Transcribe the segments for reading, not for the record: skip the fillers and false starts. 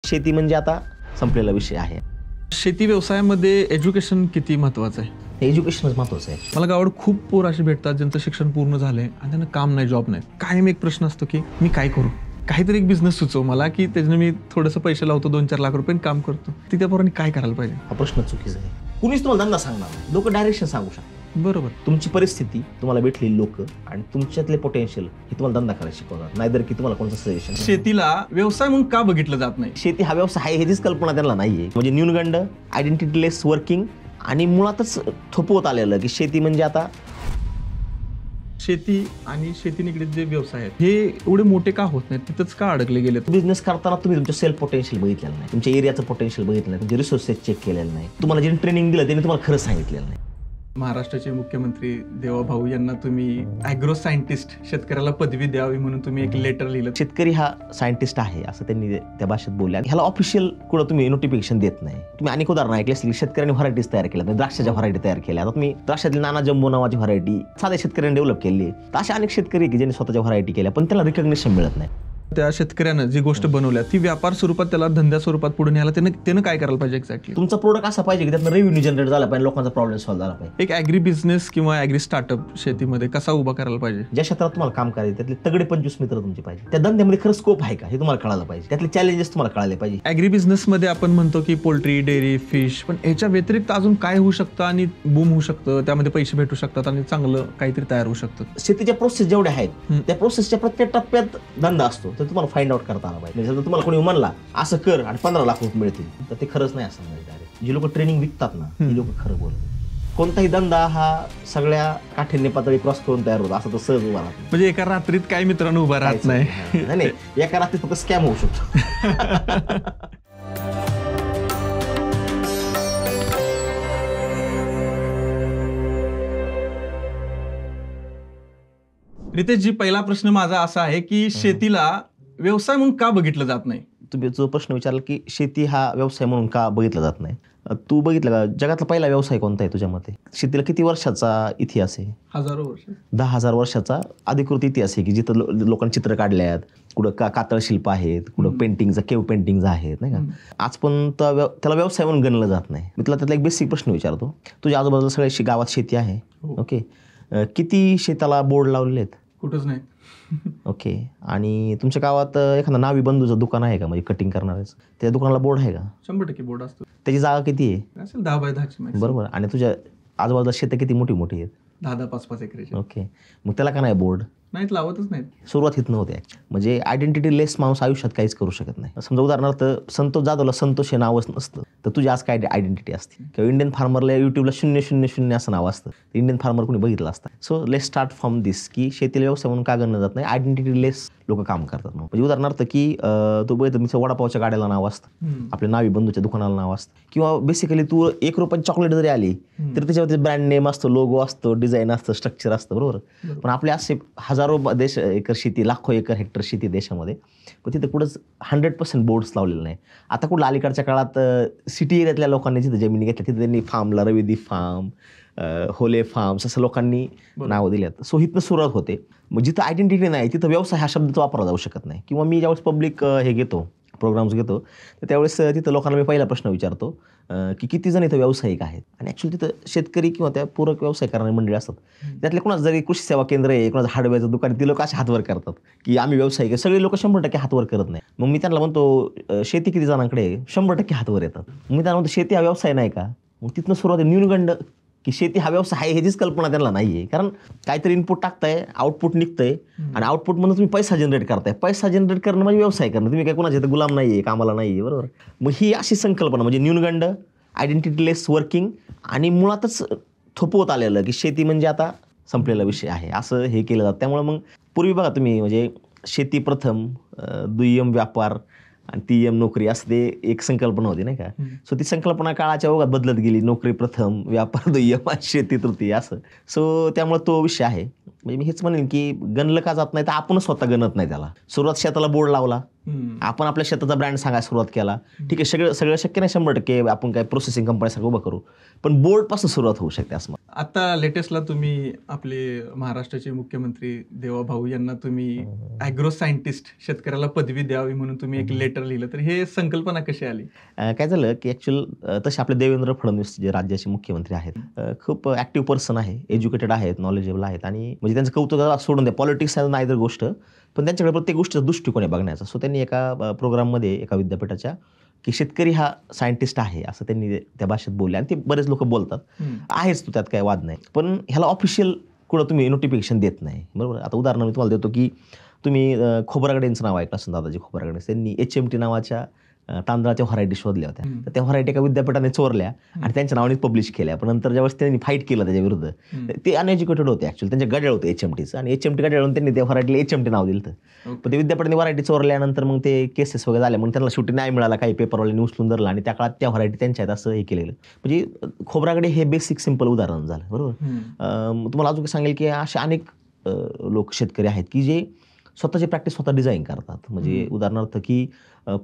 शेती म्हणजे आता संपलेला विषय आहे. शेती व्यवसायामध्ये एज्युकेशन किती महत्त्वाचं आहे? एज्युकेशनच महत्त्वाचं आहे. मला गावात खूप पोर असे भेटतात ज्यांचं शिक्षण पूर्ण झालंय आणि त्यांना काम नाही, जॉब नाही. कायम एक प्रश्न असतो की मी काय करू, काहीतरी एक बिझनेस सुचव मला की त्याच्याने मी थोडंसं पैसे लावतो, 2-4 लाख रुपये काम करतो. ती त्या पोरांनी काय करायला पाहिजे? हा प्रश्न चुकीचा आहे. कुणीच तुम्हाला धंदा सांगणार नाही, लोक डायरेक्शन सांगू शकतात. बरोबर. तुमची परिस्थिती, तुम्हाला भेटलेली लोक आणि तुमच्यातले पोटेन्शियल हे तुम्हाला धंदा करायला शिकवणार, नाहीतर की तुम्हाला कोणतं सजेशन. शेतीला व्यवसाय म्हणून का बघितलं जात नाही? शेती हा व्यवसाय आहे ह्याचीच कल्पना त्यांना नाहीये. म्हणजे न्यूनगंड, आयडेंटिटीलेस वर्किंग आणि मुळातच थोपवत आलेलं की शेती म्हणजे आता. शेती आणि शेती निगडीत जे व्यवसाय आहेत हे एवढे मोठे का होत नाहीत, तिथंच का अडकले गेले? बिझनेस करताना तुम्ही तुमचं सेल्फ पोटेन्शियल बघितलेलं नाही, तुमच्या एरियाचं पोटेन्शियल बघितलं नाही, तुमचे रिसोर्सेस चेक केलेलं नाही, तुम्हाला जे ट्रेनिंग दिलं त्याने तुम्हाला खरं सांगितलेलं नाही. महाराष्ट्राचे मुख्यमंत्री देवाभाऊ यांना तुम्ही ॲग्रो सायंटिस्ट, शेतकऱ्याला पदवी द्यावी म्हणून तुम्ही एक लेटर लिहिलं. शेतकरी हा सायंटिस्ट आहे असं त्यांनी त्या भाषेत बोलले आणि ह्याला ऑफिशियल कुठं तुम्ही नोटिफिकेशन देत नाही. तुम्ही अनेक उदाहरणं ऐकली असतील, शेतकऱ्यांनी व्हरायटीज तयार केल्या, द्राक्षाच्या व्हरायटी तयार केल्या. आता तुम्ही द्राक्षातील नाना जम्बो नावाची व्हरायटी साध्या शेतकऱ्यांनी डेव्हलप केली. तर अशा अनेक शेतकरी की ज्यांनी स्वतःच्या व्हरायटी केल्या पण त्याला रिकॉग्निशन मिळत नाही. त्या शेतकऱ्यानं जी गोष्ट बनवल्या ती व्यापार स्वरूपात, त्याला धंद्या स्वरूपात पुढे न्यायला त्यानं काय करायला पाहिजे एक्झॅक्टली? तुमचा प्रोडक्ट असा पाहिजे की त्यातनं रेव्हेन्यू जनरेट झाला पाहिजे, लोकांचा प्रॉब्लेम सॉल्व्ह झाला पाहिजे. एक ॲग्री बिझनेस किंवा ॲग्री स्टार्टअप शेतीमध्ये कसा उभा करायला पाहिजे? ज्या क्षेत्रात तुम्हाला काम करायचं त्यातले तगडे 25 मित्र तुमचे पाहिजे. त्या धंद्यामध्ये खरं स्कोप आहे का हे तुम्हाला कळायला पाहिजे, त्यातले चॅलेंजेस तुम्हाला कळायला पाहिजे. ॲग्री बिझनेसमध्ये आपण म्हणतो की पोल्ट्री, डेअरी, फिश, पण याच्या व्यतिरिक्त अजून काय होऊ शकतं आणि बूम होऊ शकतं, त्यामध्ये पैसे भेटू शकतात आणि चांगलं काहीतरी तयार होऊ शकतं? शेतीच्या प्रोसेस जेवढ्या आहेत त्या प्रोसेसच्या प्रत्येक टप्प्यात धंदा असतो, तर तुम्हाला फाइंड आउट करता आला पाहिजे. म्हणजे तुम्हाला कोणी म्हणला असं कर आणि 15 लाख रुपये मिळतील, तर ते खरंच नाही असं म्हणायचं. जे लोक ट्रेनिंग विकतात ना ती लोक खरं बोलतात. कोणताही धंदा हा सगळ्या काठिण्य पातळी क्रॉस करून तयार होतो, असं तर सहज उभा राहत. म्हणजे एका रात्रीत काही मित्रांनो उभा राहत नाही. नाही, एका रात्रीत फक्त स्कॅम होऊ शकतो. रितेशजी, पहिला प्रश्न माझा असा आहे की शेतीला व्यवसाय म्हणून का बघितलं जात नाही? तुम्ही जो प्रश्न विचारला की शेती हा व्यवसाय म्हणून का बघितला जात नाही, तू बघितलं का जगातला पहिला व्यवसाय कोणता आहे तुझ्या मते? शेतीला किती वर्षाचा इतिहास आहे? हजारो वर्ष. 10,000 वर्षाचा अधिकृत इतिहास आहे की जिथं लोकांनी चित्र काढल्यात, कुठं कातळ शिल्प आहेत, कुठं पेंटिंगचा केव पेंटिंग्ज आहेत, नाही का? आज पण त्याला व्यवसाय म्हणून गणलं जात नाही. मी तुला त्यातला एक बेसिक प्रश्न विचारतो. तुझ्या आजूबाजूला सगळ्या गावात शेती आहे, ओके, किती शेताला बोर्ड लावलेले आहेत? कुठंच नाही. ओके. आणि तुमच्या गावात एखादा नावी बंधूचं दुकान आहे का, म्हणजे कटिंग करणारच त्या दुकानाला बोर्ड आहे का? 100% बोर्ड असतो. त्याची जागा किती आहे? असेल 10 बाय 10. बरोबर. आणि तुझ्या आजूबाजूला शेतं किती मोठी मोठी आहेत? 10-10, 5-5 एकरचे. ओके. मग त्याला का नाही बोर्ड? नाहीत, लावतच नाहीत. सुरुवात हित नव्हते. म्हणजे आयडेंटिटी लेस माणूस आयुष्यात काहीच करू शकत नाही. समजा उदाहरणार्थ संतोष जाधवला संतोष हे नावच नसतं, तर तुझी आज काय आयडेंटिटी असते? किंवा इंडियन फार्मरला युट्यूबला 000 असं नाव असतं, इंडियन फार्मर कोणी बघितलं असतं. सो लेट स्टार्ट फ्रॉम दिस की शेतीला व्यवसाय म्हणून का गणलं जात नाही? आयडेंटिटी लेस लोक काम करतात. म्हणजे उदाहरणार्थ की तू बघितलं मी वडापावच्या गाड्याला नाव असतं, आपल्या नावी बंधूच्या दुकानाला नाव असतं, किंवा बेसिकली तू 1 रुपयाची चॉकलेट जरी आली तरी त्याच्यावरती ब्रँड नेम असतो, लोगो असतो, डिझाईन असतं, स्ट्रक्चर असतं, बरोबर. पण आपले असे हजारो एकर शेती, लाखो एकर हेक्टर शेती देशामध्ये, पण तिथं कुठंच 100% बोर्ड्स लावलेलं नाही. आता कुठलं अलीकडच्या काळात सिटी एरियातल्या लोकांनी जिथं जमिनी घेतल्या तिथं त्यांनी फार्मला रविदी फार्म, होले फार्म्स असं लोकांनी नावं दिल्यात. सो इथनं सुरुवात होते. मग जिथं आयडेंटिटी नाही तिथं व्यवसाय हा शब्द वापरला जाऊ शकत नाही. किंवा मी ज्यावेळेस पब्लिक हे घेतो, प्रोग्राम्स घेतो, तर त्यावेळेस तिथं लोकांना मी पहिला प्रश्न विचारतो की किती जण इथं व्यावसायिक आहेत. आणि ॲक्च्युली तिथं शेतकरी किंवा त्या पूरक व्यवसाय करणारी मंडळी असतात. त्यातल्या कोणाचं जरी कृषी सेवा केंद्र आहे, कोणाचं हार्डवेअरचं दुकान, ती लोक असे हातवर करतात की आम्ही व्यावसायिक आहे. सगळे लोक 100% हातवर करत नाही. मग मी त्यांना म्हणतो शेती किती जणांकडे? 100% हातवर येतात. मी त्यांना म्हणतो शेती हा व्यवसाय नाही का? मग तिथनं सुरुवात न्यूनगंड की शेती हा व्यवसाय आहे ह्याचीच कल्पना त्यांना नाही आहे. कारण काहीतरी इनपुट टाकताय, आउटपुट निघतंय आणि आउटपुटमधून तुम्ही पैसा जनरेट करताय. पैसा जनरेट करणं म्हणजे व्यवसाय करणं. तुम्ही काय कोणाच्या इथं गुलाम नाही आहे, कामाला नाही आहे, बरोबर. मग ही अशी संकल्पना म्हणजे न्यूनगंड, आयडेंटिटीलेस वर्किंग आणि मुळातच थोपवत आलेलं की शेती म्हणजे आता संपलेला विषय आहे असं हे केलं जातं. त्यामुळे मग पूर्वी बघा तुम्ही, म्हणजे शेती प्रथम, दुय्यम व्यापार आणि तीयम नोकरी असं ते एक संकल्पना होती, नाही का? सो ती संकल्पना काळाच्या ओघात बदलत गेली. नोकरी प्रथम, व्यापार दुय्यम, शेती तृतीय असं. सो त्यामुळे तो विषय आहे. म्हणजे मी हेच म्हणेन की गणलं का जात नाही तर आपणच स्वतः गणत नाही त्याला. सुरुवात शेताला बोर्ड लावला, आपण आपल्या शेताचा ब्रँड सांगायला सुरुवात केला, ठीक आहे, सगळं शक्य नाही 100% आपण काय प्रोसेसिंग कंपनीसारखं उभं करू, पण बोर्डपासून सुरुवात होऊ शकते असं. आता लेटेस्टला तुम्ही आपले महाराष्ट्राचे मुख्यमंत्री देवाभाऊ यांना तुम्ही ॲग्रो सायंटिस्ट, शेतकऱ्याला पदवी द्यावी म्हणून तुम्ही एक लेटर लिहिलं, तर हे संकल्पना कशी आली? काय झालं की ॲक्च्युअल तसे आपले देवेंद्र फडणवीस जे राज्याचे मुख्यमंत्री आहेत, खूप ॲक्टिव्ह पर्सन आहे, एज्युकेटेड आहेत, नॉलेजेबल आहेत, आणि म्हणजे त्यांचं कौतुक सोडून द्या, पॉलिटिक्स नाही तर गोष्ट, पण त्यांच्याकडे प्रत्येक गोष्टीचा दृष्टिकोन आहे बघण्याचा. सो त्यांनी एका प्रोग्राममध्ये एका विद्यापीठाच्या की शेतकरी हा सायंटिस्ट आहे असं त्यांनी त्या भाषेत बोलले, आणि ते बरेच लोक बोलतात, आहेच तो, त्यात काय वाद नाही, पण ह्याला ऑफिशियल कुठं तुम्ही नोटिफिकेशन देत नाही, बरोबर. आता उदाहरण मी तुम्हाला देतो की तुम्ही खोब्रागडेंचं नाव ऐकलं असेल, दादाजी खोब्रागडे, त्यांनी HMT नावाच्या तांदळाच्या व्हरायटी शोधल्या होत्या, तर त्या व्हरायटी एका विद्यापीठाने चोरल्या आणि त्यांच्या नावाने पब्लिश केल्या, पण नंतर ज्यावेळेस त्यांनी फाईट केलं त्याच्या विरुद्ध, ते अनएज्युकेटेड होते ॲक्च्युअली, त्यांच्या गड्याळ होते HMTचं, आणि HMT गड्याळून त्यांनी त्या व्हरायटीला HMT नाव दिलं. पण ते विद्यापीठाने व्हरायटी चोरल्यानंतर मग ते केसेस वगैरे झाले, मग त्यांना शेवटी न्याय मिळाला, काही पेपरवाल्यांनी उचलून धरला, आणि त्या काळात त्या व्हरायटी त्यांच्या आहेत असं हे केलेलं. म्हणजे खोब्रागडे हे बेसिक सिंपल उदाहरण झालं, बरोबर. तुम्हाला अजून सांगेल की असे अनेक लोक शेतकरी आहेत की जे स्वतःची प्रॅक्टिस स्वतः डिझाईन करतात. म्हणजे उदाहरणार्थ की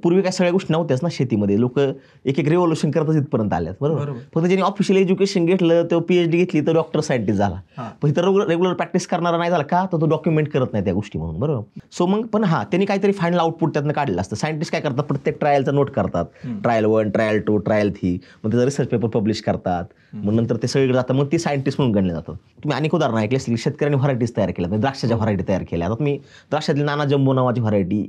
पूर्वी काय सगळ्या गोष्टी नव्हत्याच ना शेतीमध्ये, लोक एक रेव्होल्युशन करतच इथपर्यंत आल्यात, बरोबर. फक्त ज्यांनी ऑफिशियल एज्युकेशन घेतलं, तो PhD घेतली तर डॉक्टर सायंटिस्ट झाला, पण इथं रेग्युलर प्रॅक्टिस करणारा नाही झाला का, तर तो डॉक्युमेंट करत नाही त्या गोष्टी म्हणून, बरोबर. सो मग पण त्यांनी काहीतरी फायनल आउटपुट त्यातनं काढलं असतं. सायंटिस्ट काय करतात, प्रत्येक ट्रायलचा नोट करतात, ट्रायल 1, ट्रायल 2, ट्रायल 3, मग त्याचा रिसर्च पेपर पब्लिश करतात, मग नंतर ते सगळीकडे जातात, मग ते सायंटिस्ट म्हणून गणले जातात. तुम्ही अनेक उदाहरणं ऐकली असली, शेतकऱ्यांनी व्हरायटीज तयार केल्या, द्राक्षाच्या व्हरायटी तयार केल्या. आता तुम्ही द्राक्षातली नाना जम्बो नावाची व्हरायटी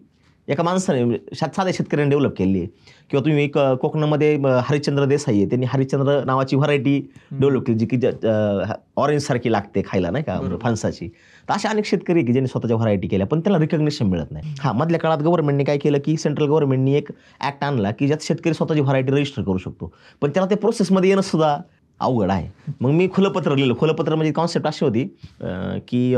एका माणसाने साध्या शेतकऱ्यांनी डेव्हलप केली आहे, किंवा तुम्ही एक कोकणामध्ये हरिश्चंद्र देसाई आहे, त्यांनी हरिश्चंद्र नावाची व्हरायटी डेव्हलप केली, जी की ऑरेंज सारखी लागते खायला, नाही का, फणसाची. तर अशा अनेक शेतकरी की ज्यांनी स्वतःच्या व्हरायटी केल्या, पण त्याला रिकग्निशन मिळत नाही. मधल्या काळात गव्हर्नमेंटने काय केलं की सेंट्रल गव्हर्नमेंटनी एक ॲक्ट आणला की ज्यात शेतकरी स्वतःची व्हरायटी रजिस्टर करू शकतो, पण त्याला ते प्रोसेसमध्ये येणं सुद्धा अवघड आहे. मग मी खुलं पत्र लिहिलं. खुलं पत्र म्हणजे कॉन्सेप्ट अशी होती की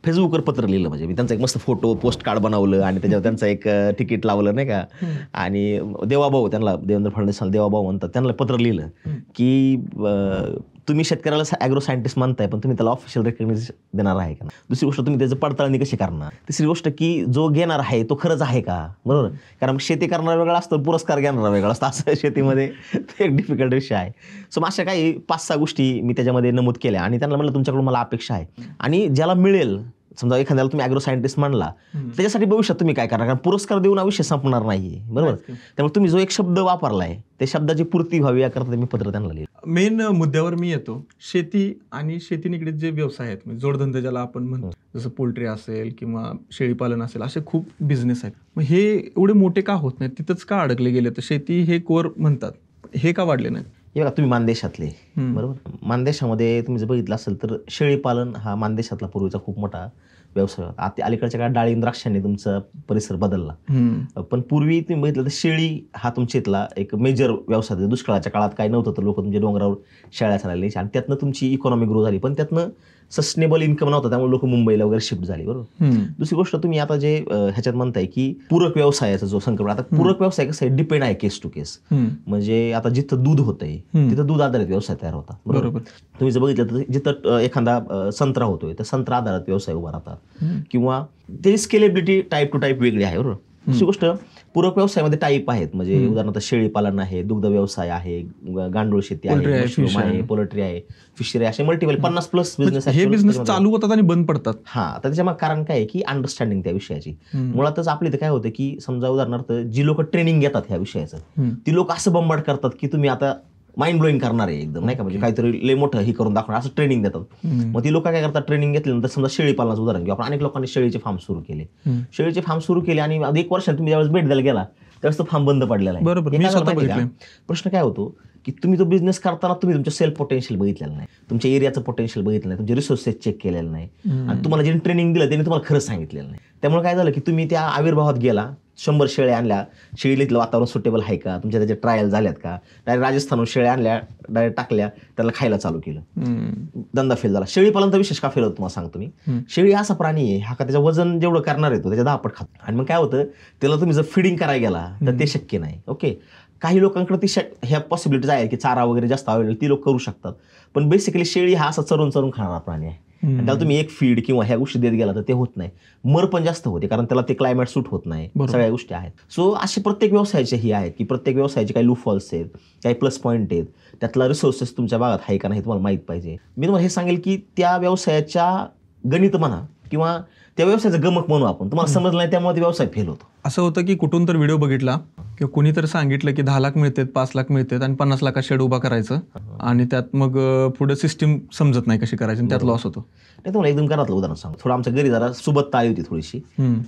फेसबुकवर पत्र लिहिलं, म्हणजे मी त्यांचा एक मस्त फोटो पोस्ट कार्ड बनवलं आणि त्याच्यावर त्यांचं एक तिकीट लावलं, नाही का, आणि देवाभाऊ, त्यांना देवेंद्र फडणवीस देवाभाऊ म्हणतात, त्यांना पत्र लिहिलं की तुम्ही शेतकऱ्याला ॲग्रो सायंटिस्ट म्हणताय, पण तुम्ही त्याला ऑफिशियल रेकग्निशन देणार आहे का. दुसरी गोष्ट, तुम्ही त्याचं पडताळणी कशी करणार. तिसरी गोष्ट की जो घेणार आहे तो खरंच आहे का, बरोबर. कारण शेती करणारा वेगळा असतो, पुरस्कार घेणारा वेगळा असतो, असं शेतीमध्ये एक डिफिकल्ट विषय आहे. सो मग अशा काही 5-6 गोष्टी मी त्याच्यामध्ये नमूद केल्या, आणि त्यांना म्हणलं तुमच्याकडून मला अपेक्षा आहे, आणि ज्याला मिळेल, समजा एखाद्याला तुम्ही ॲग्रो सायंटिस्ट म्हणला, त्याच्यासाठी भविष्यात तुम्ही काय करणार, कारण पुरस्कार देऊन विषय संपणार नाहीये, बरोबर. त्यामुळे तुम्ही जो एक शब्द वापरलाय त्या शब्दाची पूर्ती व्हावी याकरता मी पत्र त्यांना लिहिलं. मेन मुद्द्यावर मी येतो. शेती आणि शेती निगडीत जे व्यवसाय आहेत, म्हणजे जोडधंदे ज्याला आपण म्हणतो, जसं पोल्ट्री असेल किंवा शेळीपालन असेल, असे खूप बिझनेस आहेत. मग हे एवढे मोठे का होत नाहीत, तिथंच का अडकले गेले, तर शेती हे कोर म्हणतात, हे का वाढले नाही. हे बघा, तुम्ही मानदेशातले, बरोबर. मानदेशामध्ये तुम्ही जर बघितलं असेल तर शेळीपालन हा मानदेशातला पूर्वीचा खूप मोठा व्यवसाय होता. आता अलीकडच्या काळात डाळिंब द्राक्षांनी तुमचा परिसर बदलला, पण पूर्वी तुम्ही बघितलं तर शेळी हा तुमच्या इथला एक मेजर व्यवसाय होता. दुष्काळाच्या काळात काय नव्हतं, तर लोक तुमच्या डोंगरावर शेळ्या चालले, आणि त्यातनं तुमची इकॉनॉमी ग्रो झाली, पण त्यातनं सस्टेनेबल इन्कम नव्हतं, त्यामुळे लोक मुंबईला वगैरे शिफ्ट झाली, बरोबर. दुसरी गोष्ट, तुम्ही आता जे ह्याच्यात म्हणताय की पूरक व्यवसायाचा जो संकल्प, आता पूरक व्यवसाय कसं आहे, डिपेंड आहे केस टू केस. म्हणजे आता जिथं दूध होतंय तिथं दूध आधारित व्यवसाय तयार होता, बरोबर. तुम्ही जर बघितलं तर जिथं एखादा संत्रा होतोय तर संत्रा आधारित व्यवसाय उभा राहतात, किंवा त्याची स्केलेबिलिटी टाईप टू टाईप वेगळी आहे, बरोबर. दुसरी गोष्ट, पूरक व्यवसायामध्ये टाईप आहेत, म्हणजे उदाहरणार्थ शेळीपालन आहे, दुग्ध व्यवसाय आहे, गांडूळ शेती आहे, मशरूम आहे, पोल्ट्री आहे, फिशरी, असे मल्टिपल 50+ बिझनेस. हे बिझनेस चालू होतात आणि बंद पडतात. तर त्याच्यामध्ये कारण काय आहे की अंडरस्टँडिंग त्या विषयाची. मुळातच आपल्या इथे काय होतं की समजा उदाहरणार्थ जी लोक ट्रेनिंग घेतात ह्या विषयाचं, ती लोक असं बंबाट करतात की तुम्ही आता माइंड ब्लोईंग करणार आहे एकदम, नाही का, म्हणजे काहीतरी लय मोठं हे करून दाखवणार, असं ट्रेनिंग देतात. मग ती लोक काय करतात, ट्रेनिंग घेतल्यानंतर समजा शेळीपालनाचं उदाहरण घेऊ आपण, अनेक लोकांनी शेळीचे फार्म सुरू केले, आणि 1 वर्षात तुम्ही ज्यावेळेस भेट द्यायला गेला त्यावेळेस तो फार्म बंद पडलेला आहे. प्रश्न काय होतो की तुम्ही तो बिझनेस करताना तुम्ही तुमचं सेल्फ पोटेन्शियल बघितलेलं नाही, तुमच्या एरियाचं पोटेन्शियल बघितलं नाही, तुमचे रिसोर्सेस चेक केलेलं नाही, आणि तुम्हाला ज्यांनी ट्रेनिंग दिलं त्यांनी तुम्हाला खरंच सांगितलेलं नाही. त्यामुळे काय झालं की तुम्ही त्या आविर्भावात गेला, 100 शेळ्या आणल्या, शेळीतलं वातावरण सुटेबल आहे का, तुमच्या त्याचे ट्रायल झाल्यात का, डायरेक्ट राजस्थानहून शेळ्या आणल्या, डायरेक्ट टाकल्या, त्याला खायला चालू केलं, धंदा फेल झाला. शेळीपालन विशेष का फेल होतं तुम्हाला सांगतो मी. शेळी असा प्राणी आहे हा का त्याचं वजन जेवढं करणार आहे तो त्याच्या 10 पट खातो, आणि मग काय होतं त्याला तुम्ही जर फिडिंग करायला गेला तर ते शक्य नाही. ओके, काही लोकांकडे ती ह्या पॉसिबिलिटीज आहे की चारा वगैरे जास्त अवेलेबल ती लोक करू शकतात, पण बेसिकली शेळी हा असा चरून चरून खाणारा प्राणी आहे. आणि त्याला तुम्ही एक फीड किंवा ह्या गोष्टी देत गेला तर ते होत नाही. मर पण जास्त होते कारण त्याला ते क्लायमेट सूट होत नाही. सगळ्या गोष्टी आहेत. सो असे प्रत्येक व्यवसायाचे ही आहेत की प्रत्येक व्यवसायाचे काही लूफॉल्स आहेत, काही प्लस पॉईंट आहेत, त्यातला रिसोर्सेस तुमच्या भागात आहे का नाही तुम्हाला माहीत पाहिजे. मी तुम्हाला हे सांगेल की त्या व्यवसायाच्या गणित म्हणा किंवा त्या व्यवसायाचं गमक म्हणू आपण, तुम्हाला समजलं नाही त्यामुळे ते व्यवसाय फेल होतो. असं होतं की कुठून तर व्हिडिओ बघितला किंवा कोणी तर सांगितलं की 10 लाख मिळतात, 5 लाख मिळतात आणि 50 लाखात शेड उभा करायचं आणि त्यात मग पुढे सिस्टीम समजत नाही कशी करायची आणि त्यात लॉस होतो. नाही तुम्हाला एकदम घरातलं उदाहरण सांगतो. थोडं आमच्या घरी जरा सुबत्ता आली होती थोडीशी.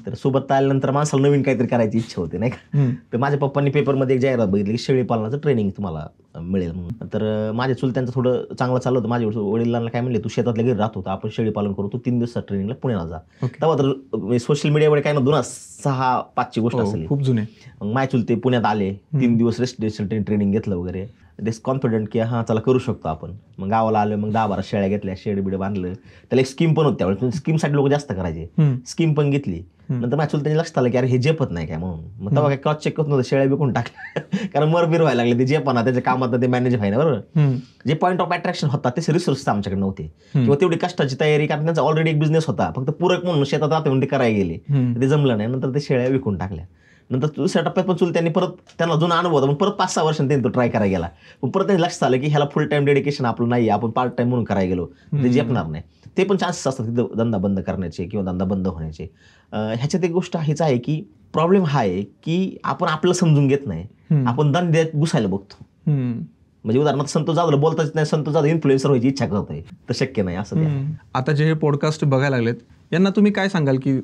तर सुबत्ता आल्यानंतर माणसाला नवीन काहीतरी करायची इच्छा होते नाही का. तर माझ्या पप्पांनी पेपरमध्ये एक जाहिरात बघितली की शेळी पालनाचं ट्रेनिंग तुम्हाला मिळेल म्हणून. तर माझ्या चुलत्यांचं थोडं चांगलं चाललं होतं. माझ्या वडिलांना काय म्हणले, तू शेतातल्या घरी राहत होता, आपण शेळी पालन करू, तू 3 दिवसात ट्रेनिंगला पुण्याला जा. तेव्हा तर सोशल मीडियावर काय नव्हतं ना, 6-5ची गोष्ट असेल. खूप जुने. मग माय चुलते पुण्यात आले, 3 दिवस रेसिडेन्शियल ट्रेनिंग घेतलं वगैरे. दिस कॉन्फिडंट की हां चला करू शकतो आपण. मग गावाला आलो, मग 10-12 शेळ्या घेतल्या, शेड बिड बांधलं. त्याला एक स्कीम पण होती त्यावेळेस, स्कीमसाठी लोक जास्त करायचे. स्कीम पण घेतली. नंतर माझ्या चुलत्याने लक्षात आलं की अरे हे जेपत नाही काय म्हणून. मग तेव्हा काय क्रॉस चेक करत नव्हतं, शेळ्या विकून टाकल्या कारण मर बिर व्हायला लागले. ते जेपणा त्याच्या कामात ते मॅनेज व्हायला बरोबर. जे पॉईंट ऑफ अट्रॅक्शन होता ते रिसोर्सेस आमच्याकडे नव्हते किंवा तेवढी कष्टाची तयारी, कारण त्यांचा ऑलरेडी एक बिझनेस होता. फक्त पूरक म्हणून शेतात राहते म्हणून ते करायला गेले, ते जमलं नाही. नंतर ते शेळ्या विकून टाकल्या. नंतर दुसऱ्या टप्प्यात पण चुलत्यांनी परत त्यांना जुना अनुभव होता, पण परत 5-6 वर्षांनी त्यांनी तो ट्राय करायला गेला. पण परत त्यांनी लक्षात आलं की ह्याला फुल टाइम डेडिकेशन आपलं नाही, आपण पार्ट टाइम म्हणून करायला गेलो ते झेपणार नाही. ते पण चान्सेस असतात तिथं धंदा बंद करण्याचे किंवा धंदा बंद होण्याचे. ह्याच्यात एक गोष्ट हीच आहे की प्रॉब्लेम हा आहे की आपण आपलं समजून घेत नाही, आपण धंद्यात घुसायला बघतो. म्हणजे उदाहरणार्थ संतोष जाधवला बोलताच नाही, संतोष जाधव इन्फ्लुएन्सर व्हायची इच्छा करतोय, तर शक्य नाही असं. आता जे हे पॉडकास्ट बघायला लागलेत यांना तुम्ही काय सांगाल की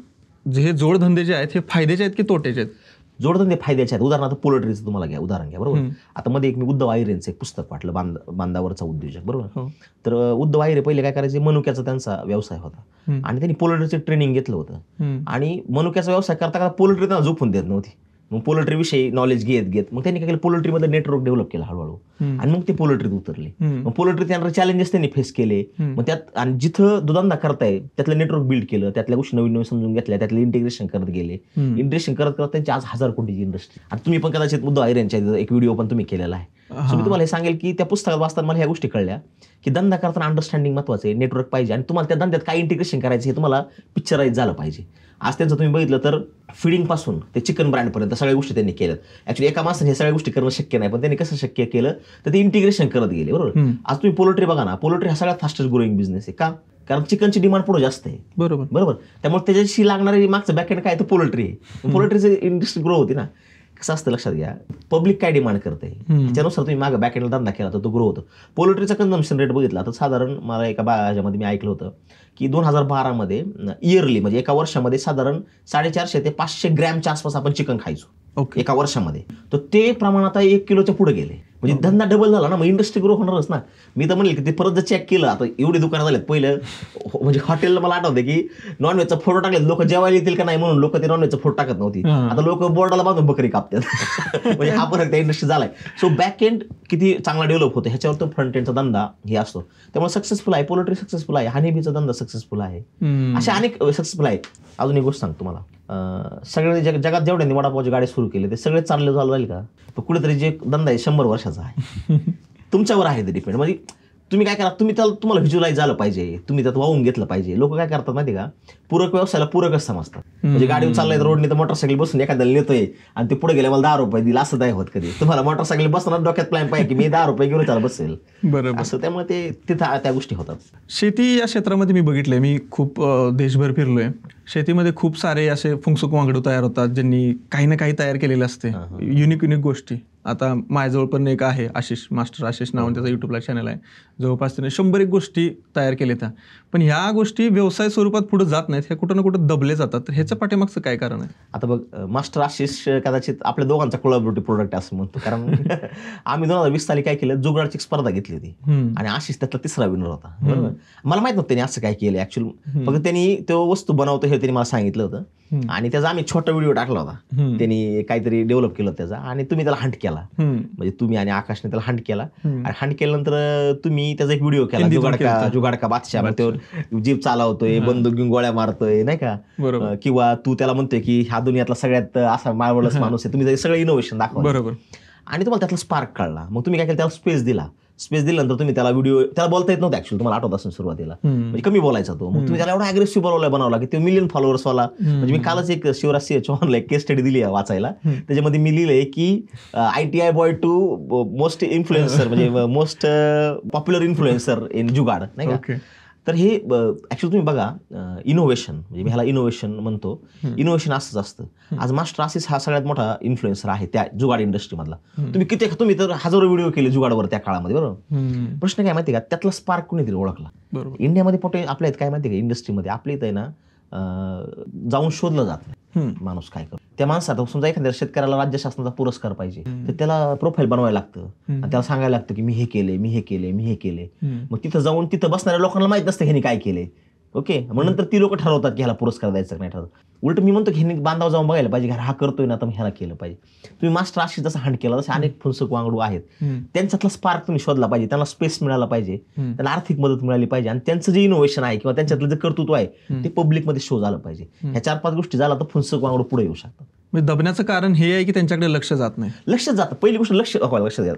जे हे जोडधंदे जे आहेत हे फायद्याचे आहेत की तोट्याचे आहेत? जोडधंदे फायद्याचे आहेत. उदाहरणार्थ पोल्ट्रीचं तुम्हाला उदाहरण घ्या बरोबर. आता मध्ये एक मी उद्धव आयरेंचं एक पुस्तक वाटलं, बांधावरचा उद्योजक बरोबर. तर उद्धव आयरे पहिले काय करायचे, मनुक्याचा त्यांचा व्यवसाय होता आणि त्यांनी पोल्ट्रीचं ट्रेनिंग घेतलं होतं. आणि मनुक्याचा व्यवसाय करता करता पोल्ट्री त्यांना झोपून देत नव्हती. मग पोल्ट्री विषयी नॉलेज घेत मग त्यांनी काय केलं, पोल्ट्रीमध्ये नेटवर्क डेव्हलप केलं हळूहळू आणि मग ते पोल्ट्रीत उतरले. मग पोल्ट्री त्यांना चॅलेंजेस त्यांनी फेस केले. मग त्यात आणि जिथं दुधांदा करताय त्यातलं नेटवर्क बिल्ड केलं, त्यातल्या गोष्टी नवीन नवीन समजून घेतल्या, त्यातलं इंटिग्रेशन करत गेले. इंटिग्रेशन करत करत त्यांची आज 1000 कोटीची इंडस्ट्री. आणि तुम्ही पण कदाचित उद्धव आयरेंच्या एक व्हिडिओ पण तुम्ही केलेला आहे. सो मी तुम्हाला हे सांगेल की त्या पुस्तकात वाचताना मला ह्या गोष्टी कळल्या की धंदा करताना अंडरस्टँडिंग महत्वाचं आहे, नेटवर्क पाहिजे आणि तुम्हाला त्या धंद्यात काय इंटिग्रेशन करायचं हे तुम्हाला पिक्चराईज झालं पाहिजे. आज त्यांचं तुम्ही बघितलं तर फीडिंग पासून ते चिकन ब्रँडपर्यंत सगळ्या गोष्टी त्यांनी केल्यात. ऍक्च्युली एका माणसाने हे सगळ्या गोष्टी करणं शक्य नाही, पण त्यांनी कसं शक्य केलं तर ते इंटिग्रेशन करत गेले बरोबर. आज तुम्ही पोल्ट्री बघा ना, पोल्ट्री हा सगळ्यात फास्टेस्ट ग्रोईंग बिझनेस आहे. का? कारण चिकनची डिमांड पुढे जास्त आहे बरोबर. त्यामुळे त्याच्याशी लागणारी मागचं बॅकएंड काय तर पोल्ट्री आहे. पोल्ट्रीची इंडस्ट्री ग्रो होती ना. कसं असतं लक्षात घ्या, पब्लिक काय डिमांड करते त्याच्यानुसार तुम्ही मागं बॅकएंडला धंदा केला तर तो ग्रो होतो. पोल्ट्रीचा कन्झम्पशन रेट बघितला तर साधारण मला एका ह्याच्यामध्ये मी ऐकलं होतं की 2012 मध्ये इयरली म्हणजे एका वर्षामध्ये साधारण 450 ते 500 ग्रॅमच्या आसपास आपण चिकन खायचो एका वर्षामध्ये. तर ते प्रमाण आता 1 किलोच्या पुढे गेले. म्हणजे धंदा डबल झाला ना, मग इंडस्ट्री ग्रो होणारच ना. मी तर म्हणले की ते परत जर चेक केलं, आता एवढी दुकानं झालेत. पहिलं म्हणजे हॉटेलला मला आठवतं की नॉनव्हेजचा फोटो टाकले, लोक जेवायला येतील का नाही म्हणून लोक ते नॉनव्हेजचा फोटो टाकत नव्हती. आता लोक बोर्डाला बांधून बकरी कापतात. म्हणजे हा फरक त्या इंडस्ट्री झालाय. सो बॅक एंड किती चांगला डेव्हलप होतो ह्याच्यावर तो फ्रंट एंडचा धंदा हे असतो. त्यामुळे सक्सेसफुल आहे पोल्ट्री, सक्सेसफुल आहे हनीबीचा धंदा, सक्सेसफुल आहे. अशा अनेक सक्सेसफुल आहेत. अजून एक गोष्ट सांगतो तुम्हाला, सगळे जगात जेवढ्यांनी वडापावची गाडी सुरू केली ते सगळे चालले झालं राहील का? तर कुठेतरी जे धंदा आहे 100 वर्षाचा आहे. तुमच्यावर आहे ते डिपेंड. म्हणजे तुम्ही काय करा, तुम्हाला व्हिज्युअलाइज झालं पाहिजे, तुम्ही त्यात वाहून घेतलं पाहिजे. लोक काय करतात माहिती का, पूरक व्यवसायाला पूरकच समजतात. म्हणजे गाडीवर चाललाय रोडने तर मोटरसायकल बसून एखाद्याला नेतोय आणि ते पुढे गेले मला 10 रुपये दिला, असं नाही होत कधी. तुम्हाला मोटरसायकल बसणार डोक्यात प्लॅन पाहिजे की मी 10 रुपये घेऊन त्याला बसेल बरोबर असं. त्यामुळे ते तिथं त्या गोष्टी होतात. शेती या क्षेत्रामध्ये मी बघितलंय, मी खूप देशभर फिरलोय. शेतीमध्ये खूप सारे असे फुंकसुक वांगडू तयार होतात ज्यांनी काही ना काही तयार केलेले असते, युनिक गोष्टी. आता माझ्याजवळ पण एक आहे आशिष, मास्टर आशिष नावाने त्याचा युट्यूबला चॅनल आहे. जवळपास त्याने 100 गोष्टी तयार केल्या त्या. पण ह्या गोष्टी व्यवसाय स्वरूपात पुढे जात नाहीत, ह्या कुठं ना कुठं दबले जातात. तर ह्याच्या पाठीमागचं काय कारण आहे? आता बघ, मास्टर आशिष कदाचित आपल्या दोघांचा कोलॅबोरेटिव्ह प्रोडक्ट असं म्हणतो. कारण आम्ही 2020 साली काय केलं, जुगाडची स्पर्धा घेतली होती आणि आशिष त्यातला 3रा विनर होता बरोबर. मला माहित नव्हतं त्यांनी असं काय केलं ऍक्च्युअली. फक्त त्यांनी तो वस्तू बनवतो हे त्यांनी मला सांगितलं होतं आणि त्याचा आम्ही छोटा व्हिडिओ टाकला होता. त्यांनी काहीतरी डेव्हलप केलं त्याचा आणि तुम्ही त्याला हंट केला. म्हणजे तुम्ही आणि आकाशने त्याला हंट केला आणि हंट केल्यानंतर तुम्ही त्याचा एक व्हिडिओ केला, जुगाडका बादशाह. तो जीप चालवतोय, बंदूक घेऊन गोळ्या मारतोय नाही का, किंवा तू त्याला म्हणतोय की ह्या दुनियातला सगळ्यात असा माळवळच माणूस आहे. तुम्ही सगळं इनोव्हेशन दाखवा बरोबर आणि तुम्हाला त्यातला स्पार्क कळला. मग तुम्ही काय केलं, त्याला स्पेस दिला. स्पेस दिल्यानंतर तुम्ही त्याला व्हिडिओ त्याला बोलता येत नव्हतं ऍक्च्युअली, तुम्हाला आठवत असेल सुरुवातीला, म्हणजे कमी बोलायचा तो, मग तुम्ही त्याला एवढा अग्रेसिव्ह बनवला की तो मिलियन फॉलोअर्स वाला. म्हणजे मी कालच एक शिवराज सिंह चौहानला एक केस स्टडी दिली आहे वाचायला, त्याच्यामध्ये मी लिहिलंय की ITI boy to most influencer, म्हणजे most popular influencer in jugaad, नाही का. तर हे ऍक्च्युली तुम्ही बघा, इनोव्हेशन, म्हणजे मी ह्याला इनोव्हेशन म्हणतो. इनोव्हेशन असंच असतं. आज मास्टर आसिस हा सगळ्यात मोठा इन्फ्लुएन्सर आहे त्या जुगाड इंडस्ट्रीमधला. तुम्ही तर हजारो व्हिडिओ केले जुगाडवर त्या काळामध्ये, बरोबर. प्रश्न काय माहिती का, त्यातला स्पार्क कोणीतरी ओळखला. इंडियामध्ये आपल्या काय माहिती का, इंडस्ट्रीमध्ये आपल्या इथं आहे ना जाऊन शोधलं जात नाही माणूस काय करतो. त्या माणसात समजा एखाद्या शेतकऱ्याला राज्य शासनाचा पुरस्कार पाहिजे, तर त्याला प्रोफाईल बनवायला लागतं आणि त्याला सांगायला लागतं की मी हे केले, मी हे केले, मी हे केले. मग तिथं जाऊन तिथं बसणाऱ्या लोकांना माहित नसतं ह्यांनी काय केले. ओके, मग नंतर ती लोक ठरवतात की ह्याला पुरस्कार द्यायचा नाही ठरवत. उलट मी म्हणतो की ह्यांनी बांधाव जाऊन बघायला पाहिजे की हा करतोय ना, तर ह्याला केलं पाहिजे. तुम्ही मास्टर आशिष जसा हंट केला, तसे अनेक फुलसक वांगडू आहेत, त्यांच्यातला स्पार्क तुम्ही शोधला पाहिजे, त्यांना स्पेस मिळाला पाहिजे, त्यांना आर्थिक मदत मिळाली पाहिजे, आणि त्यांचं जे इनोव्हेशन आहे किंवा त्यांच्यातलं जे कर्तृत्व आहे ते पब्लिकमध्ये शो झालं पाहिजे. ह्या 4-5 गोष्टी झाल्या तर फुलसक वांगडू पुढे येऊ शकतात. म्हणजे दबण्याचं कारण हे आहे की त्यांच्याकडे लक्ष जात नाही. लक्षच जातं, पहिली गोष्ट लक्ष द्या.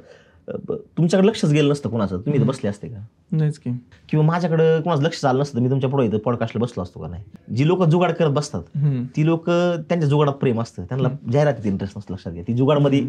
तुमच्याकडे लक्षच गेलं नसतं कोणाचं, तुम्ही इथं बसले असते का? नाहीच की. किंवा माझ्याकडे कोणाचं लक्ष झालं नसतं, मी तुमच्या पुढे इथं पॉडकास्टला बसलो असतो का नाही. जी लोक जुगाड करत बसतात ती लोक, त्यांच्या जुगाडात प्रेम असतं, त्यांना जाहिरातीत इंटरेस्ट नसतं. लक्षात घ्या, ती जुगाडमध्ये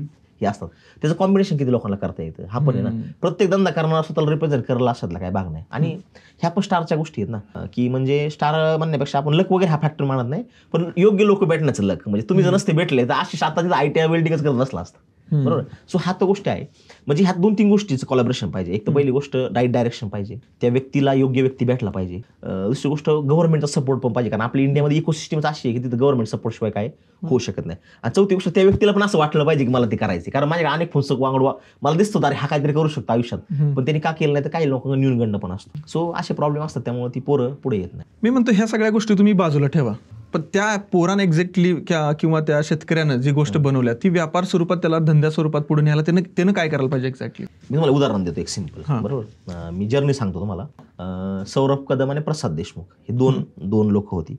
हे असतात. त्याचं कॉम्बिनेशन किती लोकांना करता येतं, हा पण आहे ना. प्रत्येक धंदा करणारा स्वतःला रिप्रेझेंट करायला असायला काय भाग नाही. आणि ह्या पण स्टारच्या गोष्टी आहेत ना, की म्हणजे स्टार म्हणण्यापेक्षा आपण लक वगैरे हा फॅक्टर मानत नाही, पण योग्य लोक भेटण्याचं लक. म्हणजे तुम्ही जर नसते भेटले तर अशी आता तिथं ITI वेल्डिंगच करत बसला असतं, बरोबर. सो हा तर गोष्ट आहे. म्हणजे ह्यात 2-3 गोष्टीचं कोलॅबोरेशन पाहिजे. एक तर पहिली गोष्ट राईट डायरेक्शन पाहिजे, त्या व्यक्तीला योग्य व्यक्ती भेटला पाहिजे. दुसरी गोष्ट गव्हर्नमेंटचा सपोर्ट पण पाहिजे, कारण आपल्या इंडियामध्ये इकोसिस्टमच अशी आहे की तिथं गव्हर्नमेंट सपोर्ट शिवाय काय होऊ शकत नाही. आणि चौथी गोष्ट, त्या व्यक्तीला पण असं वाटलं पाहिजे की मला ते करायचे, कारण माझ्याकडे अनेक फुलसक वांगडवा मला दिसतो अरे हा काहीतरी करू शकतो आयुष्यात, पण त्यांनी का केलं नाही, तर काही लोकांना न्यूनगंड पण असतो. सो असे प्रॉब्लेम असतात, त्यामुळे ती पोरं पुढे येत नाही. मी म्हणतो ह्या सगळ्या गोष्टी तुम्ही बाजूला ठेवा, पण त्या पोरानं एक्झॅक्टली किंवा त्या शेतकऱ्यानं जी गोष्ट बनवल्या ती व्यापार स्वरूपात, त्याला धंद्या स्वरूपात पुढे न्यायला त्यानं काय करायला पाहिजे एक्झॅक्टली. मी तुम्हाला उदाहरण देतो एक सिम्पल, बरोबर. मी जर्नी सांगतो तुम्हाला. सौरभ कदम आणि प्रसाद देशमुख हे दोन लोक होती.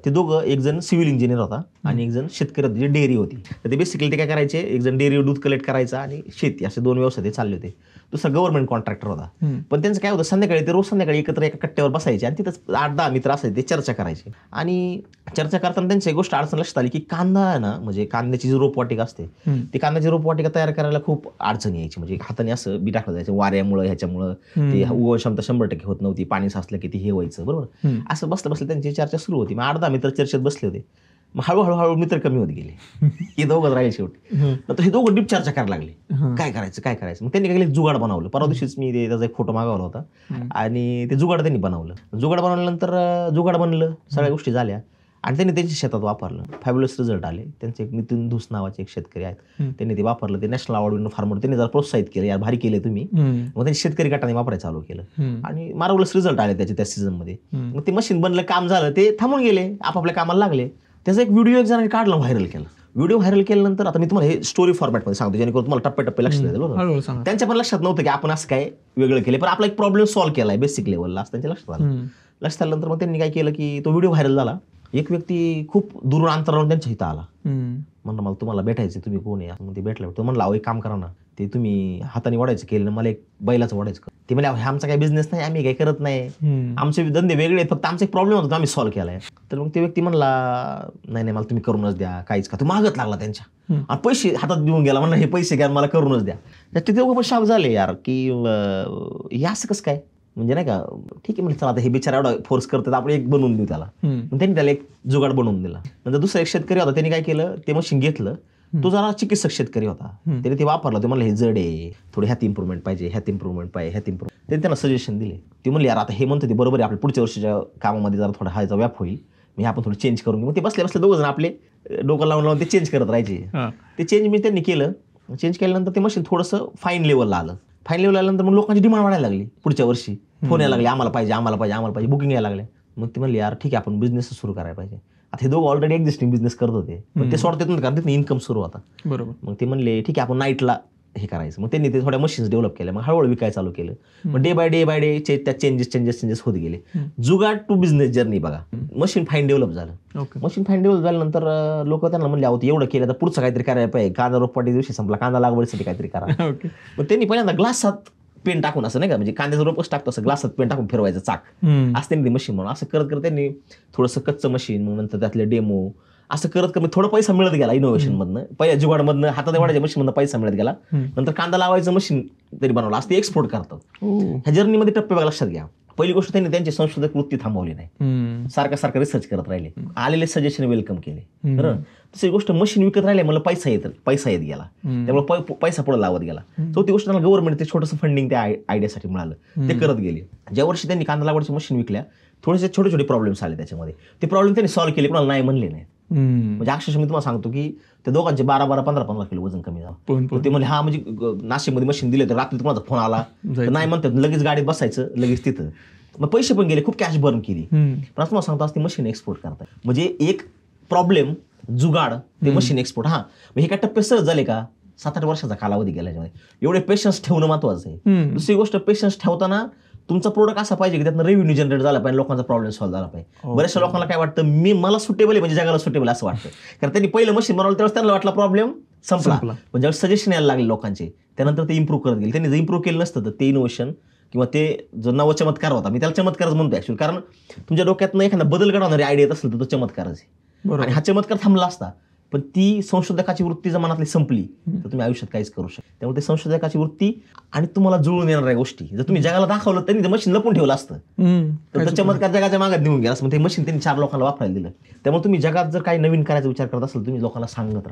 ते दोघं, एक जण सिव्हिल इंजिनियर होता आणि एक जण शेतकरी होते, जे डेअरी होती. तर ते बेसिकली ते काय करायचे, एक जण डेअरी दूध कलेक्ट करायचा आणि शेती, असे 2 व्यवसाय ते चालले होते. दुसरा गव्हर्नमेंट कॉन्ट्रॅक्टर होता. पण त्यांचं काय होतं, संध्याकाळी ते रोज संध्याकाळी एकत्र एका कट्ट्यावर बसायचे आणि तिथंच 8-10 मित्र असायचे, ते चर्चा करायचे. आणि चर्चा करताना त्यांची एक गोष्ट अडचण लक्षात आली की कांदा आहे ना, म्हणजे कांद्याची जी रोपवाटिका असते, ती कांद्याची रोपवाटिका तयार करायला खूप अडचण यायची. म्हणजे हाताने असं बी टाकलं जायचं, वाऱ्यामुळं ह्याच्यामुळं ते उगवण क्षमता 100% होत नव्हती, पाणी साचलं की ते हे व्हायचं, बरोबर. असं बसलं त्यांची चर्चा सुरू होती. मग 8-10 मित्र चर्चेत बसले होते. मग हळूहळू मित्र कमी होत गेले, हे दोघंच राहिले शेवटी. नंतर हे दोघं डीप चर्चा करायला लागले, काय करायचं. मग त्यांनी काय जुगाड बनवलं. परवा दिवशीच मी त्याचा एक फोटो मागवला होता आणि ते जुगाड त्यांनी बनवलं. जुगाड बनवल्यानंतर जुगाड बनलं, सगळ्या गोष्टी झाल्या आणि त्यांनी त्यांच्या शेतात वापरलं. फॅब्युलस रिझल्ट आले. त्यांचे एक नितीन धूस नावाचे एक शेतकरी आहेत, त्यांनी ते वापरलं. ते नॅशनल अवॉर्ड विनर फार्मर, त्यांनी जरा प्रोत्साहित केलं, यार भारी केले तुम्ही. मग त्यांनी शेतकरी गटाने वापरायला चालू केलं आणि मार्वलस रिझल्ट आले त्याचे त्या सीझनमध्ये. मग ते मशीन बनलं, काम झालं, ते थांबून गेले, आपापल्या कामाला लागले. त्याचा एक व्हिडिओ एक जणांनी काढला, व्हायरल केला. व्हिडिओ व्हायरल केल्यानंतर आता मी तुम्हाला हे स्टोरी फॉर्मॅटमध्ये सांगतो, जेणेकरून तुम्हाला टप्प्याटप्पे लक्षात येईल, बरोबर. त्यांच्या पण लक्षात नव्हतं की आपण असं काय वेगळं केलं, पण आपला एक प्रॉब्लेम सॉल्व्ह केलाय बेसिक लेवलला, असं त्यांच्या लक्षात आलं. लक्षात आल्यानंतर मग त्यांनी काय केलं की तो व्हिडिओ व्हायरल झाला. एक व्यक्ती खूप दूर अंतरावरून त्यांच्या इथं आला, म्हणलं मला तुम्हाला भेटायचं, तुम्ही कोण आहे. मग ते भेटला. तो म्हणला, एक काम करा ना, ते तुम्ही हाताने वाढायचं केलं, मला एक बैलाचं वाढायचं. ते म्हणजे हे आमचा काही बिझनेस नाही, आम्ही काही करत नाही, आमचे धंदे वेगळे आहेत, फक्त आमचा एक प्रॉब्लेम होता, आम्ही सॉल्व्ह केलाय. तर मग ते व्यक्ती म्हणला, नाही मला तुम्ही करूनच द्या, काहीच का. तो मागत लागला त्यांच्या आणि पैसे हातात देऊन गेला, म्हणला हे पैसे घ्या, मला करूनच द्या. ते दोघं पण शॉक झाले यार, की हे असं कसं काय, म्हणजे नाही का. ठीक आहे म्हणजे चला, आता हे बिचारा एवढा फोर्स करतात, आपण एक बनवून देऊ त्याला. मग त्यांनी त्याला एक जुगाड बनवून दिला. नंतर दुसरा एक शेतकरी होता, त्यांनी काय केलं, ते मशीन घेतलं. तो जरा चिकित्सक शेतकरी होता, त्याने ते वापरलं. ते म्हणलं हे जड आहे, थोडी ह्यात इम्प्रुव्हमेंट पाहिजे, ह्यात इम्प्रुव्हमेंट पाहिजे, ह्यात इम्प्रुव्हमेंट. त्यांनी त्यांना सजेशन दिले. ते म्हणले यार आता हे म्हणतो ते बरोबर आहे, आपल्या पुढच्या वर्षीच्या कामामध्ये जरा थोडा हायचा व्याप होईल, मी आपण थोडं चेंज करून घेऊ. मग ते बसले दोघं जण आपले डोकं लावून ते चेंज करत राहायचे. ते चेंज मी त्यांनी केलं. चेंज केल्यानंतर ते मशीन थोडंसं फाईन लेवलला आलं. फाईन लेवलला आल्यानंतर मग लोकांची डिमांड वाढायला लागली. पुढच्या वर्षी फोन यायला लागले, आम्हाला पाहिजे, बुकिंग यायला लागले. मग ते म्हणले यार ठीक आहे, आपण बिझनेस सुरू करायला पाहिजे. आता हे दोघं ऑलरेडी एक्झिस्टिंग बिझनेस करत होते, पण ते सोडत नव्हते, कारण तिथे इन्कम सुरू होता, बरोबर. मग ते म्हणले ठीक आहे, आपण नाईटला हे करायचं. मग त्यांनी ते थोड्या मशीन्स डेव्हलप केल्या, मग हळूहळू विकायला चालू केलं. मग डे बाय डे त्या चेंजेस होत गेले. जुगाड टू बिझनेस जर्नी बघा. मशीन फाईन डेव्हलप झालं. मशीन फाईन डेव्हलप झाल्यानंतर लोक त्यांना म्हणले आहोत एवढं केलं तर पुढचं काहीतरी करायला पाहिजे. कांदा रोपवाटी दिवशी संपला, कांदा लागवडीसाठी काहीतरी करा. मग त्यांनी पहिल्यांदा ग्लासात पेन टाकून असं नाही का, म्हणजे कांद्याचं रोपच टाकतो असं ग्लासात पेन टाकून फिरवायचं चाक असं त्यांनी मशीन म्हणून असं करत करत त्यांनी थोडंसं कच्चं मशीन, मग नंतर त्यातले डेमो असं करत करत थोडा पैसा मिळत गेला इनोव्हेशन मधनं, पहिल्या जुगाडमधनं हातात वाढायच्या मशीन मधनं पैसा मिळत गेला. नंतर कांदा लावायचं मशीन तरी बनवलं, असं ते एक्सपोर्ट करतात. ह्या जर्नीमध्ये टप्पे बघा लक्षात घ्या. पहिली गोष्ट त्यांनी त्यांची संशोधक वृत्ती थांबवली नाही, सारखं रिसर्च करत राहिले, आलेले सजेशन वेलकम केले. बरोबर. दुसरी गोष्ट मशीन विकत राहिले, मला पैसा येत गेला, त्यामुळे पैसा पुढे लावत गेला. चौथी गोष्ट त्यांना गव्हर्नमेंट ते छोटंसं फंडिंग त्या आयडियासाठी मिळालं, ते करत गेले. ज्या वर्षी त्यांनी कांदा लागवडची मशीन विकल्या, थोडेसे छोटे छोटे प्रॉब्लेम्स आले त्याच्यामध्ये, ते प्रॉब्लेम त्यांनी सॉल्व्ह केले, कोणाला नाही म्हणले नाही. म्हणजे अक्षरशः मी तुम्हाला सांगतो की त्या दोघांचे 12-12, 15-15 किलो वजन कमी झालं. ते म्हणजे हा म्हणजे नाशिकमध्ये मशीन दिले तर रात्री तुम्हाला फोन आला तर नाही म्हणतात, लगेच गाडीत बसायचं, लगेच तिथं. मग पैसे पण गेले, खूप कॅश बर्न केली. पण असं तुम्हाला सांगतो, आज ती मशीन एक्सपोर्ट करतात. म्हणजे एक प्रॉब्लेम जुगाड ते मशीन एक्सपोर्ट. हा हे काय टप्पे सहज झाले का? 7-8 वर्षाचा कालावधी गेला याच्यामध्ये. एवढे पेशन्स ठेवणं महत्वाचं आहे. दुसरी गोष्ट, पेशन्स ठेवताना तुमचा प्रोडक्ट असा पाहिजे की त्यातनं रेव्हेन्यू जनरेट झाला पाहिजे, लोकांचा प्रॉब्लेम सॉल्व्ह झाला पाहिजे. बऱ्याचशा लोकांना काय वाटतं, मला सुटेबल आहे म्हणजे जगाला सुटेबल असं वाटतं. कारण त्यांनी पहिलं मशीन बनवलं त्यावेळेस त्यांना वाटला प्रॉब्लेम संपला. पण ज्यावेळेस सजेशन यायला लागले लोकांचे, त्यानंतर ते इम्प्रूव्ह करत गेले. त्यांनी जर इम्प्रूव्ह केलं नसतं तर ते इनोव्हेशन किंवा ते जो नवचमत्कार होता, मी त्याला चमत्कारच म्हणतो ऍक्च्युअली, कारण तुमच्या डोक्यातनं एखादा बदल घडवणारी आयडिया येत असेल तर तो चमत्कारच आहे. आणि हा चमत्कार थांबला असता, पण ती संशोधकाची वृत्ती जर मनातली संपली तर तुम्ही आयुष्यात काहीच करू शकता. त्यामुळे ते संशोधकाची वृत्ती आणि तुम्हाला जुळून येणाऱ्या गोष्टी जर तुम्ही जगाला दाखवलं, त्यांनी ते मशीन लपून ठेवलं असतं तर चमत्कार जगाच्या मागात निघून गेला असं. ते मशीन त्यांनी 4 लोकांना वापरायला दिलं. त्यामुळे तुम्ही जगात जर काही नवीन करायचा विचार करत असाल, तुम्ही लोकांना सांगत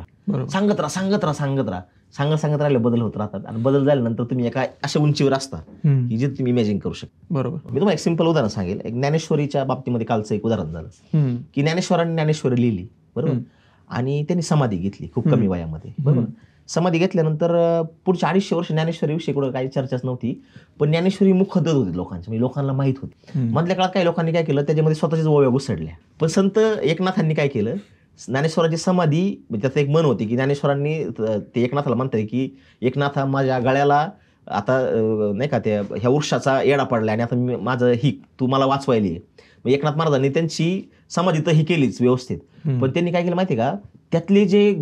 राहिले, बदल होत राहतात. आणि बदल झाल्यानंतर तुम्ही एका अशा उंचीवर असता की जे तुम्ही इमॅजिन करू शकता. बरोबर. मी तुम्हाला एक सिंपल उदाहरण सांगेल. एक ज्ञानेश्वरीच्या बाबतीमध्ये कालचं एक उदाहरण झालं की ज्ञानेश्वरांनी ज्ञानेश्वरी लिहिली, बरोबर, आणि त्यांनी समाधी घेतली खूप कमी वयामध्ये. बरोबर. समाधी घेतल्यानंतर पुढच्या 250 वर्ष ज्ञानेश्वरीविषयी कुठं काही चर्चाच नव्हती, पण ज्ञानेश्वरी मुखदत होती लोकांची, म्हणजे लोकांना माहित होती. मधल्या काळात काही लोकांनी काय केलं, त्याच्यामध्ये स्वतःच्याच ओव्या घुसडल्या. पण संत एकनाथांनी काय केलं, ज्ञानेश्वराची समाधी, त्यात एक मन होती की ज्ञानेश्वरांनी ते एकनाथाला म्हणतात की एकनाथा, माझ्या गळ्याला आता नाही का त्या ह्या वृक्षाचा येडा पडला आणि आता माझं ही तू मला वाचवायली आहे. मग एकनाथ महाराजांनी त्यांची समाधी तर ही केलीच व्यवस्थित, पण त्यांनी काय केलं माहिती का, त्यातले जे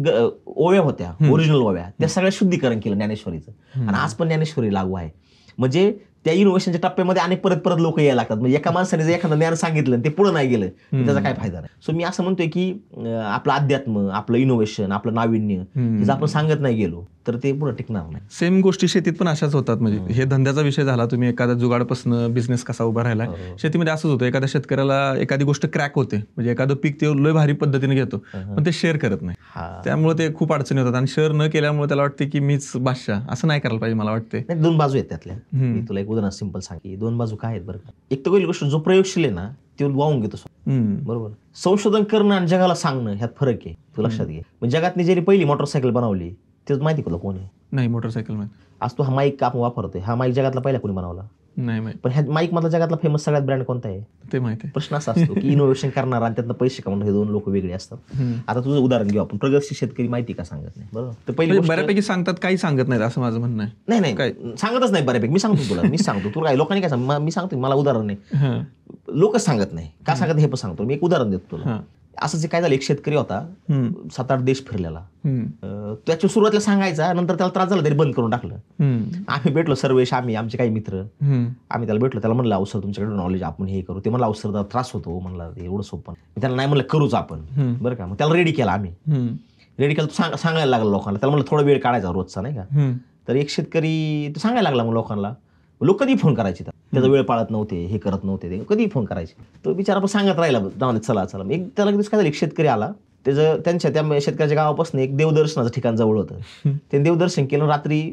ओव्या होत्या, ओरिजिनल ओव्या, त्या सगळ्या शुद्धीकरण केलं ज्ञानेश्वरीचं. आणि आज पण ज्ञानेश्वरी लागू आहे. म्हणजे त्या इनोव्हेशनच्या टप्प्यामध्ये अनेक परत लोक यायला लागतात. म्हणजे एका माणसाने जर एखादं ज्ञान सांगितलं ते पुढे नाही गेलं त्याचा काय फायदा नाही. सो मी असं म्हणतोय की आपलं अध्यात्म, आपलं इनोव्हेशन, आपलं नाविन्य हे जर आपण सांगत नाही गेलो तर ते पुढे टिकणार नाही. सेम गोष्टी शेतीत पण अशाच होतात. म्हणजे हे धंद्याचा विषय झाला, तुम्ही एखादा जुगाडपासून बिझनेस कसा उभा राहिला, शेतीमध्ये असंच होतं. एखाद्या शेतकऱ्याला एखादी गोष्ट क्रॅक होते, म्हणजे एखादं पीक ते लय भारी पद्धतीने घेतो, पण ते शेअर करत नाही. त्यामुळे ते खूप अडचणी होतात. आणि शेअर न केल्यामुळे त्याला वाटते की मीच बादशाह. असं नाही करायला पाहिजे मला वाटते. 2 बाजू आहेत त्यातल्या. मी तुला एक उदाहरण सिंपल सांग की 2 बाजू काय आहेत बरं का. एक तर पहिली गोष्ट, जो प्रयोगशील आहे ना ते वाहून घेतो. बरोबर. संशोधन करणं आणि जगाला सांगणं ह्यात फरक आहे, तू लक्षात घे. म्हणजे जगातली जरी पहिली मोटरसायकल बनवली तेच माहिती तुला कोण आहे? नाही, मोटरसायकल माहिती. आज तू हा माईक आपण वापरतोय, हा माईक जगातला पहिला कोणी बनवला? नाही माहिती. पण ह्या माईक मधला जगातला फेमस सगळ्यात ब्रँड कोणता आहे ते माहिती. प्रश्न असा असतो की इनोव्हेशन करणार आणि त्यातनं पैसे कमवणार, हे 2 लोक वेगळे असतात. आता तुझं उदाहरण घेऊ आपण. प्रगतशील शेतकरी माहिती का सांगत नाही, बरोबर. तर पहिली बऱ्यापैकी सांगतात, काही सांगत नाहीत असं माझं म्हणणं आहे. नाही सांगतच नाही बऱ्यापैकी. मी सांगतो तुला काय लोकांनी काय मी सांगतो, मला उदाहरण नाही, लोकच सांगत नाही का सांगत हे पण सांगतो. मी एक उदाहरण देतो तुला. असं काय झालं, एक शेतकरी होता 7-8 देश फिरलेला. त्याच्या सुरुवातीला सांगायचा, नंतर त्याला त्रास झाला तरी बंद करून टाकलं. आम्ही भेटलो सर्वेश, आमचे काही मित्र, आम्ही त्याला भेटलो. त्याला म्हणलं अवसर तुमच्याकडे नॉलेज, आपण हे करू. ते म्हणलं अवसर त्रास होतो. म्हणलं एवढं सोपं. त्याला नाही म्हणलं करूच आपण, बरं का. मग त्याला रेडी केला आम्ही. रेडी केलं, सांगायला लागलं लोकांना. त्याला म्हणलं थोडा वेळ काढायचा रोजचा, नाही का. तर एक शेतकरी तो सांगायला लागला मग लोकांना. लोक कधी फोन करायचे, त्याचा वेळ पाळत नव्हते, हे करत नव्हते, ते कधी फोन करायचे. तो बिचारा पण सांगत राहिला, जाऊन चला. एक त्याला काय झालं, एक शेतकरी आला. त्या शेतकऱ्याच्या गावापासून एक देवदर्शनाचं ठिकाण जवळ होतं. ते देवदर्शन केलं. रात्री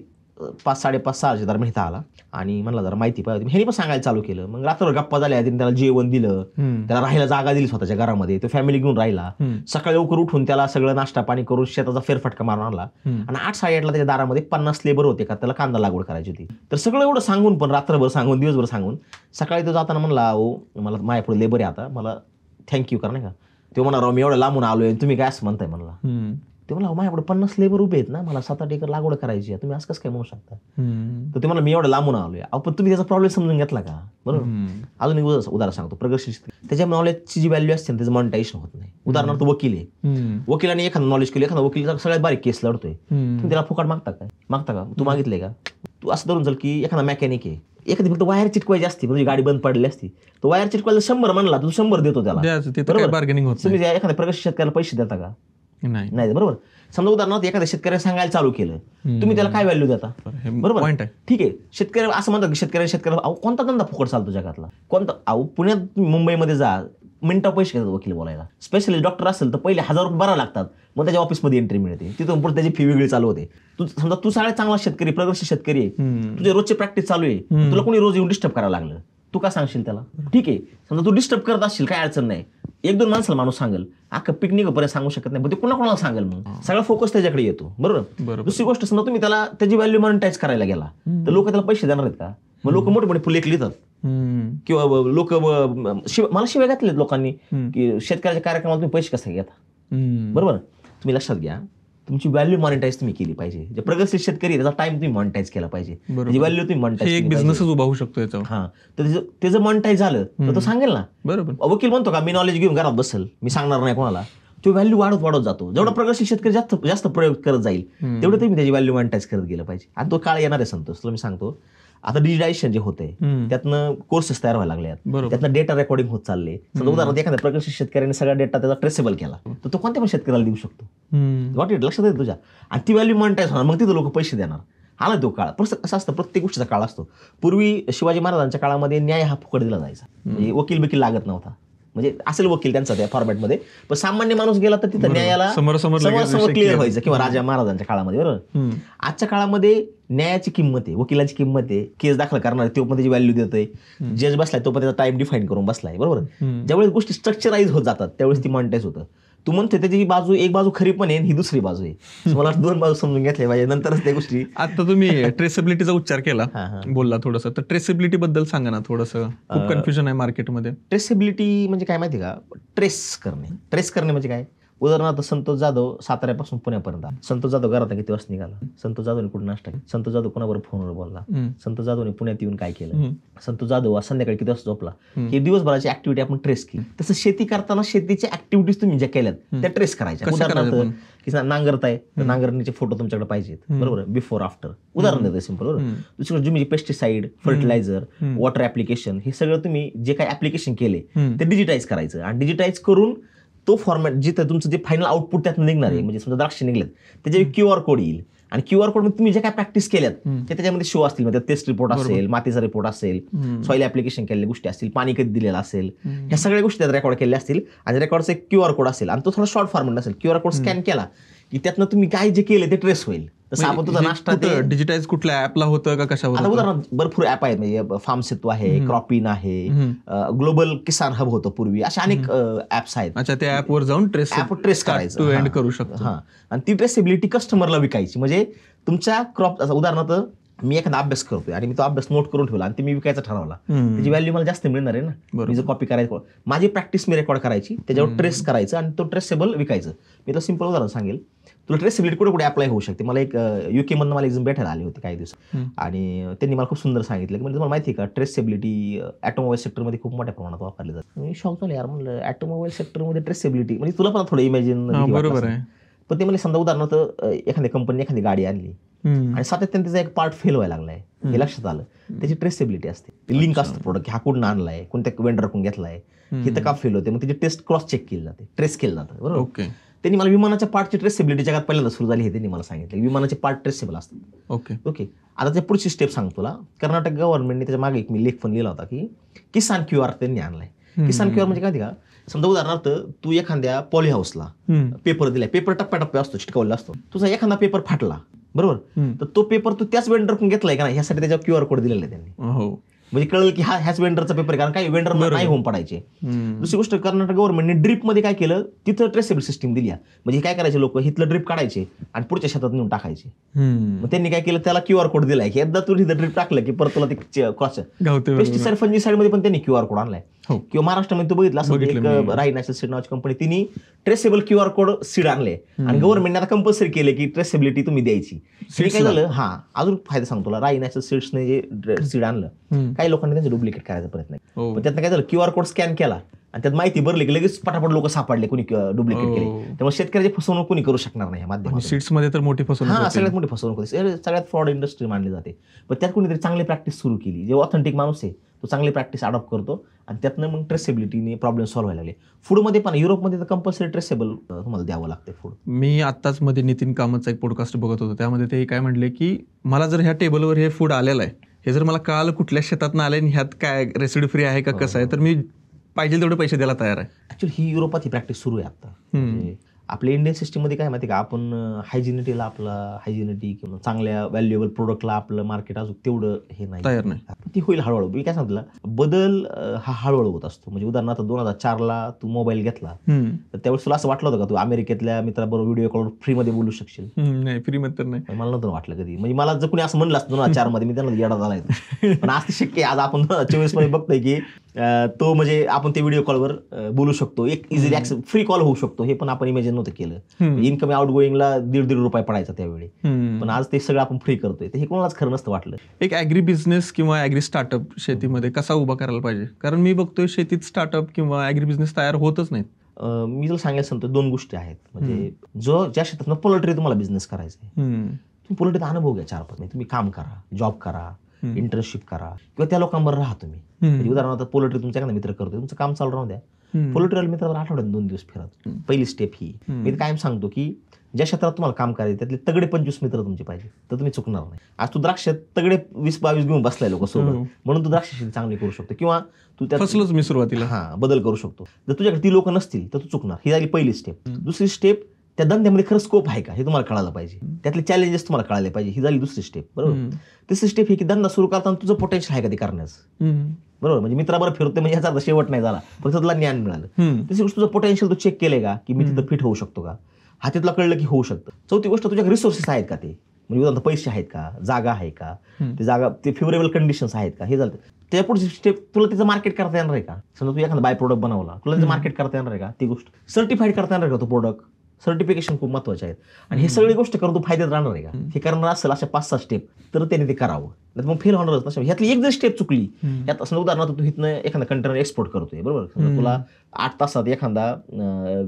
5-5:30-6 दरम्यान इथं आला आणि म्हणला जरा माहिती पाहिजे. ह्यानी पण सांगायला चालू केलं. मग रात्रभर गप्पा झाल्या. त्यांनी त्याला जेवण दिलं, त्याला राहायला जागा दिली स्वतःच्या घरामध्ये. तो फॅमिली घेऊन राहिला. सकाळी लवकर उठून त्याला सगळं नाश्ता पाणी करून शेताचा फेरफटका मारून आणला. आणि 8-8:30ला त्याच्या दारामध्ये 50 लेबर होते का त्याला कांदा लागवड करायची होती. तर सगळं एवढं सांगून, पण रात्रभर सांगून, दिवसभर सांगून, सकाळी तो जाताना म्हणला, ओ मला माझ्यापुढे लेबर आहे, आता मला थँक्यू करा, नाही का. तो म्हणा, राव मी एवढं लांबून आलोय, तुम्ही काय असं म्हणताय म्हणला. ते म्हणला, माझ्याकडे 50 लेबर उभे आहेत ना, मला 7-8 एकर लागवड करायची आहे, तुम्ही असं कसं काय म्हणू शकता. तर ते म्हणला, मी एवढं लांबून आलोय. पण तुम्ही त्याचा प्रॉब्लेम समजून घेतला का, बरोबर. अजून एक उदाहरण सांगतो. प्रगतशील त्याच्या नॉलेजची जी व्हॅल्यू असते त्याचं मॉनिटायझेशन होत नाही. उदाहरणार्थ वकील आहे, वकिलाने एखादं नॉलेज केलं, एखादा वकील सगळ्यात बारीक केस लढतोय, तुम्ही त्याला फुकट मागता का? तू मागितलंय का? तू असं धरून चल की एखादा मेकॅनिक आहे, एखादी फक्त वायर चिटकवायची असते म्हणजे गाडी बंद पडली असती, तो वायर चिटकवायला 100 म्हणला, तू 100 देतो त्याला. बार्गेनिंग होत तुम्ही एखाद्या प्रगत शेतकऱ्याला पैसे देता का? नाही. नाही. बरोबर. समजा उदाहरणार्थ एखाद्या शेतकऱ्याला सांगायला चालू केलं, तुम्ही त्याला काय व्हॅल्यू देता? बरोबर. पॉईंट आहे. ठीक आहे. शेतकरी असं म्हणतात की शेतकऱ्याला कोणता धंदा फुकट चालतो जगातला? कोणता? पुण्यात मुंबईमध्ये जा, मिनिटा पैसे घेतात वकील बोलायला. स्पेशली डॉक्टर असेल तर पहिले 1000 रुपये भरावं लागतात, मग त्याच्या ऑफिसमध्ये एंट्री मिळते, तिथून पुढे त्याची फी वेगळी चालू होते. तू समजा तू सगळ्यात चांगला शेतकरी, प्रगतशील शेतकरी आहे, तुझे रोजची प्रॅक्टिस चालू आहे, तुला कोणी रोज येऊन डिस्टर्ब करायला लागलं, तू काय सांगशील त्याला? ठीक आहे. समजा तू डिस्टर्ब करत असशील, काय अडचण नाही, 1-2 माणसाला माणूस सांगेल, अख्खा पिकनिक पर्यंत सांगू शकत नाही, पण ते कोणाला सांगेल, मग सगळा फोकस त्याच्याकडे येतो. बरोबर. दुसरी गोष्ट, समजा तुम्ही त्याला त्याची व्हॅल्यू मॉनिटाईज करायला गेला तर लोक त्याला पैसे देणार आहेत का? मग लोक मोठे मोठे फुले लिहितात, किंवा लोक मला शिवाय घातलेत लोकांनी की शेतकऱ्याच्या कार्यक्रमाला तुम्ही पैसे कसे घेता? बरोबर. तुम्ही लक्षात घ्या, तुमची व्हॅल्यू मॉनिटाईज तुम्ही केली पाहिजे. जे प्रगतशील शेतकरी त्याचा टाइम तुम्ही मॉनिटाईज केला पाहिजे, त्याची व्हॅल्यू तुम्ही मॉनिटाईज. एक बिझनेसच उभा होऊ शकतो याच्यावर. हा, तर त्याचं मॉनिटाईज झालं तर तो सांगेल ना. बरोबर. वकील म्हणतो का मी नॉलेज घेऊन घरात बसेल, मी सांगणार नाही कोणाला? तो व्हॅल्यू वाढत जातो. जेवढा प्रगतशील शेतकरी जास्त प्रयोग करत जाईल, तेवढं तुम्ही त्याची व्हॅल्यू मॉनिटाईज करत गेलं पाहिजे. आणि तो काळ येणार आहे संतोष, तुला मी सांगतो. आता डिजिटायझेशन जे होतंय त्यातनं कोर्सेस तयार व्हायला लागले, त्यातनं डेटा रेकॉर्डिंग होत चालले. समजा उदाहरणार्थ एखाद्या प्रगतशील शेतकऱ्याने सगळा डेटा त्याचा ट्रेसेबल केला, तर तो कोणत्या पण शेतकऱ्याला देऊ शकतो. वाट इट, लक्षात येईल तुझ्या. आणि ती व्हॅल्यू मॉनिटाईज होणार, मग तिथं लोक पैसे देणार. आला तो काळ. असं असतं, प्रत्येक गोष्टीचा काळ असतो. पूर्वी शिवाजी महाराजांच्या काळामध्ये न्याय हा फुकट दिला जायचा, म्हणजे वकील बिकील लागत नव्हता. म्हणजे असेल वकील त्यांचा त्या फॉर्मॅटमध्ये, पण सामान्य माणूस गेला तर तिथं न्यायाला समोर क्लिअर व्हायचं, किंवा राजा महाराजांच्या काळामध्ये. बरोबर. आजच्या काळामध्ये न्यायाची किंमत आहे, वकिलाची किंमत आहे, केस दाखल करणार तो पण त्याची व्हॅल्यू देतोय, जज बसलाय तो पण त्याचा टाइम डिफाईन करून बसलाय. बरोबर. ज्यावेळेस गोष्टी स्ट्रक्चराईज होत जातात त्यावेळेस ती मॉनिटाईज होतं. तू म्हणते त्याची बाजू, एक बाजू खरी पण आहे, ही दुसरी बाजू आहे. मला 2 बाजू समजून घेतल्या पाहिजे, नंतरच त्या गोष्टी. आता तुम्ही ट्रेसेबिलिटीचा उच्चार केला, बोलला थोडंसं, तर ट्रेसेबिलिटी बद्दल सांगा ना थोडंसं. खूप कन्फ्युजन आहे मार्केटमध्ये. ट्रेसेबिलिटी म्हणजे काय माहिती का? ट्रेस करणे म्हणजे काय? उदाहरणार्थ संतोष जाधव साताऱ्यापासून पुण्यापर्यंत. संतोष जाधव घरात किती वाजता निघाला, संतोष जाधवने कुठे नाश्ता केला, संतोष जाधव कोणाबरोबर फोनवर बोलला, संतोष जाधवने पुण्यात येऊन काय केलं, संतोष जाधव संध्याकाळी किती वाजता झोपला, हे दिवसभराची ऍक्टिव्हिटी आपण ट्रेस केली. तसं शेती करताना शेतीच्या ऍक्टिव्हिटीज तुम्ही ज्या केल्यात त्या ट्रेस करायच्या. उदाहरणार्थ की नांगरताय तर नांगरणीचे फोटो तुमच्याकडे पाहिजेत. बरोबर. बिफोर आफ्टर उदाहरण देतो सिंपल. बरोबर. दुसरीकडे तुम्ही पेस्टिसाइड, फर्टिलायझर, वॉटर ऍप्लिकेशन, हे सगळं तुम्ही जे काही ऍप्लिकेशन केले ते डिजिटाईज करायचं. आणि डिजिटाईज करून तो फॉर्मॅट जिथं तुमचं जे फायनल आउटपुट त्यात निघणार आहे, म्हणजे समजा द्राक्ष निघलेत, त्याचे QR कोड येईल. आणि QR कोड मध्ये तुम्ही जे काय प्रॅक्टिस केल्यात ते त्याच्यामध्ये शो असतील. म्हणजे टेस्ट रिपोर्ट असेल, मातीचा रिपोर्ट असेल, सॉइल ऍप्लिकेशन केलेल्या गोष्टी असतील, पाणी कधी दिलेलं असेल, ह्या सगळ्या गोष्टी त्यात रेकॉर्ड केलेल्या असतील. आणि रेकॉर्डचा एक QR कोड असेल, आणि तो थोडा शॉर्ट फॉर्मॅट असेल. QR कोड स्कॅन केला की त्यातनं तुम्ही काय जे केलं ते ट्रेस होईल. तसं आपण तुझा नाश्ता डिजिटाईज कुठल्या ऍपला होतं का कशावर? आता उदाहरण भरपूर ऍप आहेत, म्हणजे फार्म सेतू आहे, क्रॉपिन आहे, ग्लोबल किसान हब होतं पूर्वी, अशा अनेक ऍप्स आहेत. अच्छा, त्या ऍपवर जाऊन ट्रेस करायचं, एंड करू शकतो. हा. आणि ती ट्रेसेबिलिटी कस्टमरला विकायची. म्हणजे तुमच्या क्रॉप, उदाहरणार्थ मी एखादा अभ्यास करतोय आणि मी तो अभ्यास नोट करून ठेवला आणि ते मी विकायचा ठरवला, त्याची व्हॅल्यू मला जास्त मिळणार आहे ना. मी जर कॉपी करायचं, माझी प्रॅक्टिस मी रेकॉर्ड करायची, त्याच्यावर ट्रेस करायचं आणि तो ट्रेसेबल विकायचं. मी तर सिंपल उदाहरण सांगेल तुला. ट्रेसेबिलिटी कुठे कुठे अप्लाय होऊ शकते. मला एक UK मधून मला एक्झाम भेटायला आली होती काही दिवस, आणि त्यांनी मला खूप सुंदर सांगितलं की म्हणजे तुम्हाला माहिती आहे का, ट्रेसेबिलिटी ऑटोमोबाईल सेक्टरमध्ये खूप मोठ्या प्रमाणात वापरली जाते. मी शॉक झालो यार, म्हणलं ऑटोमोबाईल सेक्टरमध्ये ट्रेसेबिलिटी म्हणजे तुला पण थोडं इमॅजिन. बरोबर आहे. पण ते म्हणजे समजा उदाहरणार्थ एखाद्या कंपनीने एखादी गाडी आणली आणि सातत्याने त्याचा एक पार्ट फेल व्हायला लागलाय, हे लक्षात आलं, त्याची ट्रेसेबिलिटी असते. लिंक असतं प्रोडक्ट, हा कुठून आणलाय, कोणत्या वेंडरकडून घेतलाय, हे तर का फेल होते, मग त्याची टेस्ट क्रॉस चेक केली जाते, ट्रेस केलं जातं. बरोबर. त्यांनी मला विमानाच्या पार्टची ट्रेसेबिलिटी जगात पहिल्यांदा सुरू झाली हे त्यांनी मला सांगितलं. विमानाचे पार्ट ट्रेसेबल असतात. ओके. आता ते पुढची स्टेप सांगतो तुला. कर्नाटक गव्हर्नमेंटने त्याच्या मागे एक मी लेख पण लिहिला होता की किसान QR त्यांनी आणलाय. किसान QR म्हणजे काय का, समजा उदाहरणार्थ तू एखाद्या पॉली हाऊसला पेपर दिलाय, पेपर टप्प्याटप्प्या असतो, चिटकवलेला असतो. तुझा एखादा पेपर फाटला, बरोबर, तर तो पेपर तू त्याच वेंडरकडून घेतलाय का नाही, ह्यासाठी त्याच्यावर QR कोड दिलेला आहे त्यांनी. म्हणजे कळलं की ह्याच वेंडरचा पेपर आहे, कारण काही वेंडर नाही होऊन पडायचे. दुसरी गोष्ट, कर्नाटक गव्हर्नमेंटने ड्रिप मध्ये काय केलं, तिथं ट्रेसेबल सिस्टीम दिली. म्हणजे काय करायचे लोक, हिथलं ड्रिप काढायचे आणि पुढच्या शेतात नेऊन टाकायचे. मग त्यांनी काय केलं, त्याला QR कोड दिलाय की एकदा तू तिथं ड्रिप टाकलं की परत तुला ते क्रॉस. पेस्टिसाइड फंजिसाइड मध्ये पण त्यांनी QR कोड आणलाय. किंवा महाराष्ट्रामध्ये तू बघितलं असं, एक राई नॅशनल सीड नावाची कंपनी, तिने ट्रेसेबल QR कोड सीड आणले आणि गव्हर्नमेंटने आता कंपल्सरी केले की ट्रेसेबिलिटी तुम्ही द्यायची. काय झालं, हा अजून फायदा सांगतो तुला. राई नॅशनल सीड्सने जे सीड आणलं, काही लोकांनी त्यांचं डुप्लिकेट करायचा प्रयत्न केला, पण त्यातनं काय झालं, QR कोड स्कॅन केला आणि त्यात माहिती भरली की लगेच पटापट लोक सापडले, कोणी डुप्लिकेट केले. हो. त्यामुळे शेतकऱ्याची फसवणूक कोणी करू शकणार नाही या आणि माध्यमातून. सीट्स मध्ये तर मोठी फसवणूक हा होते. सगळ्यात मोठी फसवणूक होती, सगळ्यात फ्रॉड इंडस्ट्री मानली जाते. पण त्यात कोणीतरी चांगली प्रॅक्टिस सुरू केली. जे ऑथेंटिक माणूस आहे तो चांगली प्रॅक्टिस अडॉप्ट करतो आणि त्यातनं मग ट्रेसेबिलिटीने प्रॉब्लेम सॉल्व्ह व्हायला लागले. फूडमध्ये पण युरोपमध्ये तर कंपल्सरी ट्रेसेबल तुम्हाला द्यावं लागते फूड. मी आत्ताच मध्ये नितीन कामतचा एक पॉडकास्ट बघत होतो, त्यामध्ये ते काय म्हणले की मला जर ह्या टेबलवर हे फूड आलेलं आहे, हे जर मला कळालं कुठल्या शेतातनं आलं आणि ह्यात काय रेसिडी फ्री आहे का कसं आहे, तर मी पाहिजे तेवढे पैसे द्यायला तयार आहे. ऍक्च्युली ही युरोपात ही प्रॅक्टिस सुरू आहे आता. म्हणजे आपल्या इंडियन सिस्टममध्ये काय माहिती का, आपण हायजिनिटीला आपलं हायजिनिटी किंवा चांगल्या व्हॅल्युएबल प्रोडक्टला आपलं मार्केट अजून तेवढं हे नाही, तयार नाही. ती होईल हळूहळू. मी काय सांगितलं, बदल हा हळूहळू होत असतो. म्हणजे उदाहरणार्थ 2004ला तू मोबाईल घेतला तर त्यावेळेस तुला असं वाटलं होतं का तू अमेरिकेतल्या मित्राबरोबर व्हिडिओ कॉल फ्रीमध्ये बोलू शकशील? नाही, फ्री मध्ये तर नाही. मला नव्हतं वाटलं कधी. म्हणजे मला जर कोणी असं म्हणलं असतं 2004 मध्ये, मी त्यांना येडा झालाय. पण आज ते शक्य आहे. आज आपण 2024 मध्ये बघतोय की तो म्हणजे आपण ते व्हिडिओ कॉलवर बोलू शकतो, एक इझिली फ्री कॉल होऊ शकतो. हे पण आपण इमॅजिन नव्हतं केलं. इन्कम आउट गोईंगला ₹1.5 पडायचा त्यावेळी, पण आज ते सगळं आपण फ्री करतोय. तर हे कोणालाच खरं नसतं वाटलं. एक ॲग्री बिझनेस किंवा ॲग्री स्टार्टअप शेतीमध्ये कसा उभा करायला पाहिजे? कारण मी बघतोय शेतीत स्टार्टअप किंवा ॲग्री बिझनेस तयार होतच नाहीत. मी तुला सांगायला सांगतो 2 गोष्टी आहेत. म्हणजे ज्या क्षेत्रात पोल्ट्री तुम्हाला बिझनेस करायचा आहे, तुम्ही पोल्ट्रीचा अनुभव घ्या 4-5 महिने. तुम्ही काम करा, जॉब करा, इंटर्नशिप करा किंवा त्या लोकांबरोबर राहा तुम्ही. म्हणजे उदाहरणार्थ पोल्ट्री तुमच्या एखादा मित्र करतोय, तुमचं काम चालू राहू द्या, पोल्ट्रीवाला मित्रावर आठवड्यात 2 दिवस फिरत. पहिली स्टेप ही. मी कायम सांगतो की ज्या क्षेत्रात तुम्हाला काम करायचं त्यातले तगडे 25 मित्र तुमचे पाहिजे, तर तुम्ही चुकणार नाही. आज तू द्राक्ष तगडे 20-22 घेऊन बसलाय लोक सोबत, म्हणून तू द्राक्ष शेती चांगली करू शकतो किंवा तू त्यात फसलोच मी सुरुवातीला बदल करू शकतो. जर तुझ्याकडे ती लोक नसतील तर तू चुकणार. ही झाली पहिली स्टेप. दुसरी स्टेप, त्या धंद्यामध्ये खरं स्कोप आहे का हे तुम्हाला कळायला पाहिजे, त्यातले चॅलेंजेस तुम्हाला कळायला पाहिजे. ही झाली दुसरी स्टेप, बरोबर. तिसरी स्टेप ही की धंदा सुरू करताना तुझं पोटेन्शियल आहे का ते करण्याचं, बरोबर. म्हणजे मित्राबरोबर फिरतोय म्हणजे ह्याचा शेवट नाही झाला, फक्त तुला ज्ञान मिळालं. तिसरी गोष्ट, तुझं पोटेन्शियल तू चेक केलंय का की मी तिथं फिट होऊ शकतो का, हा तिथला कळलं की होऊ शकतं. चौथी गोष्ट, तुझ्याकडे रिसोर्सेस आहेत का, ते म्हणजे उदाहरण पैसे आहेत का, जागा आहे का, ते जागा ते फेवरेबल कंडिशन्स आहेत का, हे झालं. त्या पुढची स्टेप, तुला तिचं मार्केट करता येणार आहे का. समजा तू एखादा बाय प्रोडक्ट बनवला, तुला तिचं मार्केट करता येणार आहे का, ती गोष्ट. सर्टिफाईड करता येणार आहे का तो प्रोडक्ट, सर्टिफिकेशन खूप महत्वाचे आहेत. आणि हे सगळी गोष्ट करून तू फायद्यात राहणार आहे का, हे करणार असेल अशा 5-6 स्टेप, तर त्याने ते करावं. नाही मग फेल होणारच नसेल. ह्यातली एक जर स्टेप चुकली, यात असं उदाहरणार्थ तू इथनं एखादा कंटेनर एक्सपोर्ट करतोय, बरोबर. तुला 8 तासात एखादा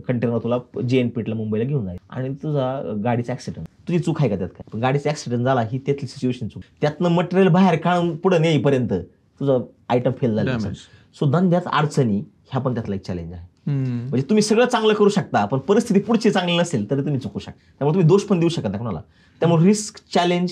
कंटेनर तुला JNPTला मुंबईला घेऊन जाईल आणि तुझा गाडीचा ऍक्सिडेंट, तुझी चूक आहे का त्यात काय, पण गाडीचा ऍक्सिडेंट झाला ही त्यातली सिच्युएशन चूक. त्यातनं मटेरियल बाहेर काढून पुढे नेईपर्यंत तुझा आयटम फेल झाला. सो धंद्यात अडचणी ह्या पण त्यातला एक चॅलेंज आहे. म्हणजे तुम्ही सगळं चांगलं करू शकता, पण परिस्थिती पुढची चांगली नसेल तरी तुम्ही चुकू शकता. त्यामुळे तुम्ही दोष पण देऊ शकत नाही कोणाला. त्यामुळे रिस्क, चॅलेंज,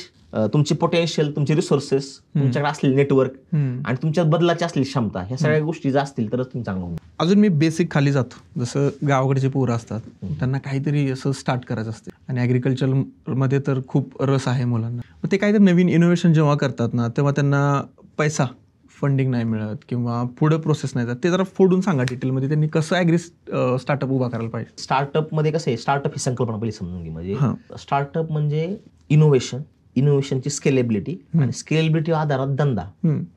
तुमचे पोटेन्शियल, तुमचे रिसोर्सेस, तुमच्याकडे असलेले नेटवर्क आणि तुमच्यात बदलाची असलेली क्षमता, ह्या सगळ्या गोष्टी जर असतील तरच तुम्ही चांगलं होईल. अजून मी बेसिक खाली जातो, जसं गावाकडचे पोरं असतात, त्यांना काहीतरी असं स्टार्ट करायचं असते आणि ॲग्रिकल्चर मध्ये तर खूप रस आहे मुलांना. मग ते काहीतरी नवीन इनोव्हेशन जेव्हा करतात ना, तेव्हा त्यांना पैसा, फंडिंग नाही मिळत किंवा पुढे प्रोसेस नाही जात. ते जरा फोडून सांगा डिटेलमध्ये, त्यांनी कसं ॲग्री स्टार्टअप उभा करायला पाहिजे. स्टार्टअपमध्ये कसं आहे, स्टार्टअप ही संकल्पना पहिली समजून घे. म्हणजे स्टार्टअप म्हणजे इनोव्हेशन, इनोव्हेशनची स्केलेबिलिटी आणि स्केलेबिलिटी आधारात धंदा.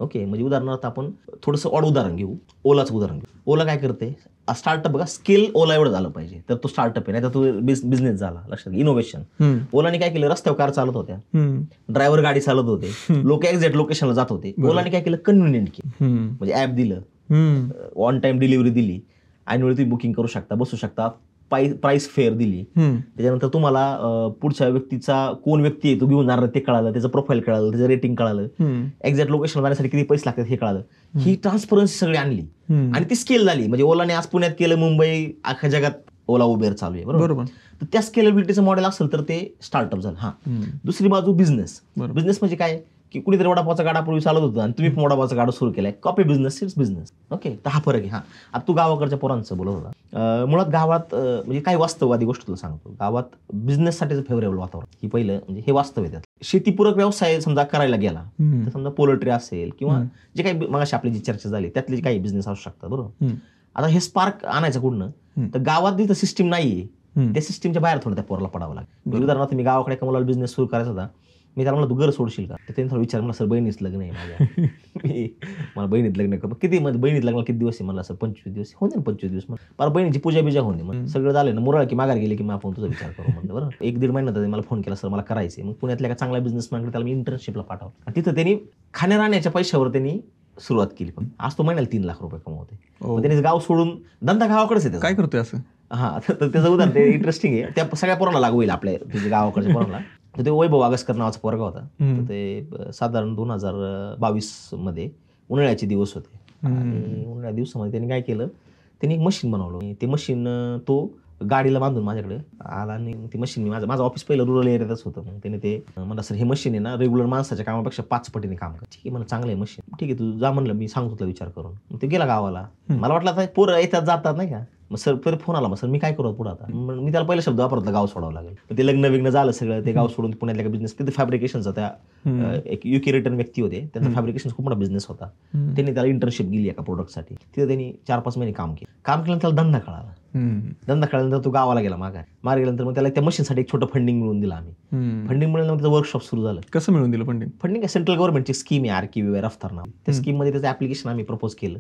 ओके, म्हणजे उदाहरणार्थ आपण थोडंसं ऑड उदाहरण घेऊ, ओलाचं उदाहरण घेऊ. ओला काय करते, स्टार्टअप बघा, स्केल ओला एवढं झालं पाहिजे तर तो स्टार्टअप आहे, नाही तर तो बिझनेस झाला. लक्षात, इनोव्हेशन. ओलाने काय केलं, रस्त्यावर कार चालत होत्या, ड्रायव्हर गाडी चालत होते, लोक एक्झॅक्ट लोकेशनला जात होते. ओलाने काय केलं, कन्व्हिनियंट केलं. म्हणजे ऍप दिलं, ऑन टाइम डिलिव्हरी दिली, ऐनवेळी तुम्ही बुकिंग करू शकता, बसू शकता, प्राइस फेअर दिली. त्याच्यानंतर तुम्हाला पुढच्या व्यक्तीचा कोण व्यक्ती आहे तो घेऊन जाणार ते कळालं, त्याचं प्रोफाईल कळालं, त्याचं रेटिंग कळालं, एक्झॅक्ट लोकेशन जाण्यासाठी किती पैसे लागतात हे कळालं. ही ट्रान्सपरन्सी सगळी आणली आणि ती स्केल झाली. म्हणजे ओलाने आज पुण्यात केलं, मुंबई, अख्ख्या जगात ओला उबेर चालू आहे, बरोबर. तर त्या स्केलेबिलिटीचं मॉडेल असेल तर ते स्टार्टअप झालं. दुसरी बाजू बिझनेस. बिझनेस म्हणजे काय की कुणीतरी वडापावचा गाडा पूर्वी चालत होता आणि तुम्ही पण वडापावचा गाडा सुरू केलाय. Copy business, it's business. Okay, तर हा फरक आहे. आता तू गावाकडच्या पोरांचं बोलत होता. मुळात गावात म्हणजे काही वास्तववादी गोष्ट तुला सांगतो. गावात बिझनेससाठीच फेवरेबल वातावरण, ही पहिलं म्हणजे हे वास्तव आहे. त्यात शेतीपूरक व्यवसाय समजा करायला गेला तर समजा पोल्ट्री असेल किंवा जे काही मगाशी आपली जी चर्चा झाली त्यातले काही बिझनेस असू शकतात, बरोबर. आता हे स्पार्क आणायचं कुठनं, तर गावात जिथं सिस्टीम नाहीये त्या सिस्टीमच्या बाहेर थोडं त्या पोराला पडावं लागेल. उदाहरणार्थ मी गावाकडे एका मुलाला बिझनेस सुरू करायचा होता, मी त्याला म्हणलं तू घर सोडशील का, तर त्यांनी थोडं विचार, मला सर बहिणीच लग्न आहे माझ्या, मला बहिणीत लग्न कर. किती बहिणीत लग्नाला किती दिवस आहे, मला सर 25 दिवस होते ना, 25 दिवस. मला बहिणीची पूजा बिजा होणे, मग सगळं झालं ना, मुरळ की माघार गेले की मग आपण तुझा विचार करू म्हणलं. बरं, 1-1.5 महिन्यात मला फोन केला, सर मला करायचे. मग पुण्यातल्या एका चांगल्या बिझनेसमॅनकडे त्याला मी इंटर्नशिपला पाठवलं. तिथं त्यांनी खाण्या राहण्याच्या पैशावर त्यांनी सुरुवात केली. पण आज तो महिन्याला 3 लाख रुपये कमवते. हो. पण त्याने गाव सोडून धंदा गावाकडेच आहे त्याचा. काय करतोय असं? हा, तर त्याचं उदाहरण ते इंटरेस्टिंग आहे. त्या सगळ्या पोरांना लागू होईल आपल्या तुझ्या गावाकडच्या पोरांना. तर ते वैभव वागसकर नावाचा पोरगा होता. तर ते साधारण 2022 मध्ये उन्हाळ्याचे दिवस होते. आणि उन्हाळ्या दिवसामध्ये त्यांनी काय केलं, त्यांनी एक मशीन बनवलं. ते मशीन तो गाडीला बांधून माझ्याकडे आला आणि ती मशीन माझं ऑफिस पहिलं रुरल एरियातच होतं. मग त्याने ते म्हणलं सर हे मशीन आहे ना रेग्युलर माणसाच्या कामापेक्षा 5 पटीने काम कर. ठीक आहे मला चांगलं आहे मशीन. ठीक आहे तू जा म्हणलं मी सांगतो तुला विचार करून. मग ते गेला गावाला. मला वाटलं आता पोरं येतात जातात नाही का. मग सर परत फोन आला. मग सर मी काय करू पुढे आता. मी त्याला पहिला शब्द वापरला गाव सोडावं लागेल. तर ते लग्न झालं सगळं. ते गाव सोडून पुण्यातल्या बिझनेस तिथे फॅब्रिकेशनचा त्या एक युके रिटर्न व्यक्ती होते. त्यांचा फॅब्रिकेशन खूप मोठा बिझनेस होता. त्यांनी त्याला इंटर्नशिप दिली एका प्रोडक्टसाठी. तिथे त्यांनी 4-5 महिने काम केलं त्याला धंदा कळाला. धंदा कळल्यानंतर तो गावाला गेला मागे गेल्यानंतर मग त्याला त्या मशीनसाठी एक छोटं फंडिंग मिळून दिलं आम्ही. फंडिंग मिळाल्यानंतर त्याचं वर्कशॉप सुरू झालं. कसं मिळून दिलं फंडिंग? फंडिंग सेंट्रल गव्हर्नमेंटची स्कीम आहे RKV रफ्तार नाव. त्या स्कीम मध्ये त्याचं ऍप्लिकेशन आम्ही प्रपोज केलं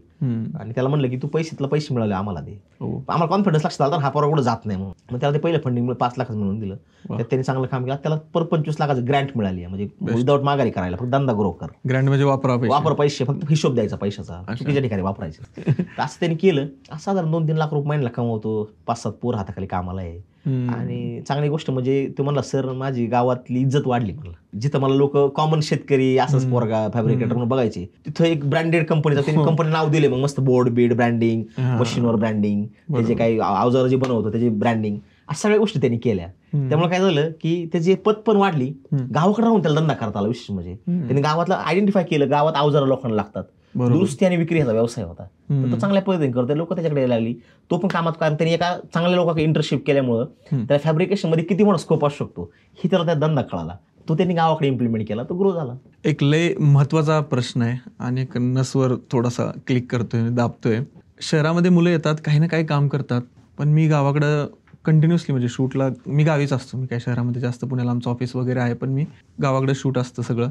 आणि त्याला म्हणलं की तू पैसे मिळाले आम्हाला दे. आम्हाला कॉन्फिडन्स लक्षात आला हा पोरगा कुठं जात नाही म्हणून. मग त्याला ते पहिलं फंडिंग 5 लाख मिळून दिलं. त्यात त्यांनी चांगलं काम केलं. त्याला परत 25 लाखाचं ग्रँट मिळाली. म्हणजे विदाऊट माघारी करायला फक्त धंदा ग्रो कर. ग्रँट म्हणजे वापर पैसे फक्त हिशोब द्यायचा पैशाचा चुकीच्या ठिकाणी वापरायचे. असं त्यांनी केलं. साधारण 2-3 लाख रुपये महिन्याला कमवतो. 5-7 पोर हाताखाली कामाला आहे. आणि चांगली गोष्ट म्हणजे तो म्हणला सर माझी गावातली इज्जत वाढली. म्हणला जिथं मला लोक कॉमन शेतकरी असंच पोरगा फॅब्रिकेटर म्हणून बघायचे तिथं एक ब्रँडेड कंपनीचा त्यांनी कंपनी नाव दिले. मग मस्त बोर्ड बीड ब्रँडिंग मशीनवर ब्रँडिंग त्याचे काही अवजार जे बनवतो त्याची ब्रँडिंग अशा सगळ्या गोष्टी त्यांनी केल्या. त्यामुळे काय झालं की त्याची पत पण वाढली. गावाकडे राहून त्याला धंदा करता आला. विशेष म्हणजे त्यांनी गावातला आयडेंटिफाय केलं. गावात अवजार लोकांना लागतात. दुरुस्ती आणि विक्री ह्याचा व्यवसाय होता. तो चांगल्या पद्धतीने करतो. लोक त्याच्याकडे यायला लागली. तो पण कामात कारण त्यांनी एका चांगल्या लोकांना इंटर्नशिप केल्यामुळं त्या फॅब्रिकेशन मध्ये किती मोठा स्कोप असू शकतो ही त्याला त्या धंदा कळाला. तो त्यांनी गावाकडे इम्प्लिमेंट केला. तो ग्रो झाला. एक लय महत्वाचा प्रश्न आहे आणि एक नसवर थोडासा क्लिक करतोय दाबतोय. शहरामध्ये मुलं येतात काही ना काही काम करतात. पण मी गावाकडं कंटिन्युअसली म्हणजे शूटला मी गावीच असतो. मी काय शहरामध्ये जास्त पुण्याला आमचं ऑफिस वगैरे आहे पण मी गावाकडे शूट असतं सगळं.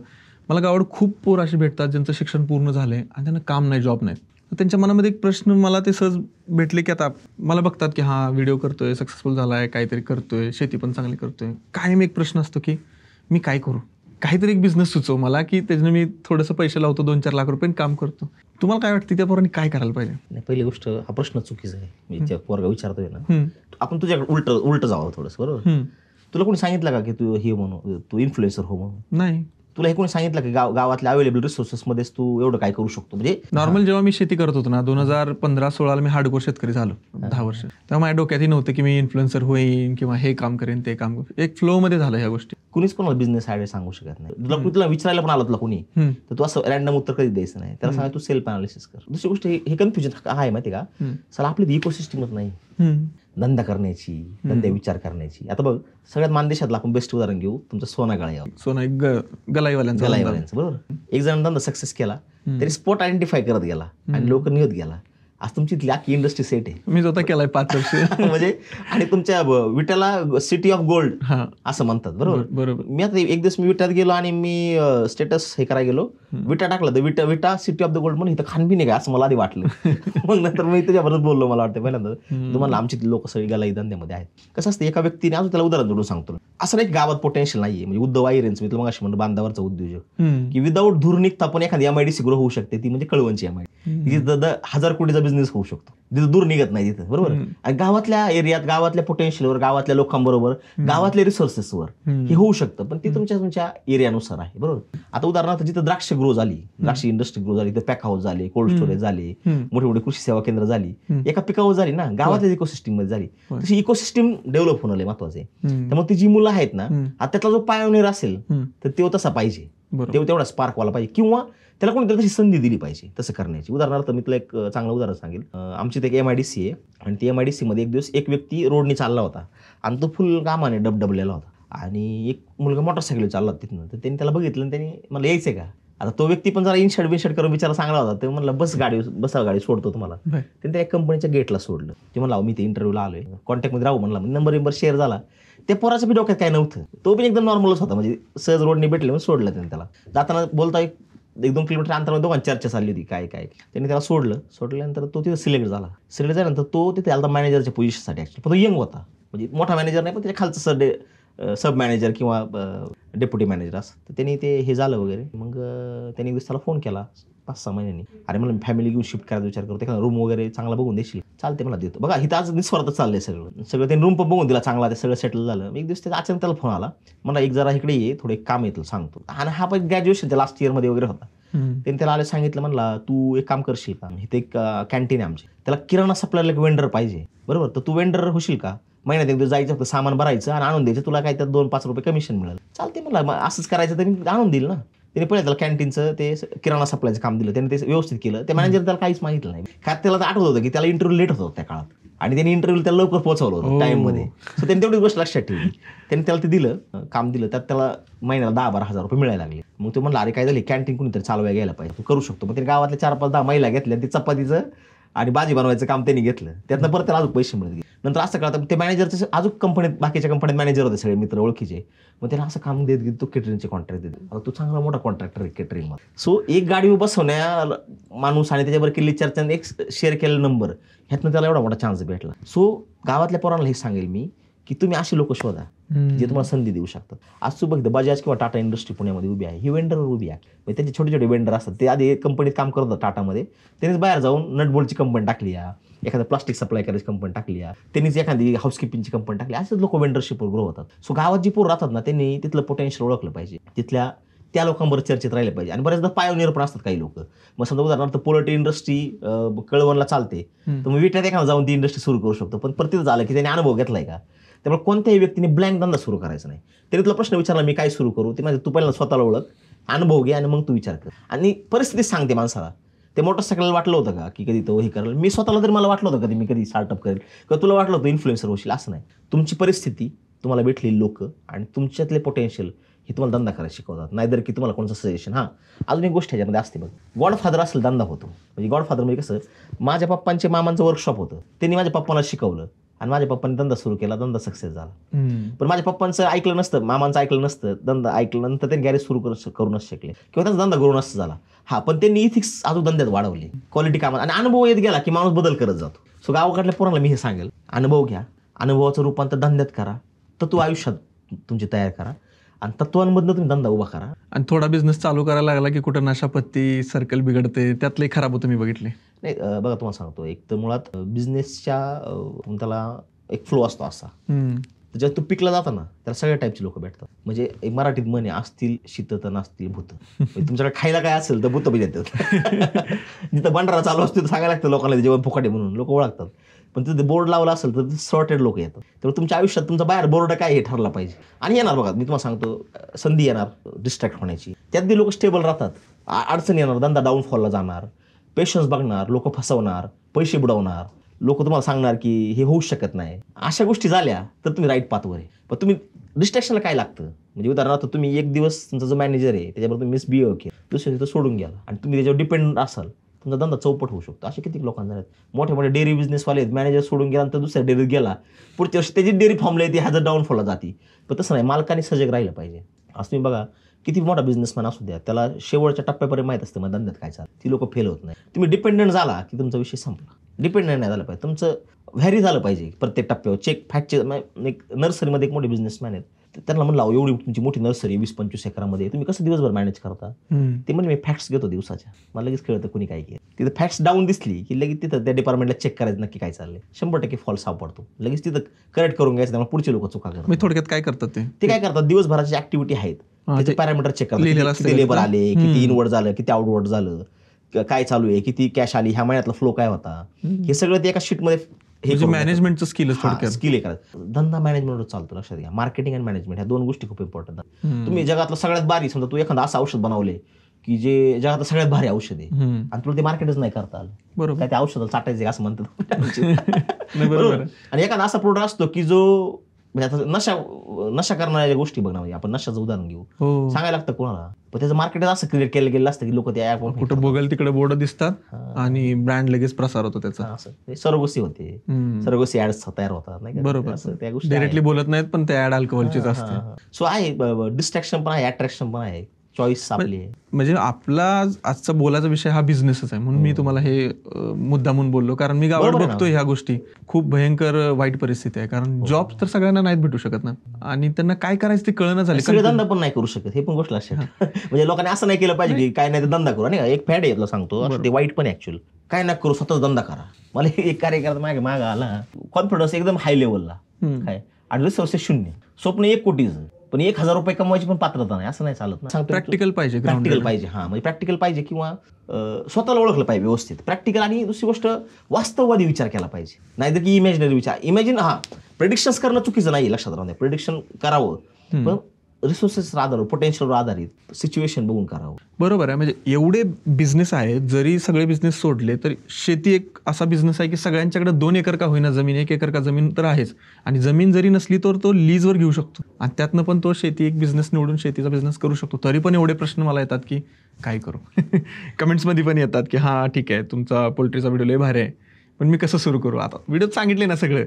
मला गावाकडे खूप पोर असे भेटतात ज्यांचं शिक्षण पूर्ण झालंय आणि त्यांना काम नाही जॉब नाही. त्यांच्या मनामध्ये एक प्रश्न मला ते सहज भेटले की आता मला बघतात की हा व्हिडिओ करतोय सक्सेसफुल झालाय काहीतरी करतोय शेती पण चांगली करतोय. कायम एक प्रश्न असतो की मी काय करू. काहीतरी एक बिझनेस सुचव मला की त्याच्यानं मी थोडंसं पैसे लावतो 2-4 लाख रुपये काम करतो. तुम्हाला काय वाटतं त्या पोरांनी काय करायला पाहिजे? नाही पहिली गोष्ट हा प्रश्न चुकीचा आहे. मी त्या पोरगा विचारतोय ना आपण तुझ्याकडे उलट जावं थोडंसं बरोबर. तुला कोणी सांगितलं का की तू हे म्हणू तू इन्फ्लुएन्सर हो म्हणून? नाही. तुला हे कोणी सांगितलं की गावातल्या अवेलेबल रिसोर्सेस मध्येच तू एवढं काय करू शकतो? म्हणजे नॉर्मल जेव्हा मी शेती करत होतो ना 2015-16 मी हार्डकोर शेतकरी झालो 10 वर्ष. तेव्हा माझ्या डोक्यातही नव्हतं की मी इन्फ्लुएन्सर होईन किंवा हे काम करेन ते काम. एक फ्लो मध्ये झालं ह्या गोष्टी. कुणीच कोणाला बिझनेस आयडिया सांगू शकत नाही. तुला विचारायला पण आलं तुला कोणी तर तू असं रॅन्डम उत्तर कधी द्यायचं नाही. त्याला सांगा तू सेल्फ अनालिसिस कर. दुसरी गोष्ट हे कन्फ्युजन आहे माहिती का चला आपली इकोसिस्टमच नाही धंदा करण्याची धंदा विचार करण्याची. आता बघ सगळ्यात मानदेशातला आपण बेस्ट उदाहरण घेऊ तुमचं सोना गलाईवाल्यांचं बरोबर. एक जण धंदा सक्सेस केला तरी स्पॉट आयडेंटिफाय करत गेला आणि लोक निघत गेला. आज तुमची अख्खी इंडस्ट्री सेट आहे. मी स्वतः केलाय 5 वर्ष म्हणजे आणि तुमच्या विट्याला सिटी ऑफ गोल्ड असं म्हणतात बरोबर. मी आता एक दिवस मी विट्यात गेलो आणि मी स्टेटस हे करायला गेलो विटा टाकला तर विटा सिटी ऑफ द गोल्ड म्हणून इथं खानबी नाही का असं मला आधी वाटलं. मग नंतर मी त्याच्याबरोबर बोललो. मला वाटतं पहिल्यांदा तुम्हाला आमची लोक सगळी गलाई धंद्यामध्ये आहेत. कसं असतं एका व्यक्तीने अजून त्याला उदाहरण जोडून सांगतो. असं नाही गावात पोटेन्शियल नाहीये. म्हणजे उद्धव आयरेंच मी तुला मगाशी म्हणतो बांधावरचा उद्योजक की विदाऊट धूर निघता पण एखादी MIDC ग्रो होऊ शकते. ती म्हणजे कळवणची MIDC. तिथं 1000 कोटीचा बिझनेस होऊ शकतो. तिथं दूर निघत नाही तिथं बरोबर. आणि गावातल्या एरियात गावातल्या पोटेन्शियलवर गावातल्या लोकांबरोबर गावातल्या रिसोर्सेसवर हे होऊ शकतं. पण ती तुमच्या एरियानुसार आहे बरोबर. आता उदाहरणार्थ जिथं द्राक्ष ग्रो झाली द्राक्ष इंडस्ट्री ग्रो झाली तर पॅक हाऊस झाले कोल्ड स्टोरेज झाले मोठे मोठे कृषी सेवा केंद्र झाली एका पिकावर झाली ना गावातल्या इकोसिस्टीम मध्ये झाली. तशी इकोसिस्टीम डेव्हलप होणं महत्वाचं आहे. त्यामुळे ती जी मुलं आहेत ना आता त्यातला जो पायोनियर असेल तर तो तसा पाहिजे. तेवढा स्पार्क वाला पाहिजे किंवा त्याला कोणीतरी तशी संधी दिली पाहिजे तसं करण्याची. उदाहरणार्थ मी तुला एक चांगलं उदाहरण सांगेल. आमची एक MIDC आहे आणि ती MIDC मध्ये एक दिवस एक व्यक्ती रोडनी चालला होता आणि तो फुल कामाने डबडबलेला होता आणि एक मुलगा मोटरसायकल चालला तिथनं. तर त्यांनी त्याला बघितलं आणि त्यांनी मला यायचंय का. आता तो व्यक्ती पण जरा इनशर्ट करून विचारा चांगला होता. ते म्हणलं बसा गाडी सोडतो तुम्हाला. त्यांनी त्या कंपनीच्या गेटला सोडलं. ते म्हणला मी ते इंटरव्ह्यूला आलोय कॉन्टॅक्टमध्ये राहू म्हणला. नंबर शेअर झाला. त्या पोराच्या बी डोक्यात काय नव्हतं. तो पण एकदम नॉर्मलच होता. म्हणजे सहज रोडने भेटले म्हणून सोडलं त्यांनी त्याला. जाताना बोलता 1-2 किलोमीटर अंतरावर दोघांची चर्चा चालली होती काय त्यांनी त्याला सोडल्यानंतर तो तिथे सिलेक्ट झाल्यानंतर तो तिथे आला मॅनेजरच्या पोझिशनसाठी. ॲक्च्युली पण तो यंग होता म्हणजे मोठा मॅनेजर नाही पण त्याच्या खालचं सब मॅनेजर किंवा डेप्युटी मॅनेजर असं. तर त्यांनी ते हे झालं वगैरे. मग त्यांनी एक दिवस त्याला फोन केला 5-6 महिन्यांनी. अरे मला फॅमिली घेऊन शिफ्ट करायचा विचार करतो, एखादा रूम वगैरे चांगला बघून देशील? चालते मला देतो. बघा इथं आज निस्वार्थ चाललंय सगळं त्यांनी रूम पण बघून दिला चांगला, ते सगळं सेटल झालं. एक दिवस त्याचा अचानक त्याला फोन आला, मला एक जरा इकडे ये, थोडं एक काम येतं सांगतो. आणि हा पण ग्रॅज्युएशनच्या लास्ट इयरमध्ये वगैरे होता. त्यांनी त्याला आले सांगितलं, म्हणला तू एक काम करशील का, इथे एक कॅन्टीन आहे आमची, त्याला किराणा सप्लायला एक वेंडर पाहिजे, बरोबर, तर तू वेंडर होशील का? महिन्यात एक दिवस जायचं, फक्त सामान भरायचं आणि आणून द्यायचं, तुला काय त्यात 2-5 रुपये कमिशन मिळेल. चालते मला, मग असंच करायचं तर मी आणून देईल ना. त्याने पहिले त्याला कॅन्टीनचं ते किराणा सप्लायचं काम दिलं, त्याने ते व्यवस्थित केलं. त्या मॅनेजर त्याला काहीच माहितलं नाही, का त्याला तर आठवत होतं की त्याला इंटरव्ह्यू लेट होता त्या काळात, आणि त्यांनी इंटरव्ह्यू त्याला लवकर पोहोचवलं होतं टाईममध्ये. सो त्यांनी तेवढी गोष्ट लक्षात ठेवली. त्यांनी त्याला ते दिलं, काम दिलं, त्यात त्याला महिन्याला 10-12 हजार रुपये मिळायला लागले. मग तो म्हणला, अरे काय झाले, कॅन्टीन कुणीतरी चालवायला गेला पाहिजे, तू करू शकतो. मग त्याने गावातल्या 4-5-10 महिला घेतल्या, ते चपातीचं आणि भाजी बनवायचं काम त्यांनी घेतलं. त्यातनं परत त्याला अजून पैसे मिळत गेले. नंतर असं कळतं ते मॅनेजरचं अजून कंपनीत, बाकीच्या कंपनीत मॅनेजर होते सगळे मित्र ओळखीचे. मग त्याला असं काम देत गेलं, तो केटरिंगचे कॉन्ट्रॅक्ट देत. आता तो चांगला मोठा कॉन्ट्रॅक्टर आहे केटरिंगमध्ये. सो एक गाडी बसवण्या माणूस आणि त्याच्यावर केलेली चर्चा, एक शेअर केलेला नंबर, ह्यातनं त्याला एवढा मोठा चान्स भेटला. सो गावातल्या पोरांना हे सांगेल मी की तुम्ही अशी लोक शोधा जे तुम्हाला संधी देऊ शकतात. आज तू बघ, बजाज किंवा टाटा इंडस्ट्री पुण्यामध्ये उभी आहे, ही वेंडरवर उभी आहे. म्हणजे त्यांचे छोटे छोटे वेंडर असतात, ते आधी कंपनीत काम करतात टाटामध्ये, त्यांनीच बाहेर जाऊन नटबोल्टची कंपनी टाकली आहे, एखादं प्लास्टिक सप्लाय करायची कंपनी टाकली आहे, त्यांनीच एखादी हाऊसकीपिंगची कंपनी टाकली. असेच लोक वेंडरशिपवर ग्रो होतात. सो गावात जी पोरं राहतात ना, त्यांनी तिथलं पोटेन्शियल ओळखलं पाहिजे, तिथल्या त्या लोकांबरोबर चर्चेत राहिले पाहिजे. आणि बऱ्याचदा पायोनियर पण असतात काही लोक. मग समजा उदाहरणार्थ पोल्ट्री इंडस्ट्री कळवणला चालते, तर मग विट्यात एखादा जाऊन ती इंडस्ट्री सुरू करू शकतो. पण प्रत्येक झालं की त्याने अनुभव घेतलाय का? त्यामुळे कोणत्याही व्यक्तीने ब्लँक धंदा सुरू करायचा नाही. त्याने तुला प्रश्न विचारला, मी काय सुरू करू, ते म्हणजे तू पहिला स्वतःला ओळख, अनुभव घे, आणि मग तू विचार कर. आणि परिस्थिती सांगते माणसाला. ते मोटरसायकलला वाटलं होतं का की कधी तो हे करेल? मी स्वतःला तरी मला वाटलं होतं कधी मी कधी स्टार्टअप करेल, किंवा तुला वाटलं होतं इन्फ्लुएन्सर होशील? असं नाही. तुमची परिस्थिती, तुम्हाला भेटलेली लोक आणि तुमच्यातले पोटेन्शियल हे तुम्हाला धंदा करायला शिकवतात. नाहीतर की तुम्हाला कोणतं सजेशन. हां, अजून एक गोष्ट ह्याच्यामध्ये असते बघ, गॉडफादर असेल धंदा होतो. म्हणजे गॉडफादर म्हणजे कसं, माझ्या पप्पांचे मामांचं वर्कशॉप होतं, त्यांनी माझ्या पप्पाला शिकवलं आणि माझ्या पप्पांनी धंदा सुरू केला, धंदा सक्सेस झाला. पण माझ्या पप्पांचं ऐकलं नसतं, मामांचं ऐकलं नसतं, धंदा ऐकलं नंतर त्यांनी गॅरेज सुरू करूनच शिकले, किंवा त्यांचा धंदा ग्रो नसता झाला. हा, पण त्यांनी इथिक्स अजून धंद्यात वाढवले, क्वालिटी कामात, आणि अनुभव येत गेला की माणूस बदल करत जातो. सो गावाकडल्या पोरांना मी हे सांगेल, अनुभव घ्या, अनुभवाचं रूपांतर धंद्यात करा, तत्व आयुष्यात तुमची तयार करा, आणि तत्वांमधनं तुम्ही धंदा उभा करा. आणि थोडा बिझनेस चालू करायला लागला की कुठं नशापत्ती सर्कल बिघडते, त्यातले खराब होतं मी बघितले. नाही, बघा तुम्हाला सांगतो, एक तर मुळात बिझनेसच्या त्याला एक फ्लो असतो असा, जेव्हा तू पिकला जाता ना, त्याला सगळ्या टाईपचे लोक भेटतात. म्हणजे एक मराठीत म्हणे, असतील शीत तर नसतील भूत. तुमच्याकडे खायला काय असेल तर भूत बी देतात. जिथं भंडारा चालू असतो तर सांगायला लागतं लोकांना जेवण फुकाटे म्हणून, लोक ओळखतात. पण तिथे बोर्ड लावला असेल तर सॉर्टेड लोक येतात. त्यामुळे तुमच्या आयुष्यात तुमचा बाहेर बोर्ड काय हे ठरला पाहिजे. आणि येणार बघा, मी तुम्हाला सांगतो, संधी येणार डिस्ट्रॅक्ट होण्याची, त्यात बी लोक स्टेबल राहतात. अडचण येणार, धंदा डाऊनफॉलला जाणार, पेशन्स बघणार, लोक फसवणार, पैसे बुडवणार, लोक तुम्हाला सांगणार की हे होऊ शकत नाही. अशा गोष्टी झाल्या तर तुम्ही राईट पाथवर आहे. पण तुम्ही डिस्ट्रॅक्शनला काय लागतं, म्हणजे उदाहरणार्थ तुम्ही एक दिवस तुमचा जो मॅनेजर आहे त्याच्याबरोबर तुम्ही मिसबिहेव केलं, दुसऱ्या दिवशी सोडून गेला, आणि तुम्ही त्याच्यावर डिपेंड असाल, तुमचा धंदा चौपट होऊ शकतो. असे किती लोकांना आहेत. मोठे मोठे डेअरी बिझनेसवाले आहेत, मॅनेजर सोडून गेल्यानंतर दुसऱ्या डेअरीत गेला, पुढच्या वर्षी त्याची डेअरी फॉर्मला येते, ह्याचं डाऊनफॉलला जाते. पण तसं नाही, मालकाने सजग राहिलं पाहिजे. असं तुम्ही बघा, किती मोठा बिझनेसमॅन असू द्या, त्याला शेवटच्या टप्प्यापर्यंत माहीत असतं मग धंद्यात काय चालतं. ती लोक फेल होत नाही. तुम्ही डिपेंडंट झाला की तुमचा विषय संपला. डिपेंडंट नाही झालं पाहिजे, तुमचं व्हॅरी झालं पाहिजे प्रत्येक टप्प्यावर. चेक फॅक्टचे एक नर्सरीमध्ये एक मोठे बिझनेसमॅन आहेत, त्यांना म्हणलं, एवढी तुमची मोठी नर्सरी 20-25 एकरामध्ये, तुम्ही कसं दिवसभर मॅनेज करता? ते म्हणजे मी फॅक्ट्स घेतो दिवसाच्या, मला लगेच कळतं कोणी काय केलं. तिथं फॅक्ट्स डाऊन दिसली की लगेच तिथं त्या डिपार्टमेंटला चेक करायचं नक्की काय चाललंय. 100% फॉल्ट सापडतो, लगेच तिथं करेक्ट करून घ्यायचं. त्यामुळे पुढचे लोक चुका करतात. मी थोडक्यात काय करतात ते काय करतात, दिवसभराची ऍक्टिव्हिटी आहेत त्याचे पॅरामीटर चेक करतात, किती लेबर आले, किती इनवर्ड झालं, किती आउटवर्ड झालं, काय चालू आहे, किती कॅश आली, ह्या महिन्यातला फ्लो काय होता, हे सगळं ते एका शीटमध्ये हे मॅनेजमेंटचं स्किल स्किल आहे. धंदा मॅनेजमेंटवर चालतो, लक्षात घ्या. मार्केटिंग आणि मॅनेजमेंट ह्या दोन गोष्टी खूप इम्पॉर्टंट आहेत. तुम्ही जगातलं सगळ्यात भारी, समजा तू एखादं असं औषध बनवले की जे जगातलं सगळ्यात भारी औषध आहे, आणि तुला ते मार्केटच नाही करता आलं, बरोबर, काय त्या औषधाला चाटायचं असं म्हणतात. बरोबर. आणि एखादा असा प्रोडक्ट असतो की जो म्हणजे आता नशा करणाऱ्या गोष्टी बघ ना, म्हणजे आपण नशाचं उदाहरण घेऊ, सांगायला लागतं कोणाला, पण त्याचं मार्केट असं क्रिएट केलं गेलं असतं की लोक त्या कुठं बघेल तिकडे बोर्ड दिसतात आणि ब्रँड लगेच प्रसार होतो त्याचा. असं सर्वगोष्टी होते, सर्वगोष्टी ऍड्स तयार होतात, नाही का? बरोबर, त्या गोष्टी डायरेक्टली बोलत नाहीत पण ते ऍड अल्कोहोलचीच असते. सो आहे, डिस्ट्रॅक्शन पण आहे, अट्रॅक्शन पण आहे. चॉईस आपली आहे. म्हणजे आपला आजचा बोलायचा विषय हा बिझनेसच आहे, म्हणून मी तुम्हाला हे मुद्दामून बोललो, कारण मी गावात बरोबर आहे ना. बघतोय ह्या गोष्टी. खूप भयंकर वाईट परिस्थिती आहे, कारण जॉब तर सगळ्यांना नाहीत भेटू शकत ना, आणि त्यांना काय करायचं ते कळणं झाले. सगळे धंदा पण नाही करू शकत, हे पण गोष्ट लक्षात. म्हणजे लोकांनी असं नाही केलं पाहिजे की काय नाही तर धंदा करू. आणि एक फॅड आहे तुला सांगतो, असं ते वाईट पण ऍक्च्युअल. काय ना करू, स्वतःच धंदा करा. मला एक कार्यकर्ता मागे आला, कॉन्फिडन्स एकदम हाय लेवलला, काय आणि रिसोर्सेस शून्य, स्वप्न 1 कोटीचं, पण 1,000 रुपये कमवायची पण पात्रता नाही. असं नाही चालत ना. प्रॅक्टिकल पाहिजे, प्रॅक्टिकल पाहिजे. हा, म्हणजे प्रॅक्टिकल पाहिजे किंवा स्वतःला ओळखलं पाहिजे व्यवस्थित. प्रॅक्टिकल आणि दुसरी गोष्ट वास्तववादी विचार केला पाहिजे, नाहीतर की इमॅजिनरी विचार. प्रेडिक्शन्स करणं चुकीचं नाही, लक्षात राहू द्या. प्रेडिक्शन करावं, पण रिसोर्सेस आधारित, पोटेन्शियलवर आधारित, सिच्युएशन बघून करावं. बरोबर आहे. म्हणजे एवढे बिझनेस आहेत, जरी सगळे बिझनेस सोडले तरी शेती एक असा बिझनेस आहे की सगळ्यांच्याकडे 2 एकर का होईना जमीन, 1 एकर का जमीन तर आहेच, आणि जमीन जरी नसली तर तो लीजवर घेऊ शकतो, आणि त्यातनं पण तो शेती एक बिझनेस निवडून शेतीचा बिझनेस करू शकतो. तरी पण एवढे प्रश्न मला येतात की काय करू. कमेंट्समध्ये पण येतात की हां ठीक आहे, तुमचा पोल्ट्रीचा व्हिडिओ लय भारी आहे, पण मी कसं सुरू करू. आता व्हिडिओत सांगितले ना सगळं,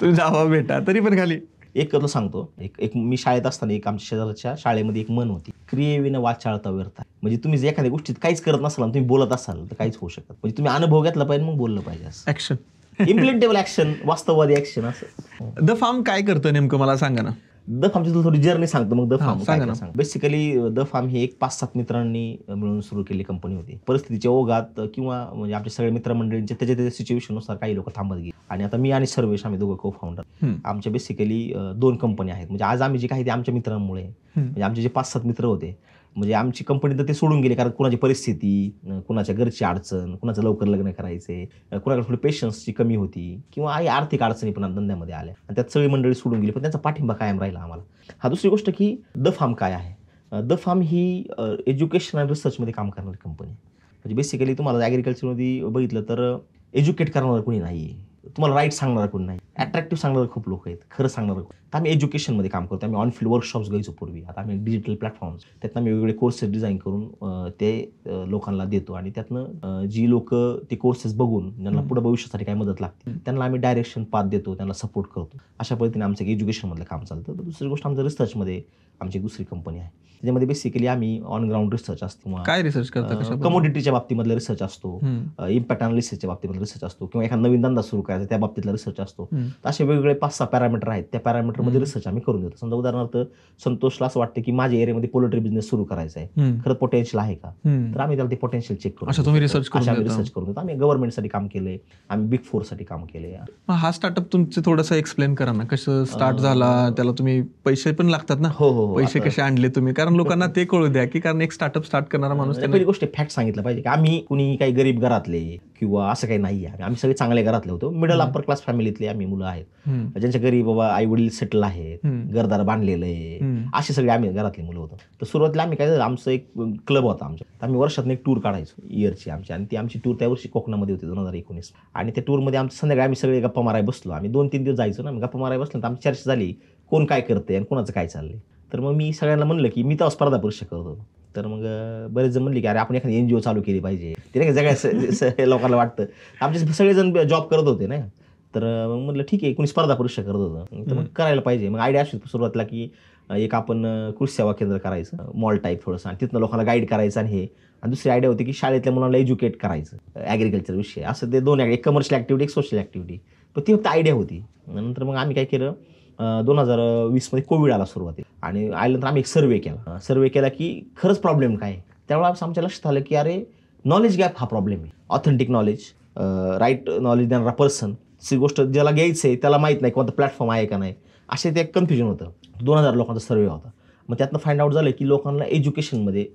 तुम्ही जावा भेटा, तरी पण खाली एक तुला सांगतो, एक मी शाळेत असताना एक आमच्या शेजारच्या शाळेमध्ये एक म्हण होती, क्रियेविना वाचाळता व्यर्थ. म्हणजे तुम्ही जर एखाद्या गोष्टीत काहीच करत नसाल आणि तुम्ही बोलत असाल तर काहीच होऊ शकत. म्हणजे तुम्ही अनुभव घेतला पाहिजे, मग बोललं पाहिजे. असं ऍक्शन, इम्प्लिमेंटेबल ऍक्शन, वास्तववादी ऍक्शन. असं द फार्म काय करतं नेमकं मला सांगा ना. द फार्मची तुला थोडी जर्नी सांगतो, मग द फार्म सांगा ना. सांग. बेसिकली द फार्म ही एक 5-7 मित्रांनी मिळून सुरू केलेली कंपनी होती. परिस्थितीच्या ओघात किंवा म्हणजे आमच्या सगळ्या मित्रमंडळींच्या त्याच्या सिच्युएशननुसार काही लोक थांबत गेले, आणि आता मी आणि सर्वेश आम्ही दोघं को फाउंडर. आमच्या बेसिकली 2 कंपनी आहेत. म्हणजे आज आम्ही जे काही ते आमच्या मित्रांमुळे, म्हणजे आमचे जे 5-7 मित्र होते, म्हणजे आमची कंपनी तर ते सोडून गेले, कारण कुणाची परिस्थिती, कुणाच्या घरची अडचण, कुणाचं लवकर लग्न करायचे, कुणाकडे थोडी पेशन्सची कमी होती, किंवा आई आर्थिक अडचणी पण धंद्यामध्ये आल्या, आणि त्यात सगळी मंडळी सोडून गेली, पण त्यांचा पाठिंबा कायम राहिला आम्हाला. हा, दुसरी गोष्ट की द फार्म काय आहे. द फार्म ही एज्युकेशन आणि रिसर्चमध्ये काम करणारी कंपनी. म्हणजे बेसिकली तुम्हाला ॲग्रिकल्चरमध्ये बघितलं तर एज्युकेट करणारं कोणी नाही आहे, तुम्हाला राईट सांगणारं कोणी नाही, अट्रॅक्टिव्ह सांगणारे खूप लोक आहेत, खरं सांगणारं. तर आम्ही एज्युकेशनमध्ये काम करतो. आम्ही ऑनफिल्ड वर्कशॉप्स घ्यायचो पूर्वी, आता आम्ही डिजिटल प्लॅटफॉर्म्स, त्यातनं आम्ही वेगवेगळे कोर्सेस डिझाईन करून ते लोकांना देतो, आणि त्यातनं जी लोक ते कोर्सेस बघून ज्यांना पुढे भविष्यासाठी काय मदत लागते त्यांना आम्ही डायरेक्शन पाथ देतो, त्यांना सपोर्ट करतो. अशा पद्धतीने आमचं एज्युकेशनमधलं काम चालतं. तर दुसरी गोष्ट आमचं रिसर्चमध्ये आमची एक दुसरी कंपनी आहे, त्याच्यामध्ये बेसिकली आम्ही ऑन ग्राउंड रिसर्च असतो. काय रिसर्च करता? कमोडिटीच्या बाबतीमधला रिसर्च असतो, इम्पॅक्ट अनालिसिसच्या बाबतीमधला रिसर्च असतो, किंवा एखादा नवीन धंदा सुरू करायचा त्या बाबतीतला रिसर्च असतो. तर असे वेगवेगळे 5-6 पॅरामीटर आहेत, त्या पॅरामीटरमध्ये रिसर्च आम्ही करून देतो. समजा उदाहरणार्थ संतोषला असं वाटतं की माझ्या एरियामध्ये पोल्ट्री बिझनेस सुरू करायचा आहे, खरं पोटेन्शियल आहे का, तर आम्ही त्याला ते पोटेन्शियल चेक करू. तुम्ही रिसर्च करून देतो. आम्ही गव्हर्नमेंटसाठी काम केलंय, आम्ही बिग 4 साठी काम केलंय. हा स्टार्टअप तुमचे थोडंसं एक्सप्लेन करा ना, कसं स्टार्ट झाला, त्याला तुम्ही पैसे पण लागतात ना. हो, पैसे कसे आणले तुम्ही, कारण लोकांना ते कळू द्या की कारण एक स्टार्टअप स्टार्ट करणारा माणूस. पहिली गोष्ट फॅक्ट सांगितलं पाहिजे की आम्ही कुणी काही गरीब घरातले किंवा असं काही नाही आहे. आम्ही सगळे चांगल्या घरातले होतो, मिडल अप्पर क्लास फॅमिलीतले आम्ही मुलं आहेत, ज्यांच्या घरी बाबा आई वडील सेटल आहेत, घरदार बांधलेलं आहे, असे सगळे आम्ही घरातली मुलं होतो. तर सुरुवातीला आम्ही काय झालं, आमचं एक क्लब होता आमच्या, आम्ही वर्षातून एक टूर काढायचो इयरची आमची, आणि ती आमची टूर त्या वर्षी कोकणामध्ये होती 2019. आणि त्या टूरमध्ये आमचं संध्याकाळी आम्ही सगळे गप्पा मारायला बसलो. आम्ही 2-3 दिवस जायचो ना, गप्पा मारायला बसलो तर आमची चर्चा झाली कोण काय करते आणि कोणाचं काय चाललंय. तर मग मी सगळ्यांना म्हणलं की मी तेव्हा स्पर्धा परीक्षा करत होतो. तर मग बरेच जण म्हणले की अरे आपण एखादी NGO चालू केली पाहिजे, ते नाही का सगळ्या लोकांना वाटतं. आमचे सगळेजण जॉब करत होते ना, तर मग म्हटलं ठीक आहे, कोणी स्पर्धा परीक्षा करत होतं तर मग करायला पाहिजे. मग आयडिया अशी सुरुवातीला की एक आपण कृषी सेवा केंद्र करायचं, मॉल टाईप थोडंसं, आणि तिथनं लोकांना गाईड करायचं. आणि दुसरी आयडिया होती की शाळेतल्या मुलांना एज्युकेट करायचं ॲग्रिकल्चर विषय. असं ते 2 एक कमर्शियल ॲक्टिव्हिटी, एक सोशल ॲक्टिव्हिटी. पण ती फक्त आयडिया होती. नंतर मग आम्ही काय केलं, 2020 कोविड आला सुरुवातीला, आणि आल्यानंतर आम्ही एक सर्वे केला की खरंच प्रॉब्लेम काय. त्यावेळेस आमच्या लक्षात आलं की अरे नॉलेज गॅप हा प्रॉब्लेम आहे. ऑथेंटिक नॉलेज, राईट नॉलेज देणारा पर्सन, ती गोष्ट ज्याला घ्यायचं आहे त्याला माहीत नाही कोणता प्लॅटफॉर्म आहे का नाही, असे ते कन्फ्युजन होतं. 2000 लोकांचा सर्वे होता. मग त्यातनं फाइंड आउट झालं की लोकांना एज्युकेशनमध्ये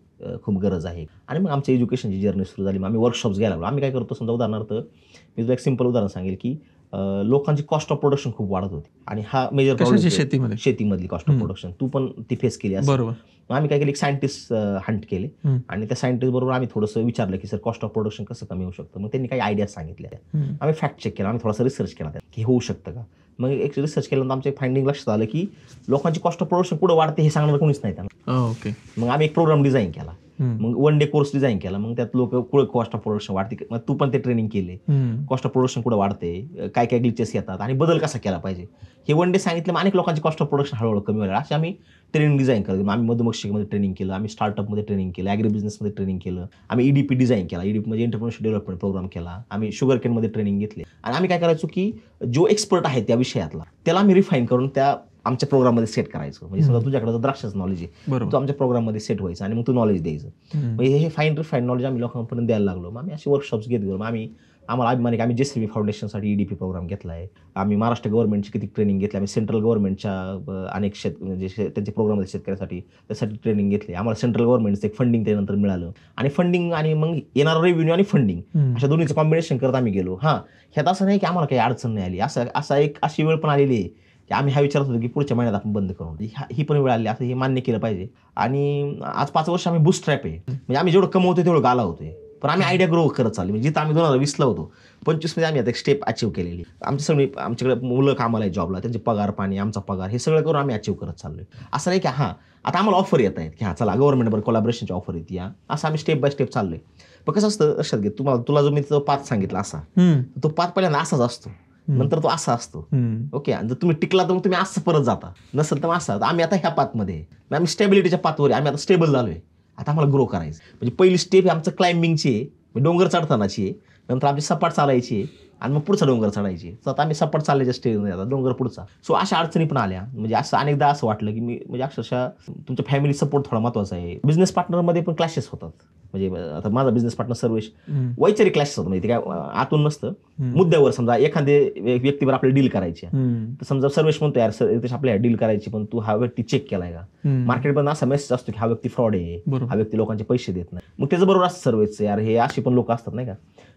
खूप गरज आहे. आणि मग आमच्या एज्युकेशनची जर्नी सुरू झाली. मग आम्ही वर्कशॉप्स घ्यायला लागलो. आम्ही काय करतो, समजा उदाहरणार्थ मी तुला एक सिंपल उदाहरण सांगेल की लोकांची कॉस्ट ऑफ प्रोडक्शन खूप वाढत होती, आणि हा मेजर प्रॉब्लेम शेतीमधली कॉस्ट ऑफ प्रोडक्शन. तू पण ती फेस केली असेल. बरोबर. मग आम्ही काय केलं, एक सायंटिस्ट हंट केले, आणि त्या सायंटिस्ट बरोबर आम्ही थोडंसं विचारलं की सर कॉस्ट ऑफ प्रोडक्शन कसं कमी होऊ शकतं. मग त्यांनी काही आयडिया सांगितल्या, आम्ही फॅक्ट चेक केला, आम्ही थोडासा रिसर्च केला की होऊ शकतं का. मग एक रिसर्च केल्यानंतर आमच्या फाइंडिंग लक्षात आलं की लोकांची कॉस्ट ऑफ प्रोडक्शन पुढे वाढते हे सांगणार कोणीच नाही त्यांना. ओके. मग आम्ही एक प्रोग्राम डिझाईन केला मग वन डे कोर्स डिझाईन केला. मग त्यात लोक कुठे कॉस्ट ऑफ प्रोडक्शन वाढते, मग तू पण ते ट्रेनिंग केले, कॉस्ट ऑफ प्रोडक्शन कुठे वाढते, काय काय ग्लिचेस येतात आणि बदल कसा केला पाहिजे हे वन डे सांगितलं. मग अनेक लोकांची कॉस्ट ऑफ प्रोडक्शन हळूहळू कमी व्हायला. असे आम्ही ट्रेनिंग डिझाईन करतो. आम्ही मधुमक्षीमध्ये ट्रेनिंग केलं, आम्ही स्टार्टअपमध्ये ट्रेनिंग केलं, ॲग्री बिझनेसमध्ये ट्रेनिंग केलं, आम्ही EDP डिझाईन केला, EDP म्हणजे एंटरप्रेन्योरशिप डेव्हलपमेंट प्रोग्राम केला, आम्ही शुगर केनमध्ये ट्रेनिंग घेतले. आणि आम्ही काय करायचो की जो एक्सपर्ट आहे त्या विषयातला त्याला आम्ही रिफाईन करून त्या आमच्या प्रोग्राममध्ये सेट करायचं. म्हणजे समजा तुझ्याकडे जर द्राक्षाचं नॉलेज आहे, तो आमच्या प्रोग्राममध्ये सेट व्हायचं आणि मग तू नॉलेज द्यायचं. म्हणजे हे फाईन रिफाईन नॉलेज आम्ही लोकांपर्यंत द्यायला लागलो. मग आम्ही असे वर्कशॉप्स घेत गेलो. आम्हाला अभिमान आहे की आम्ही JCB फाउंडेशनसाठी EDP प्रोग्राम घेतला आहे. आम्ही महाराष्ट्र गव्हर्नमेंटची किती ट्रेनिंग घेतली, आम्ही सेंट्रल गव्हर्नमेंटच्या अनेक म्हणजे त्यांचे प्रोग्राम शेतकऱ्यासाठी त्यासाठी ट्रेनिंग घेतली. आम्हाला सेंट्रल गव्हर्नमेंटचं एक फंडिंग त्यानंतर मिळालं. आणि फंडिंग आणि मग येणारा रेव्हेन्यू आणि फंडिंग अशा दोन्हीचं कॉम्बिनेशन करत आम्ही गेलो. ह्यात असं नाही की आम्हाला काही अडचण नाही आली. अशी वेळ पण आलेली आहे की आम्ही विचारत होतो की पुढच्या महिन्यात आपण बंद करून, ही पण वेळ आली. असं हे मान्य केलं पाहिजे. आणि आज 5 वर्ष आम्ही बूस्ट्रॅप आहे. म्हणजे आम्ही जेवढं कमवतोय तेवढं गाला होतोय, पण आम्ही आयडिया ग्रो करत चालली. म्हणजे जिथं आम्ही 2020ला होतो 25 आम्ही आता एक स्टेप अचीव्ह केलेली. आमच्याकडे मुलं कामाला आहे जॉबला, त्यांचे पगार पाणी, आमचा पगार, हे सगळं करून आम्ही अचीव्ह करत चाललोय. असं नाही की आता आम्हाला ऑफर येत आहेत की चला गव्हर्नमेंटवर कोलॅबोरेशनची ऑफर येते, असं आम्ही स्टेप बाय स्टेप चाललोय. पण कसं असतं लक्षात घे, तुला जो मी तो पाथ सांगितला असा, तो पाथ पहिल्यांदा असाच असतो, नंतर तो असा असतो. ओके, आणि जर तुम्ही टिकला तर मग तुम्ही असं परत जाता, नसेल तर असा. आम्ही आता ह्या पाथमध्ये आम्ही स्टेबिलिटीच्या पाथवर आम्ही आता स्टेबल झालोय. आता आम्हाला ग्रो करायचं. म्हणजे पहिली स्टेप आमचं क्लाइम्बिंगची आहे, डोंगर चढतानाची आहे, नंतर आमची सपाट चालायची आहे आणि मग पुढचा डोंगर चढायची. तर आता आम्ही सपाट चालल्याच्या स्टेजमध्ये आता डोंगर पुढचा. सो अशा अडचणी पण आल्या. म्हणजे असं अनेकदा असं वाटलं की मी म्हणजे अक्षरशः तुमच्या फॅमिली सपोर्ट थोडा महत्त्वाचा आहे. बिझनेस पार्टनरमध्ये पण क्लॅशेस होतात. म्हणजे आता माझा बिझनेस पार्टनर सर्वेश वैचारिक क्लॅशेस होतं. म्हणजे ते काय आतून नसतं, मुद्द्यावर. समजा एखाद्या व्यक्तीवर आपल्याला डील करायची तर समजा सर्वेश म्हणतो यार आपल्याला डील करायची, पण तू हा व्यक्ती चेक केलाय का? मार्केटमध्ये असा मेसेज असतो की हा व्यक्ती फ्रॉड आहे, हा व्यक्ती लोकांचे पैसे देत नाही. मग त्याचं बरोबर असतं सर्वेचं, यार हे अशी पण लोक असतात नाही का.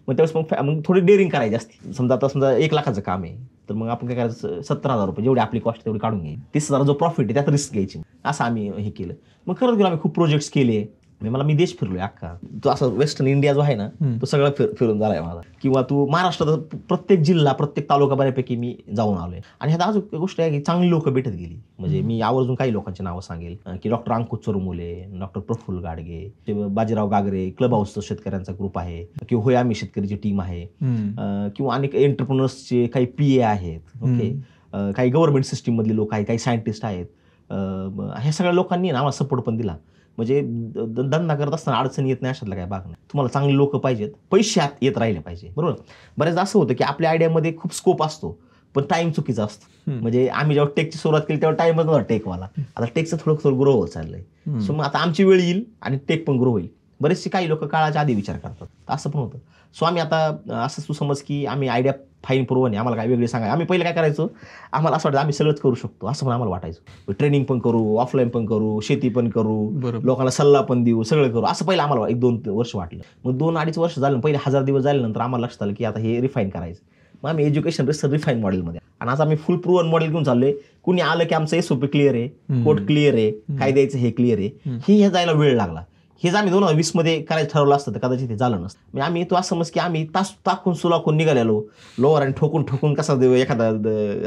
मग त्यावेळेस मग थोडी डेअरिंग करायची असते. समजा 1 लाखाचं काम आहे, तर मग आपण काय करायचं, 17,000 रुपये जेवढी आपली कॉस्ट तेवढी काढून घ्यायची, 30,000 जो प्रॉफिट आहे त्यात रिस्क घ्यायची. असं आम्ही हे केलं. मग करत गेलो आम्ही, खूप प्रोजेक्ट्स केले. मी देश फिरलोय अख्खा. तो असं वेस्टर्न इंडिया जो आहे ना, तो सगळं फिरून झालाय माझा. किंवा तू महाराष्ट्रात प्रत्येक जिल्हा, प्रत्येक तालुका बऱ्यापैकी मी जाऊन आलोय. आणि ह्यात अजून गोष्ट आहे की चांगली लोक भेटत गेली. म्हणजे मी आवर्जून काही लोकांची नावं सांगेल की डॉक्टर अंकुश चोरमुले, डॉक्टर प्रफुल्ल गाडगे, बाजीराव गागरे, क्लब हाऊसचा शेतकऱ्यांचा ग्रुप आहे, किंवा होय आम्ही शेतकरीची टीम आहे, किंवा अनेक एंटरप्रेन्योर्सचे काही PA आहेत. ओके, काही गव्हर्नमेंट सिस्टीम मधले लोक आहेत, काही सायंटिस्ट आहेत. ह्या सगळ्या लोकांनी ना आम्हाला सपोर्ट पण दिला. म्हणजे धंदा करत असताना अडचणी येत नाही अशातला काय भाग नाही. तुम्हाला चांगली लोक पाहिजेत, पैसे येत राहिले पाहिजे. बरोबर. बऱ्याचदा असं होतं की आपल्या आयडियामध्ये खूप स्कोप असतो, पण टाइम चुकीचा असतो. म्हणजे आम्ही जेव्हा टेकची सुरुवात केली तेव्हा टाइमच नव्हता टेकवाला. आता टेकचं थोडं ग्रो होत चाललंय. सो मग आता आमची वेळ येईल आणि टेक पण ग्रो होईल. बरेचसे काही लोक काळाच्या आधी विचार करतात, असं पण होतं. सो आम्ही आता असं तू समज की आम्ही आयडिया फाईन पुरवणे, आम्हाला काय वेगळे सांगाय. आम्ही पहिलं काय करायचो, आम्हाला असं वाटतं आम्ही सगळंच करू शकतो, असं पण आम्हाला वाटायचं. ट्रेनिंग पण करू, ऑफलाईन पण करू, शेती पण करू, लोकांना सल्ला पण देऊ, सगळं करू, असं पहिलं आम्हाला 1-2 वर्ष वाटलं. मग 2-2.5 वर्ष झालं, पहिले 1000 दिवस झाल्यानंतर आम्हाला लक्षात आलं की आता हे रिफाईन करायचं. मग आम्ही एज्युकेशन रिसर्च रिफाईन मॉडेलमध्ये, आणि आज आम्ही फुल प्रूव्हन मॉडेल घेऊन चाललोय. कुणी आलं की आमचं SOP क्लिअर आहे, कोड क्लिअर आहे, काय द्यायचं हे क्लिअर आहे. हे जायला वेळ लागला. हेच आम्ही 2020 मध्ये करायचं ठरवलं असतं तर कदाचित ते झालं नसतं. म्हणजे आम्ही तो असं समज की आम्ही टाकून सुलाखून निघालेलो, लोअर आणि ठोकून कसा एखादा